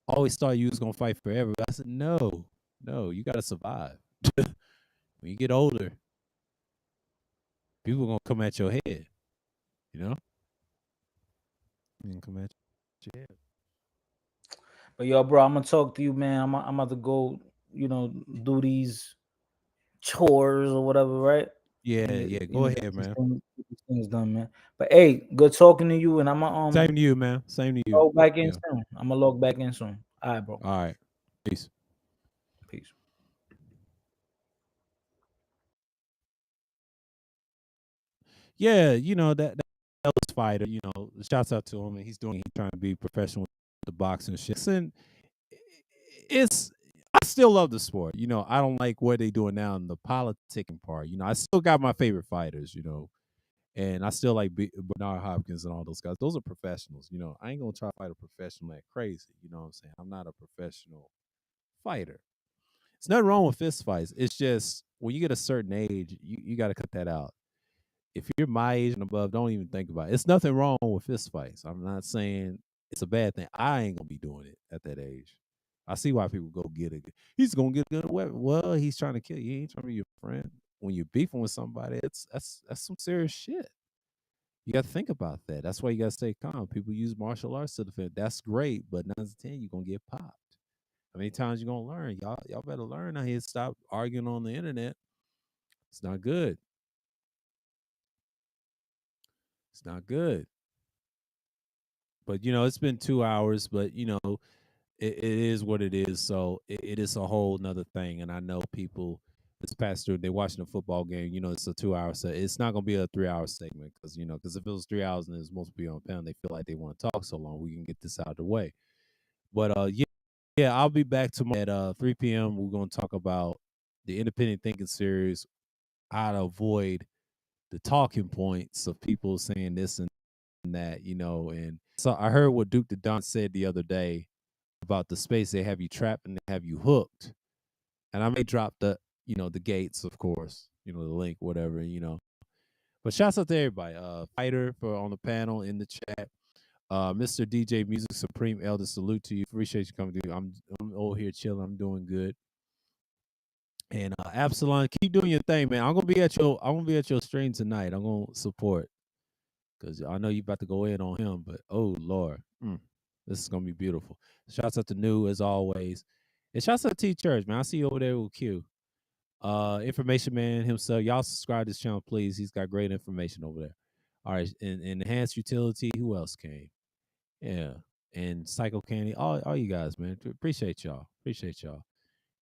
I always thought you was gonna fight forever. But I said, no, you gotta survive. When you get older, people gonna come at your head, you know? And come at your head. But yo, bro, I'm gonna talk to you, man. I'm about to go, do these chores or whatever, right? Yeah, And yeah. Go ahead, man. get these things done, man. But hey, good talking to you, and I'm gonna Same to you, man. Same to you. log back in Yeah. soon. I'm gonna log back in soon. All right, bro. All right. Peace. Peace. Yeah, that Ellis fighter, shouts out to him, and he's trying to be professional with the boxing shit. And it's I still love the sport. I don't like what they doing now in the politicking part. I still got my favorite fighters. And I still like Bernard Hopkins and all those guys. Those are professionals. I ain't gonna try to fight a professional that crazy. You know what I'm saying? I'm not a professional fighter. It's nothing wrong with fist fights. It's just when you get a certain age, you got to cut that out. If you're my age and above, don't even think about it. It's nothing wrong with fist fights. I'm not saying it's a bad thing. I ain't gonna be doing it at that age. I see why people go get it. He's gonna get a good weapon. Well, he's trying to kill you. He ain't trying to be your friend. When you're beefing with somebody, that's some serious shit. You got to think about that. That's why you got to stay calm. People use martial arts to defend. That's great, but 9 to 10, you're gonna get popped. How many times you gonna learn? Y'all better learn out here. Stop arguing on the internet. It's not good. It's not good. But it's been 2 hours. But it is what it is. So it is a whole nother thing. And I know people this past through they're watching a football game. It's a 2 hour set. It's not gonna be a 3 hour segment because if it was 3 hours and there's most people on panel, they feel like they want to talk so long. We can get this out of the way. But yeah, I'll be back tomorrow at 3 p.m. We're gonna talk about the independent thinking series, how to avoid the talking points of people saying this and that, and so I heard what Duke the Don said the other day about the space they have you trapped and they have you hooked. And I may drop the gates, of course, the link, whatever. But shouts out to everybody. Fighter for on the panel in the chat. Mr. DJ Music Supreme Elder, salute to you. Appreciate you coming through. I'm over here chilling. I'm doing good. And Absalon, keep doing your thing, man. I'm gonna be at your stream tonight. I'm gonna support because I know you about to go in on him. But oh Lord, this is gonna be beautiful. Shouts out to New as always, and shouts out to T Church, man. I see you over there with Q. Information man himself. Y'all subscribe to this channel, please. He's got great information over there. All right, and enhanced utility. Who else came? Yeah, and Psycho Candy. All you guys, man. Appreciate y'all. Appreciate y'all.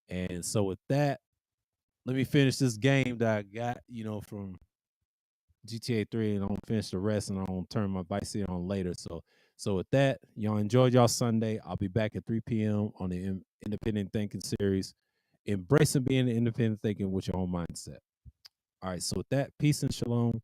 And so with that, let me finish this game that I got, from GTA 3, and I'm gonna finish the rest, and I'm gonna turn my bike seat on later. So with that, y'all enjoyed y'all Sunday. I'll be back at 3 p.m. on the Independent Thinking series, embracing being independent thinking with your own mindset. All right. So with that, peace and shalom.